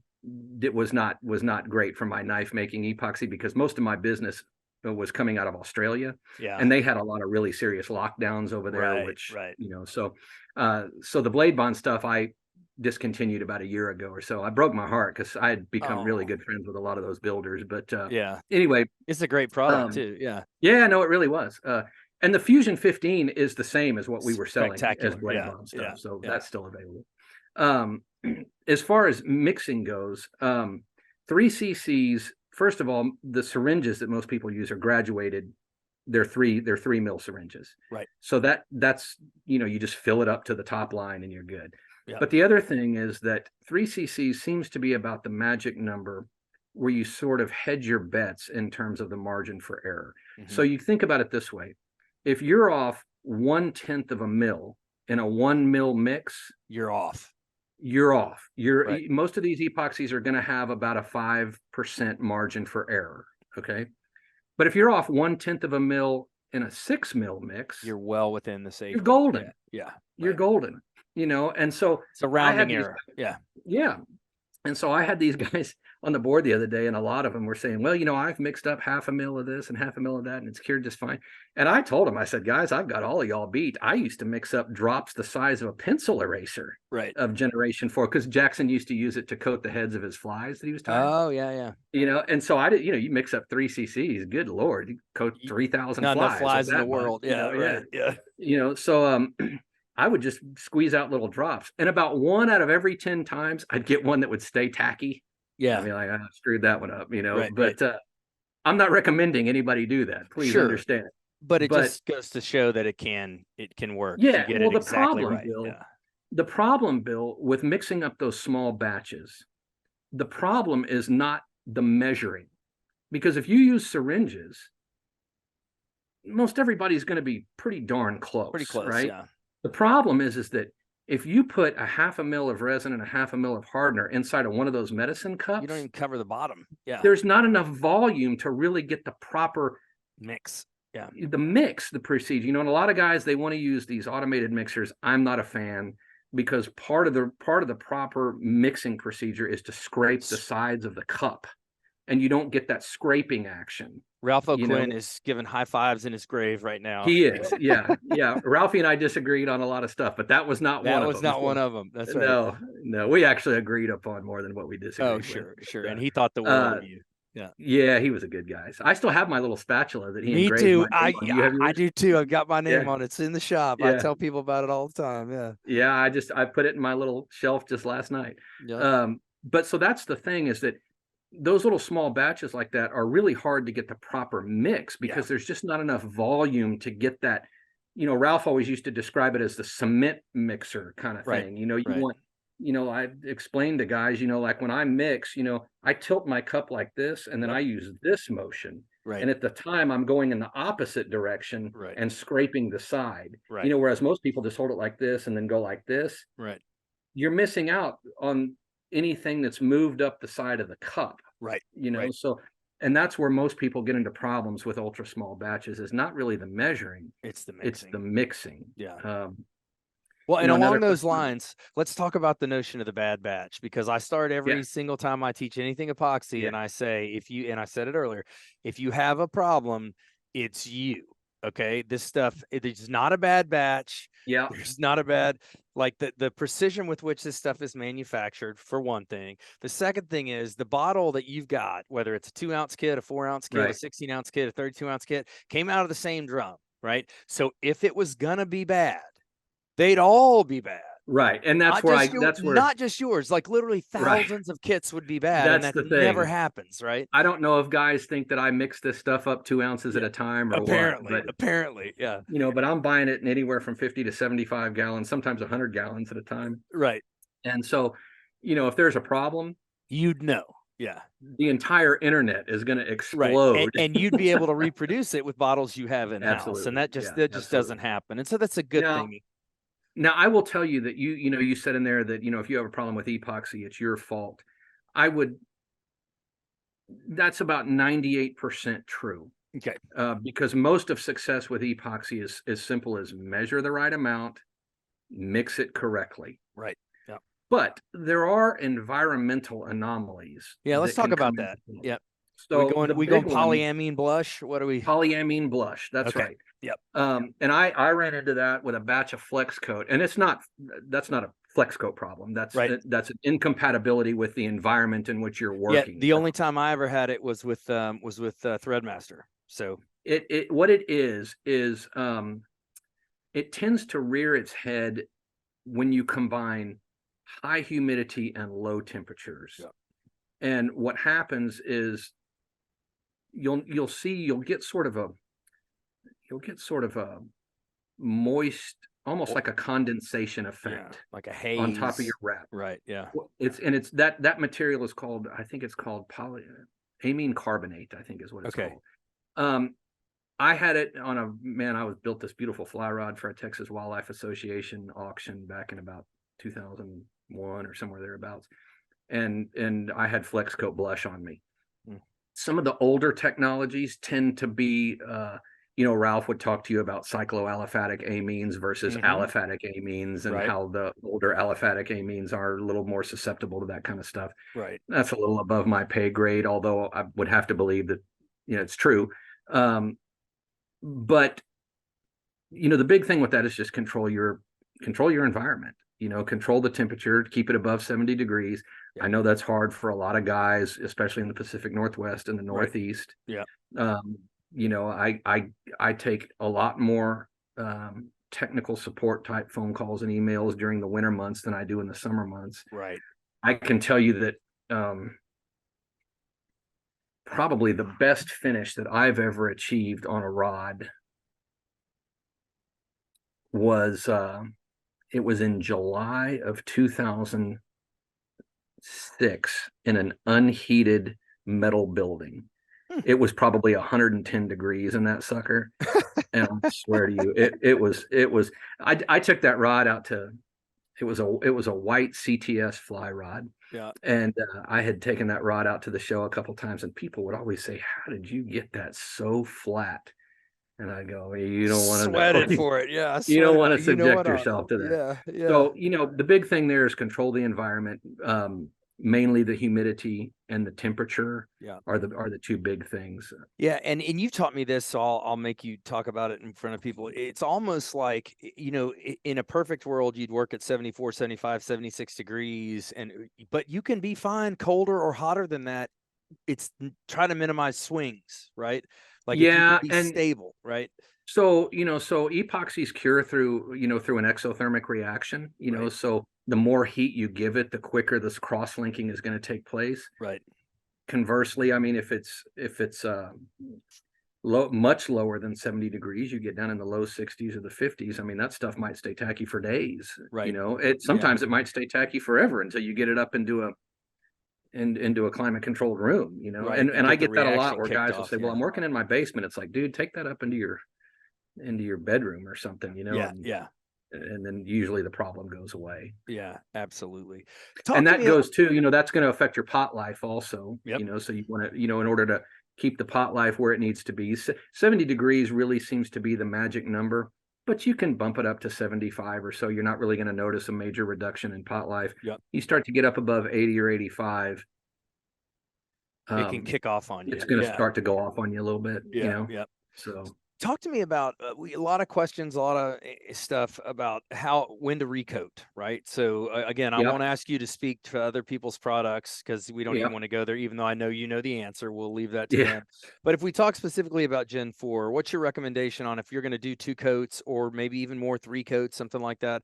it was not great for my knife making epoxy, because most of my business was coming out of Australia, and they had a lot of really serious lockdowns over there, so the blade bond stuff I discontinued about a year ago or so. I broke my heart, because I had become really good friends with a lot of those builders, but anyway, it's a great product too. No, it really was. And the Fusion 15 is the same as what we were selling as blade bond stuff, so that's still available. As far as mixing goes, 3 cc's, first of all, the syringes that most people use are graduated. They're 3 mil syringes. Right. So that's, you just fill it up to the top line and you're good. Yep. But the other thing is that 3 cc's seems to be about the magic number where you sort of hedge your bets in terms of the margin for error. Mm-hmm. So you think about it this way. If you're off 1/10 of a mil in a 1 mil mix, you're off. Most of these epoxies are going to have about a 5% margin for error. Okay. But if you're off 1/10 of a mil in a 6 mil mix, you're well within the safe. You're golden. Yeah. You're golden, and so it's a rounding error. Yeah. And so I had these guys on the board the other day, and a lot of them were saying, well, I've mixed up 1/2 mil of this and 1/2 mil of that, and it's cured just fine. And I told them, I said, guys, I've got all of y'all beat. I used to mix up drops the size of a pencil eraser of generation 4, because Jackson used to use it to coat the heads of his flies that he was tying. Oh, yeah, yeah. And so I did, you mix up 3 cc's, good Lord, you coat 3,000 flies. Not enough flies in the world. Yeah, right. Yeah. So I would just squeeze out little drops, and about 1 out of every 10 times I'd get one that would stay tacky. Yeah. I'd be like, I screwed that one up, Right, but I'm not recommending anybody do that. Please understand. But it just goes to show that it can work. Yeah. If you get Well, it exactly right. Bill, the problem, Bill, with mixing up those small batches, the problem is not the measuring, because if you use syringes, most everybody's going to be pretty darn close. Pretty close, right? Yeah. The problem is that if you put a 1/2 mil of resin and a 1/2 mil of hardener inside of one of those medicine cups, you don't even cover the bottom. Yeah. There's not enough volume to really get the proper mix. Yeah. The procedure. And a lot of guys, they want to use these automated mixers. I'm not a fan, because part of the proper mixing procedure is to scrape the sides of the cup, and you don't get that scraping action. Ralph O'Quinn is giving high fives in his grave right now. He is. Yeah. Yeah. Ralphie and I disagreed on a lot of stuff, but that was not one of them. That was not one of them. That's right. No, we actually agreed upon more than what we disagreed. Oh, sure. And he thought the world of you. Yeah. Yeah, he was a good guy. So I still have my little spatula that he engraved. Me too. I do too. I've got my name on it. It's in the shop. I tell people about it all the time. Yeah. Yeah. I put it in my little shelf just last night. Yeah. But so that's the thing, is that those little small batches like that are really hard to get the proper mix, because there's just not enough volume to get that. Ralph always used to describe it as the cement mixer kind of thing. You want, I explained to guys, like when I mix, I tilt my cup like this, and then I use this motion. Right. And at the time I'm going in the opposite direction and scraping the side. Right. Whereas most people just hold it like this and then go like this. Right. You're missing out on anything that's moved up the side of the cup. Right. So, and that's where most people get into problems with ultra small batches, is not really the measuring. It's the mixing. Yeah. Well, and along those lines, let's talk about the notion of the bad batch, because I start every single time I teach anything epoxy, and I say, and I said it earlier, if you have a problem, it's you. Okay. This stuff, it's not a bad batch. Yeah. There's not a bad, like the precision with which this stuff is manufactured, for one thing. The second thing is the bottle that you've got, whether it's a 2-ounce kit, a 4-ounce kit, a 16-ounce kit, a 32-ounce kit, came out of the same drum. Right. So if it was going to be bad, they'd all be bad. Right. And that's where not just yours, like literally thousands of kits would be bad. That's the thing. Never happens, right? I don't know if guys think that I mix this stuff up 2 ounces at a time or apparently, yeah. But I'm buying it in anywhere from 50 to 75 gallons, sometimes 100 gallons at a time. Right. And so, if there's a problem, you'd know. Yeah. The entire internet is going to explode. Right. And you'd be able to reproduce it with bottles you have in-house. And that just doesn't happen. And so that's a good thing. Now, I will tell you that you said in there that, if you have a problem with epoxy, it's your fault. That's about 98% true. Okay. Because most of success with epoxy is as simple as measure the right amount, mix it correctly. Right. Yeah. But there are environmental anomalies. Yeah, let's talk about that. Yeah. So we going polyamine blush? What are we? Polyamine blush. That's right. Yep. And I ran into that with a batch of Flex Coat, and that's not a Flex Coat problem. That's an incompatibility with the environment in which you're working. Yeah. The only time I ever had it was with Threadmaster. So what it is it tends to rear its head when you combine high humidity and low temperatures. Yep. And what happens is you'll get sort of a moist, almost like a condensation effect, like a haze on top of your wrap. Right. Yeah. It's that material is called, I think it's called polyamine carbonate, I think is what it's called. I had it on I built this beautiful fly rod for a Texas Wildlife Association auction back in about 2001 or somewhere thereabouts. And I had Flex Coat blush on me. Some of the older technologies tend to be Ralph would talk to you about cycloaliphatic amines versus aliphatic amines, and Right. how the older aliphatic amines are a little more susceptible to that kind of stuff. Right. That's a little above my pay grade, although I would have to believe that, it's true. But the big thing with that is just control your environment. Control the temperature, keep it above 70 degrees. Yeah. I know that's hard for a lot of guys, especially in the Pacific Northwest and the Northeast. Yeah. I take a lot more technical support type phone calls and emails during the winter months than I do in the summer months. Right. I can tell you that probably the best finish that I've ever achieved on a rod was it was in July of 2006 in an unheated metal building. It was probably 110 degrees in that sucker. And I swear to you, it was, I took that rod out to, it was a white CTS fly rod. Yeah. And I had taken that rod out to the show a couple times, and people would always say, "How did you get that so flat?" And I go, "You don't want to know. Sweated for it. Yeah. You don't want to subject yourself to that." Yeah. Yeah. So, the big thing there is control the environment. Mainly the humidity and the temperature are the two big things. Yeah, and you've taught me this, so I'll make you talk about it in front of people. It's almost like, in a perfect world, you'd work at 74, 75, 76 degrees, but you can be fine colder or hotter than that. It's try to minimize swings, right? Like, if you can be stable, right? So, so epoxies cure through an exothermic reaction, so the more heat you give it, the quicker this cross-linking is going to take place. Right. Conversely, I mean, if it's much lower than 70 degrees, you get down in the low 60s or the 50s. I mean, that stuff might stay tacky for days. Right. Sometimes it might stay tacky forever until you get it up into a climate controlled room, Right. and I get that a lot, where guys will off, say, "Well, I'm working in my basement." It's like, dude, take that up into your bedroom or something, and then usually the problem goes away. Yeah, absolutely. And that goes too, that's going to affect your pot life also. Yep. So you want to, in order to keep the pot life where it needs to be, 70 degrees really seems to be the magic number, but you can bump it up to 75 or so. You're not really going to notice a major reduction in pot life. Yep. You start to get up above 80 or 85, it can kick off on you. It's going to start to go off on you a little bit. Yep. So talk to me about a lot of questions, a lot of stuff about when to recoat, right? So again, I won't ask you to speak to other people's products, because we don't even want to go there, even though I know you know the answer. We'll leave that to them. But if we talk specifically about Gen 4, what's your recommendation on if you're going to do 2 coats or maybe even more, 3 coats, something like that?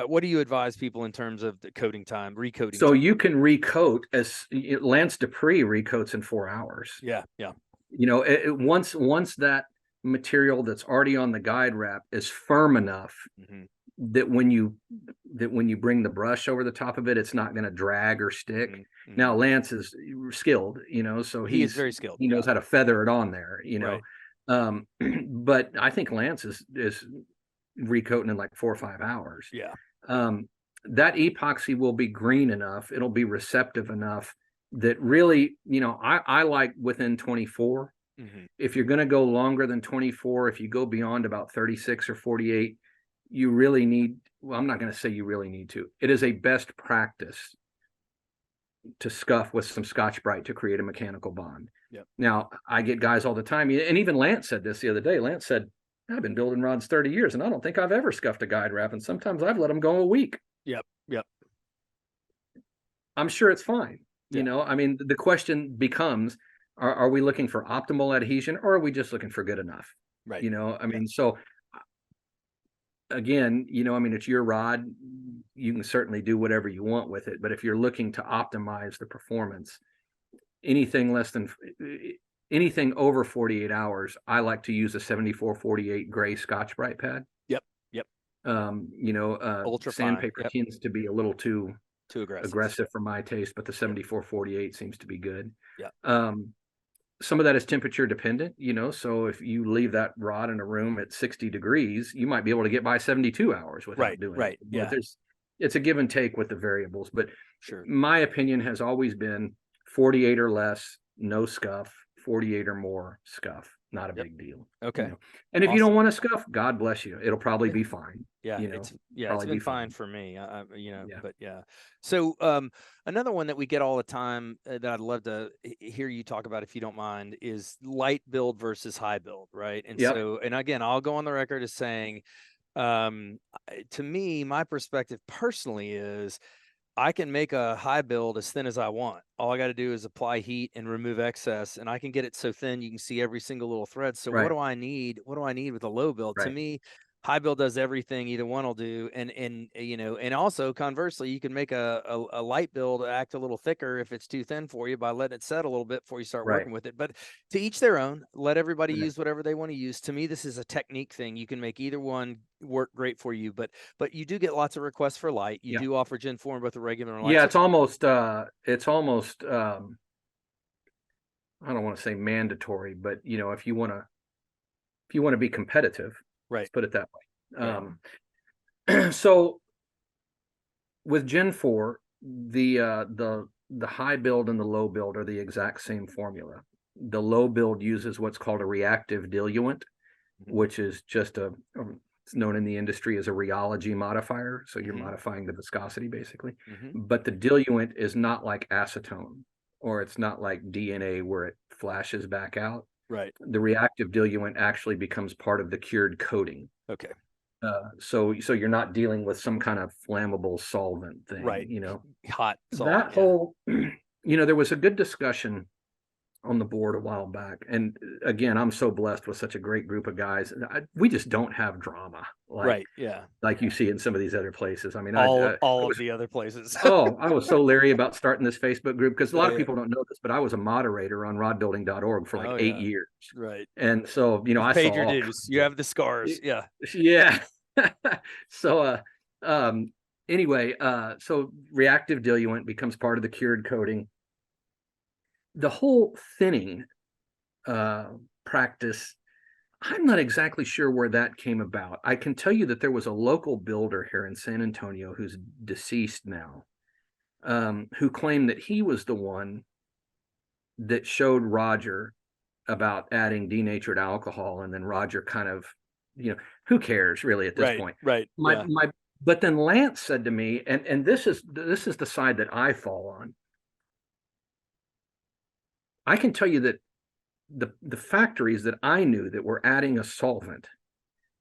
What do you advise people in terms of the coating time, recoating? So you can recoat, as Lance Dupree recoats in 4 hours. Yeah. Once that material that's already on the guide wrap is firm enough that when you bring the brush over the top of it, it's not going to drag or stick. Now Lance is skilled, so he's very skilled. He knows how to feather it on there, Right. But I think Lance is recoating in like 4 or 5 hours. That epoxy will be green enough, it'll be receptive enough that really, I like within 24. If you're going to go longer than 24, if you go beyond about 36 or 48, you really need, well, I'm not going to say you really need to. It is a best practice to scuff with some Scotch-Brite to create a mechanical bond. Now, I get guys all the time, and even Lance said this the other day. Lance said, "I've been building rods 30 years, and I don't think I've ever scuffed a guide wrap, and sometimes I've let them go a week." Yep. I'm sure it's fine. I mean, the question becomes, are we looking for optimal adhesion, or are we just looking for good enough? Right. I mean, so again, I mean, it's your rod. You can certainly do whatever you want with it, but if you're looking to optimize the performance, anything over 48 hours, I like to use a 7448 gray Scotch-Brite pad. Yep. Ultra sandpaper tends to be a little too aggressive for my taste, but the 7448 seems to be good. Some of that is temperature dependent, so if you leave that rod in a room at 60 degrees, you might be able to get by 72 hours without doing it. But it's a give and take with the variables, but my opinion has always been 48 or less, no scuff, 48 or more, scuff. not a Yep. big deal. Okay. You know, and if you Awesome. don't want to scuff, God bless you. It'll probably Yeah. be fine. Yeah, You know, it's probably been be fine fine. for me. Yeah. But yeah. So another one that we get all the time that I'd love to hear you talk about if you don't mind is light build versus high build, right? And Yep. so, and again, I'll go on the record as saying, to me, my perspective personally is I can make a high build as thin as I want. All I got to do is apply heat and remove excess, and I can get it so thin you can see every single little thread. So what Right. do I need? What do I need with a low build? To Right. me, high build does everything either one will do. And and also conversely, you can make a light build act a little thicker if it's too thin for you by letting it set a little bit before you start Right. working with it. But to each their own. Let everybody Right. use whatever they want to use. To me, this is a technique thing. You can make either one work great for you, but you do get lots of requests for light. You Yeah. do offer Gen 4 in both the regular and light. Yeah. So It's almost I don't want to say mandatory, but you know, if you want to be competitive, right, let's put it that way. right. So with Gen 4, the high build and the low build are the exact same formula. The low build uses what's called a reactive diluent, which is just it's known in the industry as a rheology modifier. So you're modifying the viscosity basically. But the diluent is not like acetone, or it's not like DNA where it flashes back out. Right. The reactive diluent actually becomes part of the cured coating. Okay. So you're not dealing with some kind of flammable solvent thing, Right. you know. Hot solvent. That whole, you know, there was a good discussion on the board a while back, and again, I'm so blessed with such a great group of guys. We just don't have drama Right. Yeah. like you see in some of these other places. I mean, all I of was, the other places. oh, I was so leery about starting this Facebook group because a lot of Yeah. people don't know this, but I was a moderator on rodbuilding.org for like 8 years. Right. And so, you know, You've I paid saw your all dues. You have the scars. Yeah. yeah. So anyway, so reactive diluent becomes part of the cured coating. The whole thinning practice, I'm not exactly sure where that came about. I can tell you that there was a local builder here in San Antonio who's deceased now, who claimed that he was the one that showed Roger about adding denatured alcohol, and then Roger kind of, you know, who cares really at this point? Right. Yeah. But then Lance said to me, and this is the side that I fall on. I can tell you that the factories that I knew that were adding a solvent,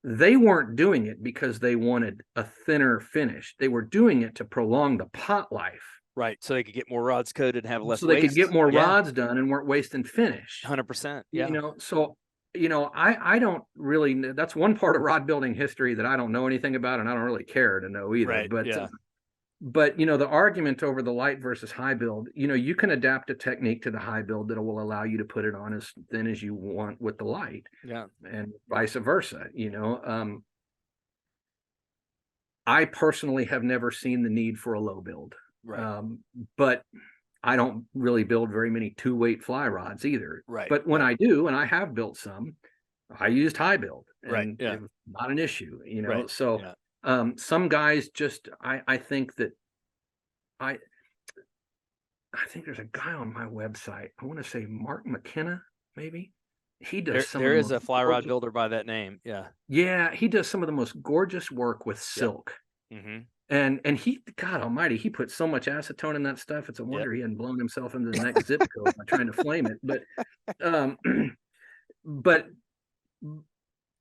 they weren't doing it because they wanted a thinner finish. They were doing it to prolong the pot life. Right. So they could get more rods coated and have less So they waste. could get more rods done and weren't wasting finish. 100%. Yeah. You know, so, you know, I don't really, that's one part of rod building history that I don't know anything about, and I don't really care to know either. Right. But you know, the argument over the light versus high build, you know, you can adapt a technique to the high build that will allow you to put it on as thin as you want with the light. Yeah. And vice versa, you know. I personally have never seen the need for a low build. Right. But I don't really build very many 2-weight fly rods either. Right. But when I do, and I have built some, I used high build, and Yeah. it was not an issue, you know. Right. So some guys just, I think that I think there's a guy on my website. I want to say Mark McKenna, maybe. He does there is a fly rod builder by that name. Yeah. Yeah, he does some of the most gorgeous work with silk. And he, God almighty, he put so much acetone in that stuff. It's a wonder he hadn't blown himself into the next zip code by trying to flame it. But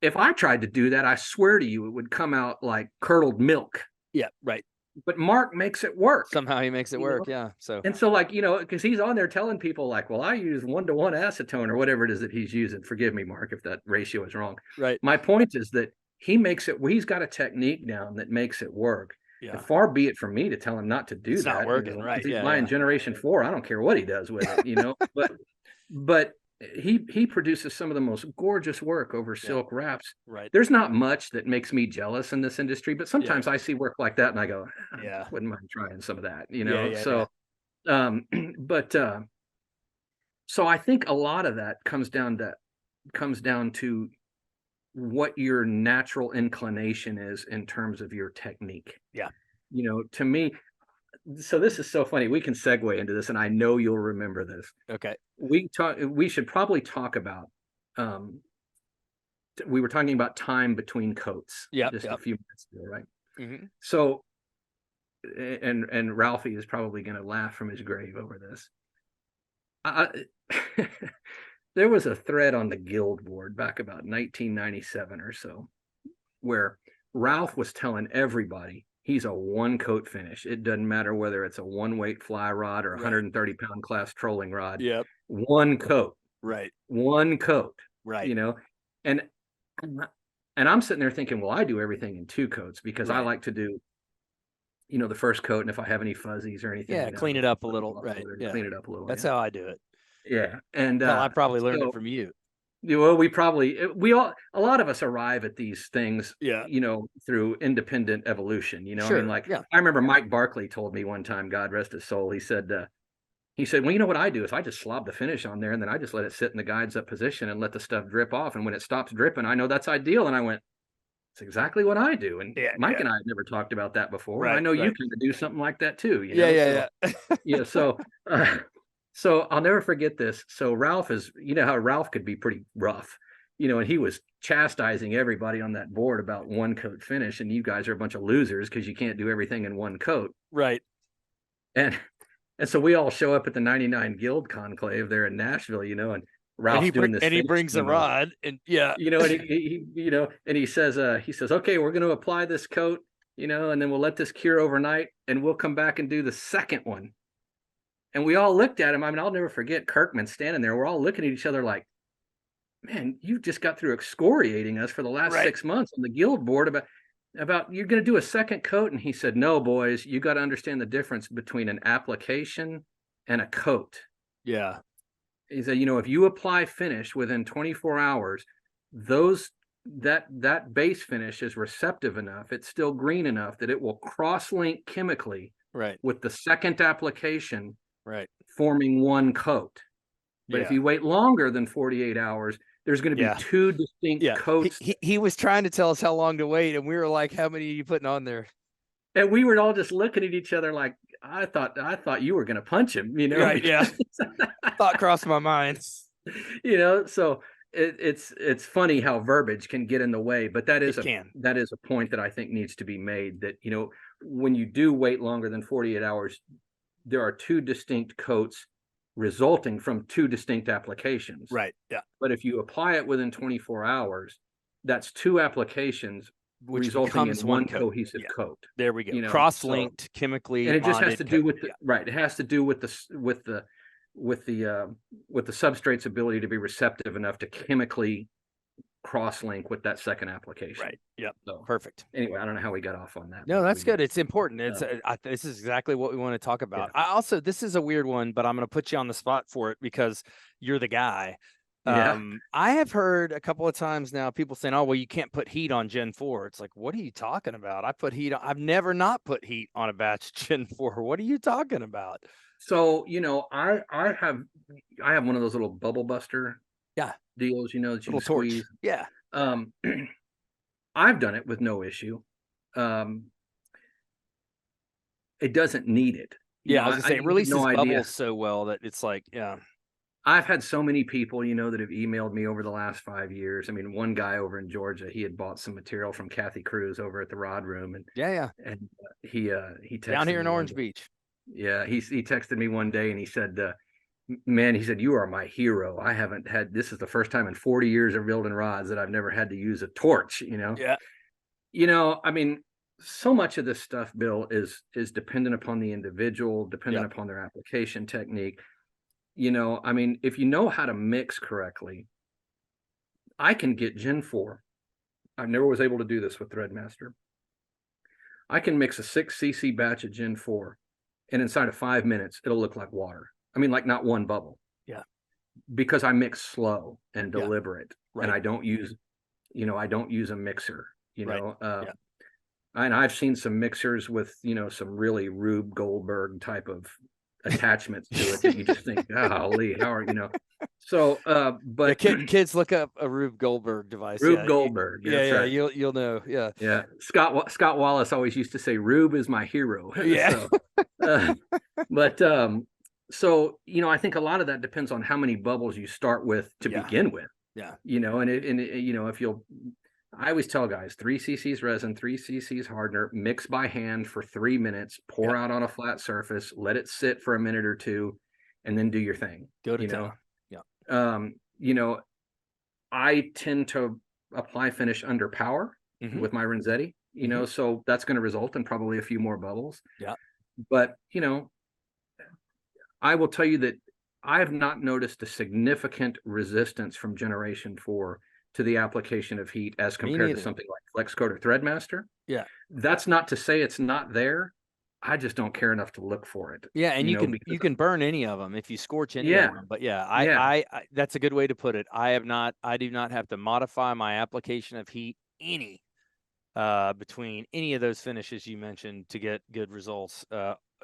if I tried to do that, I swear to you, it would come out like curdled milk. Yeah, right. But Mark makes it work. Somehow he makes it work. Yeah. So like, you know, because he's on there telling people like, well, I use 1-to-1 acetone or whatever it is that he's using. Forgive me, Mark, if that ratio is wrong. Right. My point is that he makes it, he's got a technique down that makes it work. Yeah. And far be it from me to tell him not to do it's that. Not working, you know, right? He's buying Generation 4. I don't care what he does with it, you know. but he produces some of the most gorgeous work over silk wraps. Right. There's not much that makes me jealous in this industry, but sometimes I see work like that and I go, I wouldn't mind trying some of that, you know. So I think a lot of that comes down to what your natural inclination is in terms of your technique. Yeah. You know, to me, so this is so funny. We can segue into this, and I know you'll remember this. Okay. We should probably talk about we were talking about time between coats just a few minutes ago, right? Mm-hmm. So, and Ralphie is probably going to laugh from his grave over this. There was a thread on the Guild board back about 1997 or so where Ralph was telling everybody he's a one coat finish. It doesn't matter whether it's a one weight fly rod or 130 pound class trolling rod. Yep. One coat. Right. One coat. Right. You know, and I'm sitting there thinking, well, I do everything in two coats because I like to do, you know, the first coat, and if I have any fuzzies or anything, yeah, clean it up a little, right? Yeah, clean it up a little. That's how I do it. Yeah, and I probably learned it from you. Well, a lot of us arrive at these things, you know, through independent evolution. You know, I mean, like I remember Mike Barkley told me one time, God rest his soul, he said, well, you know what I do is I just slob the finish on there and then I just let it sit in the guides up position and let the stuff drip off. And when it stops dripping, I know that's ideal. And I went, it's exactly what I and Mike and I had never talked about that before. Right, I know you kind of do something like that too. You know? Yeah. So I'll never forget this. So Ralph is, you know how Ralph could be pretty rough, you know, and he was chastising everybody on that board about one coat finish. And you guys are a bunch of losers because you can't do everything in one coat. Right. And so we all show up at the 99 Guild conclave there in Nashville, you know, and Ralph's doing this. And he brings a rod and you know, and he you know, and he says, okay, we're going to apply this coat, you know, and then we'll let this cure overnight and we'll come back and do the second one. And we all looked at him. I mean, I'll never forget Kirkman standing there. We're all looking at each other like, man, you just got through excoriating us for the last 6 months on the Guild board about you're going to do a second coat. And he said, no, boys, you got to understand the difference between an application and a coat. Yeah. He said, you know, if you apply finish within 24 hours, that base finish is receptive enough. It's still green enough that it will cross-link chemically with the second application, forming one coat. But if you wait longer than 48 hours, there's going to be two distinct coats. He was trying to tell us how long to wait, and we were like, how many are you putting on there? And we were all just looking at each other like, I thought you were going to punch him, you know? Right, yeah. Thought crossed my mind. You know, so it's funny how verbiage can get in the way, but that is a point that I think needs to be made, that, you know, when you do wait longer than 48 hours, there are two distinct coats resulting from two distinct applications. Right. Yeah. But if you apply it within 24 hours, that's two applications resulting in one cohesive coat. There we go. You know, cross-linked chemically, and it just has to do with it has to do with the substrate's ability to be receptive enough to chemically cross-link with that second application. Right. Yep. So perfect. Anyway, I don't know how we got off on that. No, that's good. It's important. It's this is exactly what we want to talk about. Yeah. This is a weird one, but I'm going to put you on the spot for it because you're the guy. I have heard a couple of times now people saying, oh, well, you can't put heat on Gen 4. It's like, what are you talking about? I put heat on. I've never not put heat on a batch Gen 4. What are you talking about? So, you know, I have one of those little bubble buster deals, you know, that you can squeeze. Yeah. I've done it with no issue. It doesn't need it. I was gonna say it releases bubbles so well that it's like, I've had so many people, you know, that have emailed me over the last 5 years. I mean, one guy over in Georgia, he had bought some material from Kathy Cruz over at the Rod Room, and and he texted down here in Orange Beach. Yeah, he texted me one day and he said, man, he said, you are my hero. I haven't had, this is the first time in 40 years of building rods that I've never had to use a torch, you know? Yeah. You know, I mean, so much of this stuff, Bill, is dependent upon the individual, dependent upon their application technique. You know, I mean, if you know how to mix correctly, I can get Gen 4. I never was able to do this with Threadmaster. I can mix a 6 cc batch of Gen 4, and inside of 5 minutes, it'll look like water. I mean, like not one bubble. Yeah. Because I mix slow and deliberate, and I don't use a mixer, you know. And I've seen some mixers with, you know, some really Rube Goldberg type of attachments to it that you just think, golly, how are, you know? So, but kids look up a Rube Goldberg device. Rube Goldberg. Right. You'll know. Yeah. Yeah. Scott Wallace always used to say, Rube is my hero. Yeah. So, you know, I think a lot of that depends on how many bubbles you start with to begin with. Yeah. If you'll, I always tell guys 3 cc's resin, 3 cc's hardener, mix by hand for 3 minutes, pour Yep. out on a flat surface, let it sit for a minute or two, and then do your thing. Go to town. Yeah. You know, I tend to apply finish under power with my Renzetti, so that's going to result in probably a few more bubbles. Yeah. But, I will tell you that I have not noticed a significant resistance from Generation 4 to the application of heat as compared to something like FlexCoat or Threadmaster. Yeah. That's not to say it's not there. I just don't care enough to look for it. Yeah, and you can burn any of them if you scorch any of them. But yeah, I that's a good way to put it. I do not have to modify my application of heat between any of those finishes you mentioned to get good results.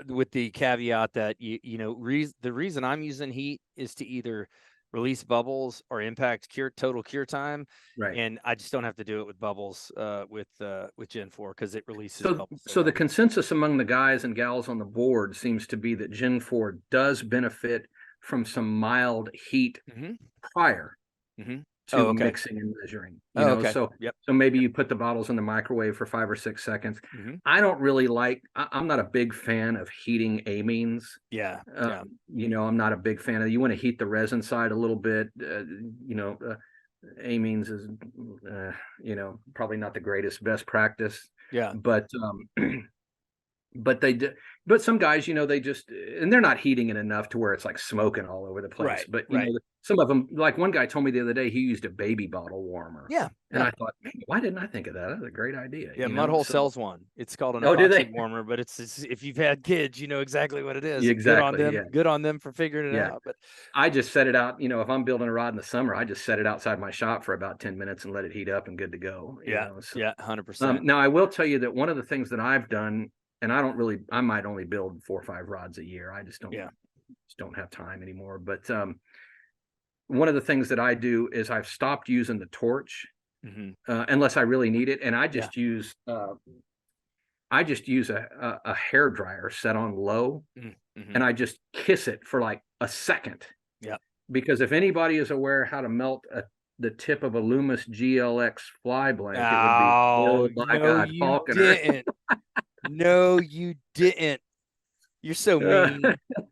With the caveat that the reason I'm using heat is to either release bubbles or impact total cure time. Right. And I just don't have to do it with bubbles with Gen 4 because it releases bubbles. So the consensus among the guys and gals on the board seems to be that Gen 4 does benefit from some mild heat prior to mixing and measuring. So maybe you put the bottles in the microwave for 5 or 6 seconds. I don't really I'm not a big fan of heating amines. I'm not a big fan of, you want to heat the resin side a little bit. Amines is probably not the best practice. But some guys, they just, and they're not heating it enough to where it's like smoking all over the place. But some of them, like one guy told me the other day, he used a baby bottle warmer. And I thought, man, why didn't I think of that? That's a great idea. Mudhole sells one. It's called an epoxy warmer, but it's if you've had kids, you know exactly what it is. Exactly. Good on them for figuring it out. But I just set it out, if I'm building a rod in the summer, I just set it outside my shop for about 10 minutes and let it heat up and good to go. 100%. Now I will tell you that one of the things that I've done, and I might only build 4 or 5 rods a year. I just don't have time anymore. But one of the things that I do is I've stopped using the torch unless I really need it, and I just use a hair dryer set on low, and I just kiss it for like a second. Because if anybody is aware how to melt the tip of a Loomis GLX fly blank, it would be God, Falconer. No, you didn't. You're so mean.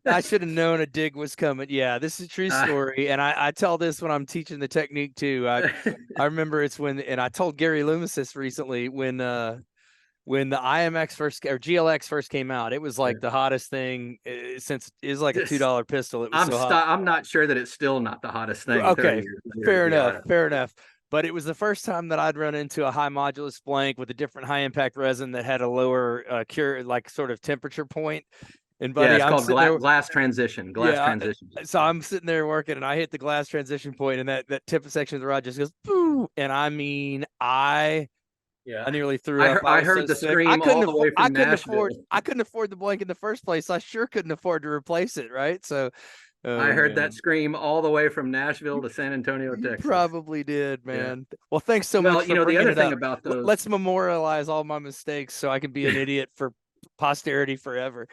I should have known a dig was coming. Yeah, this is a true story. And I tell this when I'm teaching the technique too. I remember and I told Gary Loomis this recently when the IMX or GLX first came out. It was like the hottest thing since it was like a $2 pistol. It was so hot. I'm not sure that it's still not the hottest thing. Okay, fair enough. But it was the first time that I'd run into a high modulus blank with a different high impact resin that had a lower cure, like sort of temperature point. And buddy, it's called glass transition. Transition. So I'm sitting there working, and I hit the glass transition point, and that tip section of the rod just goes boom. And I mean, I nearly threw up. I heard the scream all the way from Nashville. I couldn't afford the blank in the first place. I sure couldn't afford to replace it, right? So. I heard that scream all the way from Nashville to San Antonio, Texas. Probably did, man. Well, thanks so much. Well, the other thing about those. Let's memorialize all my mistakes so I can be an idiot for posterity forever.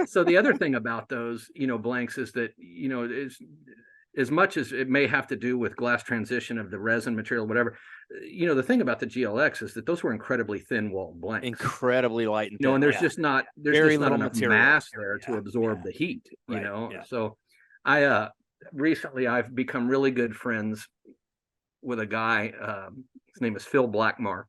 So the other thing about those, blanks is that, as much as it may have to do with glass transition of the resin material, whatever, the thing about the GLX is that those were incredibly thin walled blanks, incredibly light and thin. And there's just not enough mass there to absorb the heat, So recently I've become really good friends with a guy, his name is Phil Blackmar.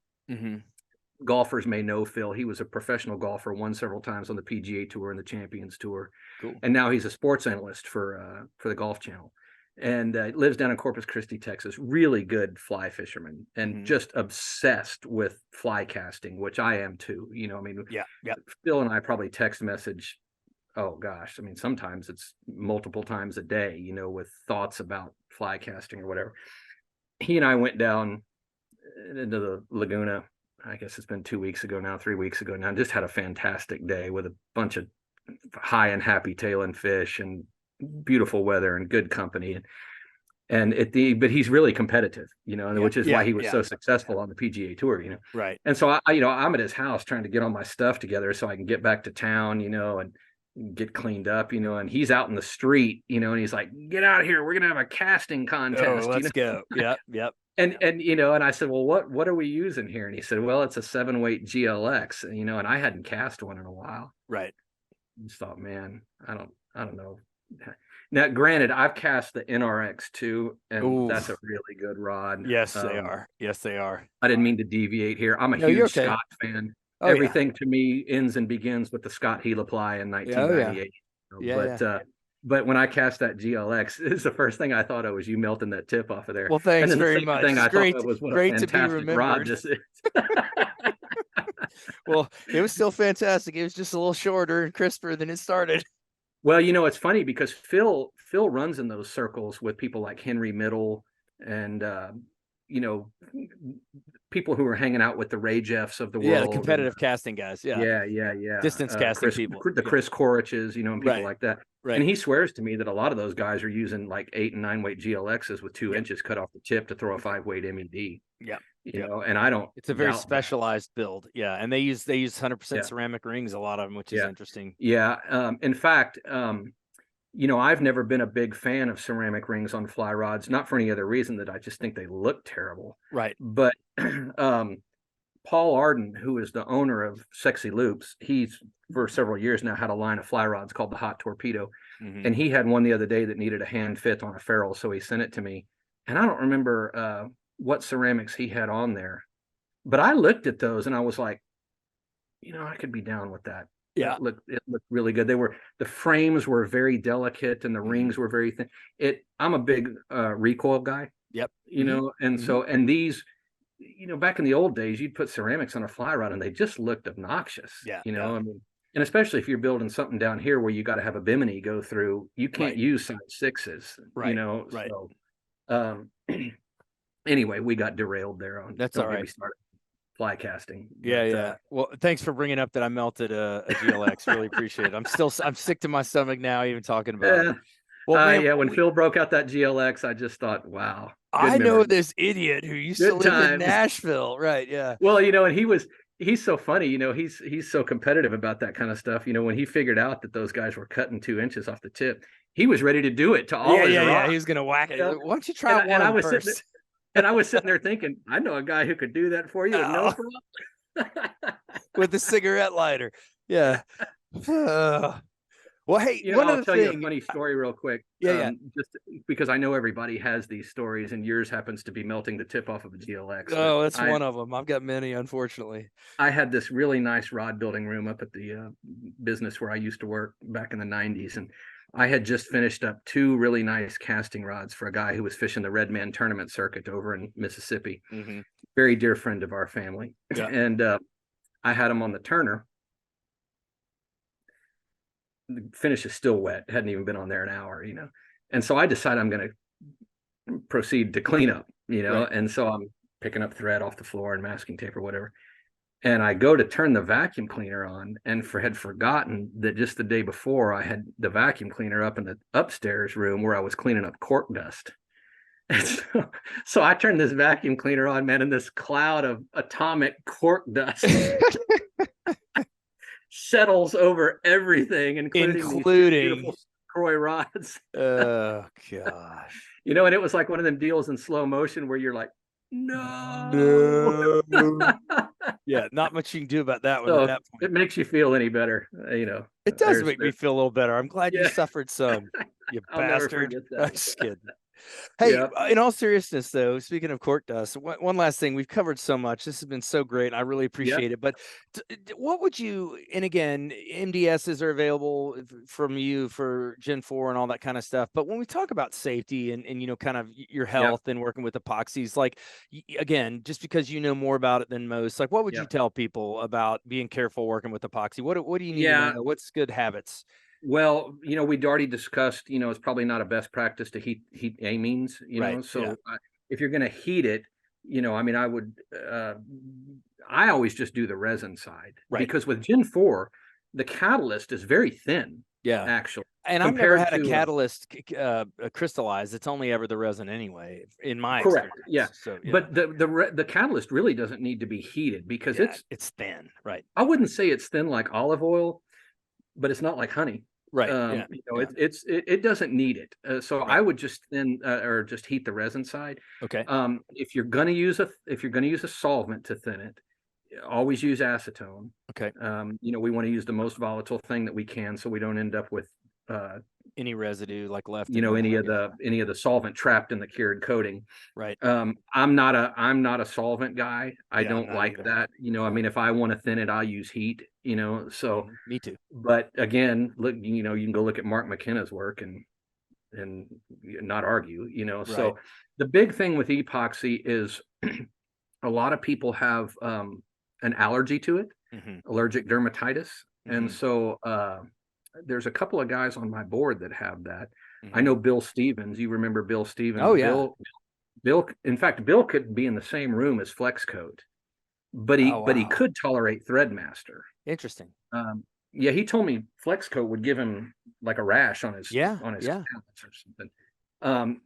Golfers may know Phil. He was a professional golfer, won several times on the PGA Tour and the Champions Tour. Cool. And now he's a sports analyst for the Golf Channel, and lives down in Corpus Christi, Texas. Really good fly fisherman, and just obsessed with fly casting, which I am too. Phil and I probably text message. Oh gosh, I mean, sometimes it's multiple times a day, with thoughts about fly casting or whatever. He and I went down into the Laguna. I guess it's been 3 weeks ago now, just had a fantastic day with a bunch of high and happy tailing fish and beautiful weather and good company. But he's really competitive, which is why he was so successful on the PGA Tour, Right. And so I'm at his house trying to get all my stuff together so I can get back to town, and get cleaned up, and he's out in the street, and he's like, get out of here. We're going to have a casting Oh, contest, let's go. Yep. Yep. And I said, well, what are we using here? And he said, well, it's a 7-weight GLX, and I hadn't cast one in a while. Right. I just thought, man, I don't know. Now, granted, I've cast the NRX too, and Ooh. that's a really good rod. Yes, they are. Yes, they are. I didn't mean to deviate here. I'm a No, you're huge okay. Scott fan. Oh, Everything to me ends and begins with the Scott Heliply in 1998. But when I cast that GLX, this is the first thing I thought of was you melting that tip off of there. Well, thanks and then very the much. thing I great, thought was what great a to be fantastic rod remembered. this is. Well, it was still fantastic. It was just a little shorter and crisper than it started. Well, it's funny because Phil runs in those circles with people like Henry Middle and people who are hanging out with the Ray Jeffs of the world. Yeah, the competitive casting guys. Yeah. Distance casting people. The Chris Coriches, and people like that. Right. And he swears to me that a lot of those guys are using like 8 and 9 weight GLXs with 2 inches cut off the tip to throw a 5-weight MED. Yeah. And I don't. It's a very specialized build. Yeah. And they use 100% ceramic rings, a lot of them, which is interesting. Yeah. In fact, I've never been a big fan of ceramic rings on fly rods, not for any other reason that I just think they look terrible. Right. But Paul Arden, who is the owner of Sexy Loops, he's for several years now had a line of fly rods called the Hot Torpedo. Mm-hmm. And he had one the other day that needed a hand fit on a ferrule. So he sent it to me. And I don't remember what ceramics he had on there. But I looked at those and I was like, I could be down with that. Yeah. It looked really good. The frames were very delicate and the rings were very thin. I'm a big recoil guy. Yep. And so, and these, back in the old days, you'd put ceramics on a fly rod and they just looked obnoxious. Yeah. I mean, and especially if you're building something down here where you got to have a bimini go through, you can't use size 6s, Right. Right. So, anyway, we got derailed there on. That's all right. We started fly casting. Yeah. Well, thanks for bringing up that I melted a GLX. Really appreciate it. I'm sick to my stomach now, even talking about it. Well, man, when Phil broke out that GLX, I just thought, wow. I know this idiot who used to live in Nashville. Right. Yeah. Well, and he's so funny, he's so competitive about that kind of stuff. When he figured out that those guys were cutting 2 inches off the tip, he was ready to do it to all his rods. Yeah. He was going to whack it. Why don't you try one first? And I was sitting there thinking, I know a guy who could do that for you. No problem. With a cigarette lighter. Yeah. Well, hey, I'll tell you a funny story real quick. Yeah. Just because I know everybody has these stories, and yours happens to be melting the tip off of a GLX. Oh, that's one of them. I've got many, unfortunately. I had this really nice rod building room up at the business where I used to work back in the 90s, and I had just finished up 2 really nice casting rods for a guy who was fishing the Red Man tournament circuit over in Mississippi. Mm-hmm. Very dear friend of our family. Yeah. And I had him on the Turner. The finish is still wet. Hadn't even been on there an hour, And so I decided I'm going to proceed to clean up, Right. And so I'm picking up thread off the floor and masking tape or whatever. And I go to turn the vacuum cleaner on and had forgotten that just the day before I had the vacuum cleaner up in the upstairs room where I was cleaning up cork dust. And so I turned this vacuum cleaner on, man, and this cloud of atomic cork dust settles over everything, including these beautiful Croy rods. Oh, gosh. And it was like one of them deals in slow motion where you're like, no. Yeah, not much you can do about that one So at that point. it makes you feel any better, It does make me feel a little better. I'm glad you suffered some, you I'll never bastard. forget that. I'm just kidding. Hey, in all seriousness, though, speaking of cork dust, one last thing. We've covered so much. This has been so great. I really appreciate it. But what would you, and again, MDSs are available from you for Gen 4 and all that kind of stuff. But when we talk about safety and kind of your health and working with epoxies, like, again, just because you know more about it than most, like, what would you tell people about being careful working with epoxy? What do you need to know? What's good habits? Well, we'd already discussed, it's probably not a best practice to heat amines, Right. So if you're going to heat it, I would, I always just do the resin side, because with Gen 4, the catalyst is very thin. Yeah, actually. And I've never had a catalyst crystallize. It's only ever the resin anyway, in my experience. Yeah. So, but the catalyst really doesn't need to be heated because it's thin, right? I wouldn't say it's thin like olive oil, but it's not like honey. Right. Yeah. It doesn't need it. So Right. I would just thin or just heat the resin side. Okay. If you're gonna use a solvent to thin it, always use acetone. Okay. We want to use the most volatile thing that we can, so we don't end up with any residue like left in any of the solvent trapped in the cured coating. Right. I'm not a solvent guy. I don't like either. that. I mean, if I want to thin it, I'll use heat. So me too. But again, look, you can go look at Mark McKenna's work and not argue. Right. So the big thing with epoxy is a lot of people have an allergy to it, allergic dermatitis, and so there's a couple of guys on my board that have that. I know Bill Stevens. You remember Bill Stevens? Oh yeah. Bill. In fact, Bill could be in the same room as Flex Coat, but he could tolerate Threadmaster. Interesting. Yeah, he told me Flex Coat would give him like a rash on his pants or something.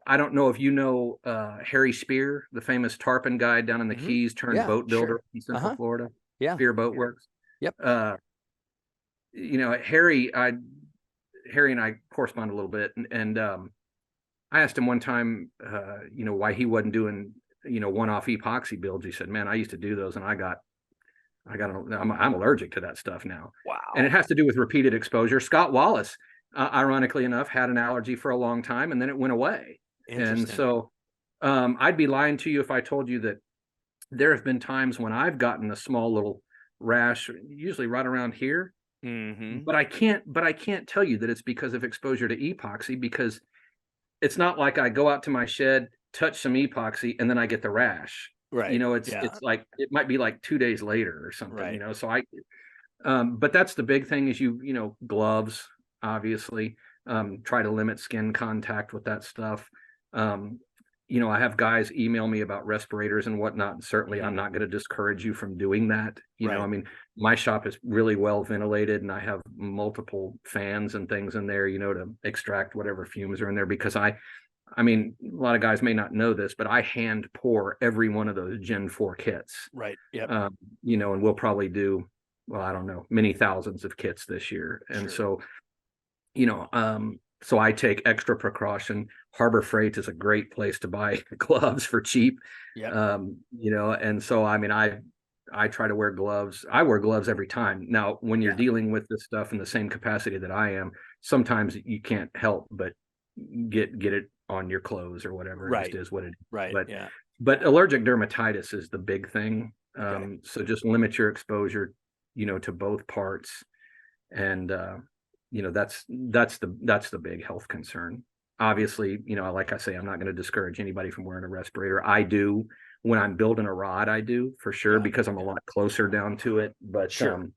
I don't know if you know Harry Spear, the famous tarpon guy down in the Keys, turned boat builder in Central Florida. Yeah, Spear Boat Works. Yep. Harry and I correspond a little bit, and I asked him one time, why he wasn't doing, one-off epoxy builds. He said, "Man, I used to do those, and I'm allergic to that stuff now." Wow. And it has to do with repeated exposure. Scott Wallace, ironically enough, had an allergy for a long time, and then it went away. And so I'd be lying to you if I told you that there have been times when I've gotten a small little rash, usually right around here. But I can't tell you that it's because of exposure to epoxy, because it's not like I go out to my shed, touch some epoxy, and then I get the rash. Right. It's like, it might be like 2 days later or something, so but that's the big thing is, gloves, obviously, try to limit skin contact with that stuff. I have guys email me about respirators and whatnot. And certainly I'm not going to discourage you from doing that. I mean, my shop is really well ventilated, and I have multiple fans and things in there, to extract whatever fumes are in there, because I mean, a lot of guys may not know this, but I hand pour every one of those Gen 4 kits. Right. Yep. And we'll probably do, well, I don't know, many thousands of kits this year. And so, so I take extra precaution. Harbor Freight is a great place to buy gloves for cheap. Yeah. And so, I mean, I try to wear gloves. I wear gloves every time. Now, when you're dealing with this stuff in the same capacity that I am, sometimes you can't help but get it on your clothes or whatever. It just is what it is. Right. But allergic dermatitis is the big thing. So just limit your exposure, to both parts. And, that's the big health concern. Obviously, like I say, I'm not going to discourage anybody from wearing a respirator. I do when I'm building a rod, I do for sure, because I'm a lot closer down to it. But so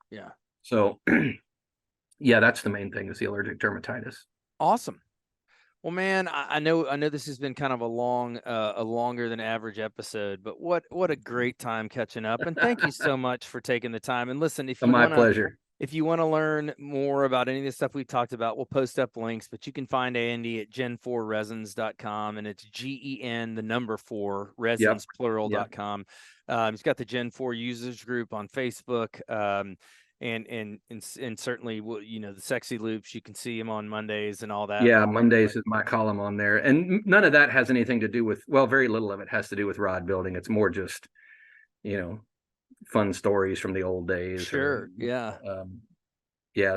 that's the main thing, is the allergic dermatitis. Awesome. Well, man, I know this has been kind of a longer than average episode, but what a great time catching up. And thank you so much for taking the time. And listen, pleasure. If you want to learn more about any of the stuff we've talked about, we'll post up links, but you can find Andy at gen4resins.com, and it's GEN, the number 4, resins, plural.com. He's got the Gen 4 users group on Facebook. And certainly, the Sexy Loops, you can see him on Mondays and all that. Yeah, Mondays is my column on there. And none of that has anything to do with, well, very little of it has to do with rod building. It's more just, fun stories from the old days. Sure.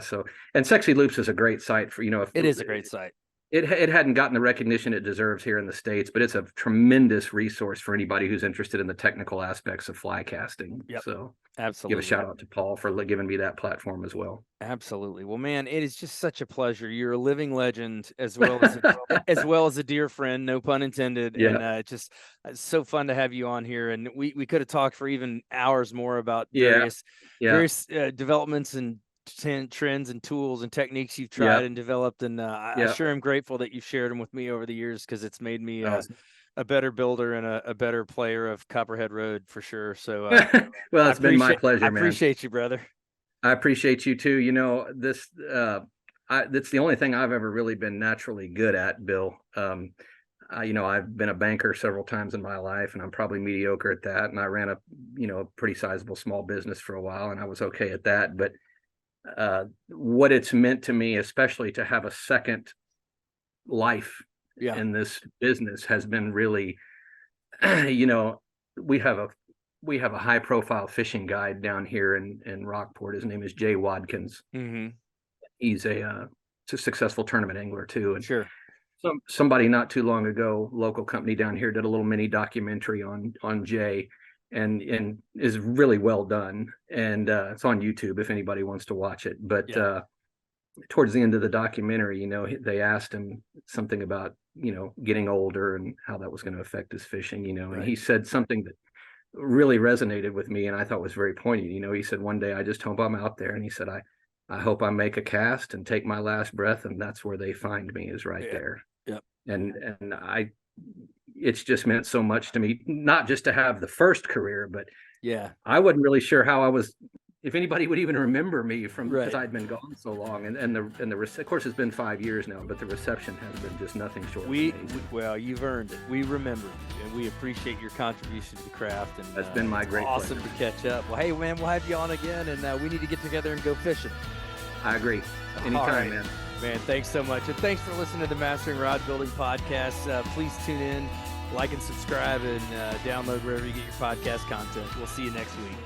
So, and Sexy Loops is a great site for, it is a great site. It hadn't gotten the recognition it deserves here in the States, but it's a tremendous resource for anybody who's interested in the technical aspects of fly casting. So absolutely, give a shout out to Paul for giving me that platform as well. Absolutely. Well, man, it is just such a pleasure. You're a living legend, as well as a dear friend, no pun intended. Yeah. And it's so fun to have you on here. And we could have talked for even hours more about various developments and trends and tools and techniques you've tried and developed. And I sure am grateful that you've shared them with me over the years, because it's made me a better builder and a better player of Copperhead Road for sure. So well, it's been my pleasure, man. I appreciate you, brother. I appreciate you too. This that's the only thing I've ever really been naturally good at, Bill. I've been a banker several times in my life, and I'm probably mediocre at that. And I ran a pretty sizable small business for a while, and I was okay at that. But what it's meant to me, especially to have a second life Yeah. in this business, has been really, you know, we have a high profile fishing guide down here in Rockport. His name is Jay Wadkins. Mm-hmm. He's a successful tournament angler too. And Sure. somebody not too long ago, local company down here, did a little mini documentary on Jay, and is really well done. And it's on YouTube if anybody wants to watch it. But towards the end of the documentary, you know, they asked him something about, you know, getting older and how that was going to affect his fishing, you know, and he said something that really resonated with me and I thought was very poignant. You know, he said, one day I just hope I'm out there, and he said, I hope I make a cast and take my last breath, and that's where they find me, is right there. Yep. And it's just meant so much to me, not just to have the first career, but I wasn't really sure how I was, if anybody would even remember me from, because I'd been gone so long, and of course it's been 5 years now, but the reception has been just nothing short of amazing. Well, you've earned it. We remember you, and we appreciate your contribution to the craft. And that's been my great awesome pleasure to catch up. Well, hey man, we'll have you on again, and we need to get together and go fishing. I agree. Anytime, man. Man, thanks so much, and thanks for listening to the Mastering Rod Building Podcast. Please tune in, like and subscribe, and download wherever you get your podcast content. We'll see you next week.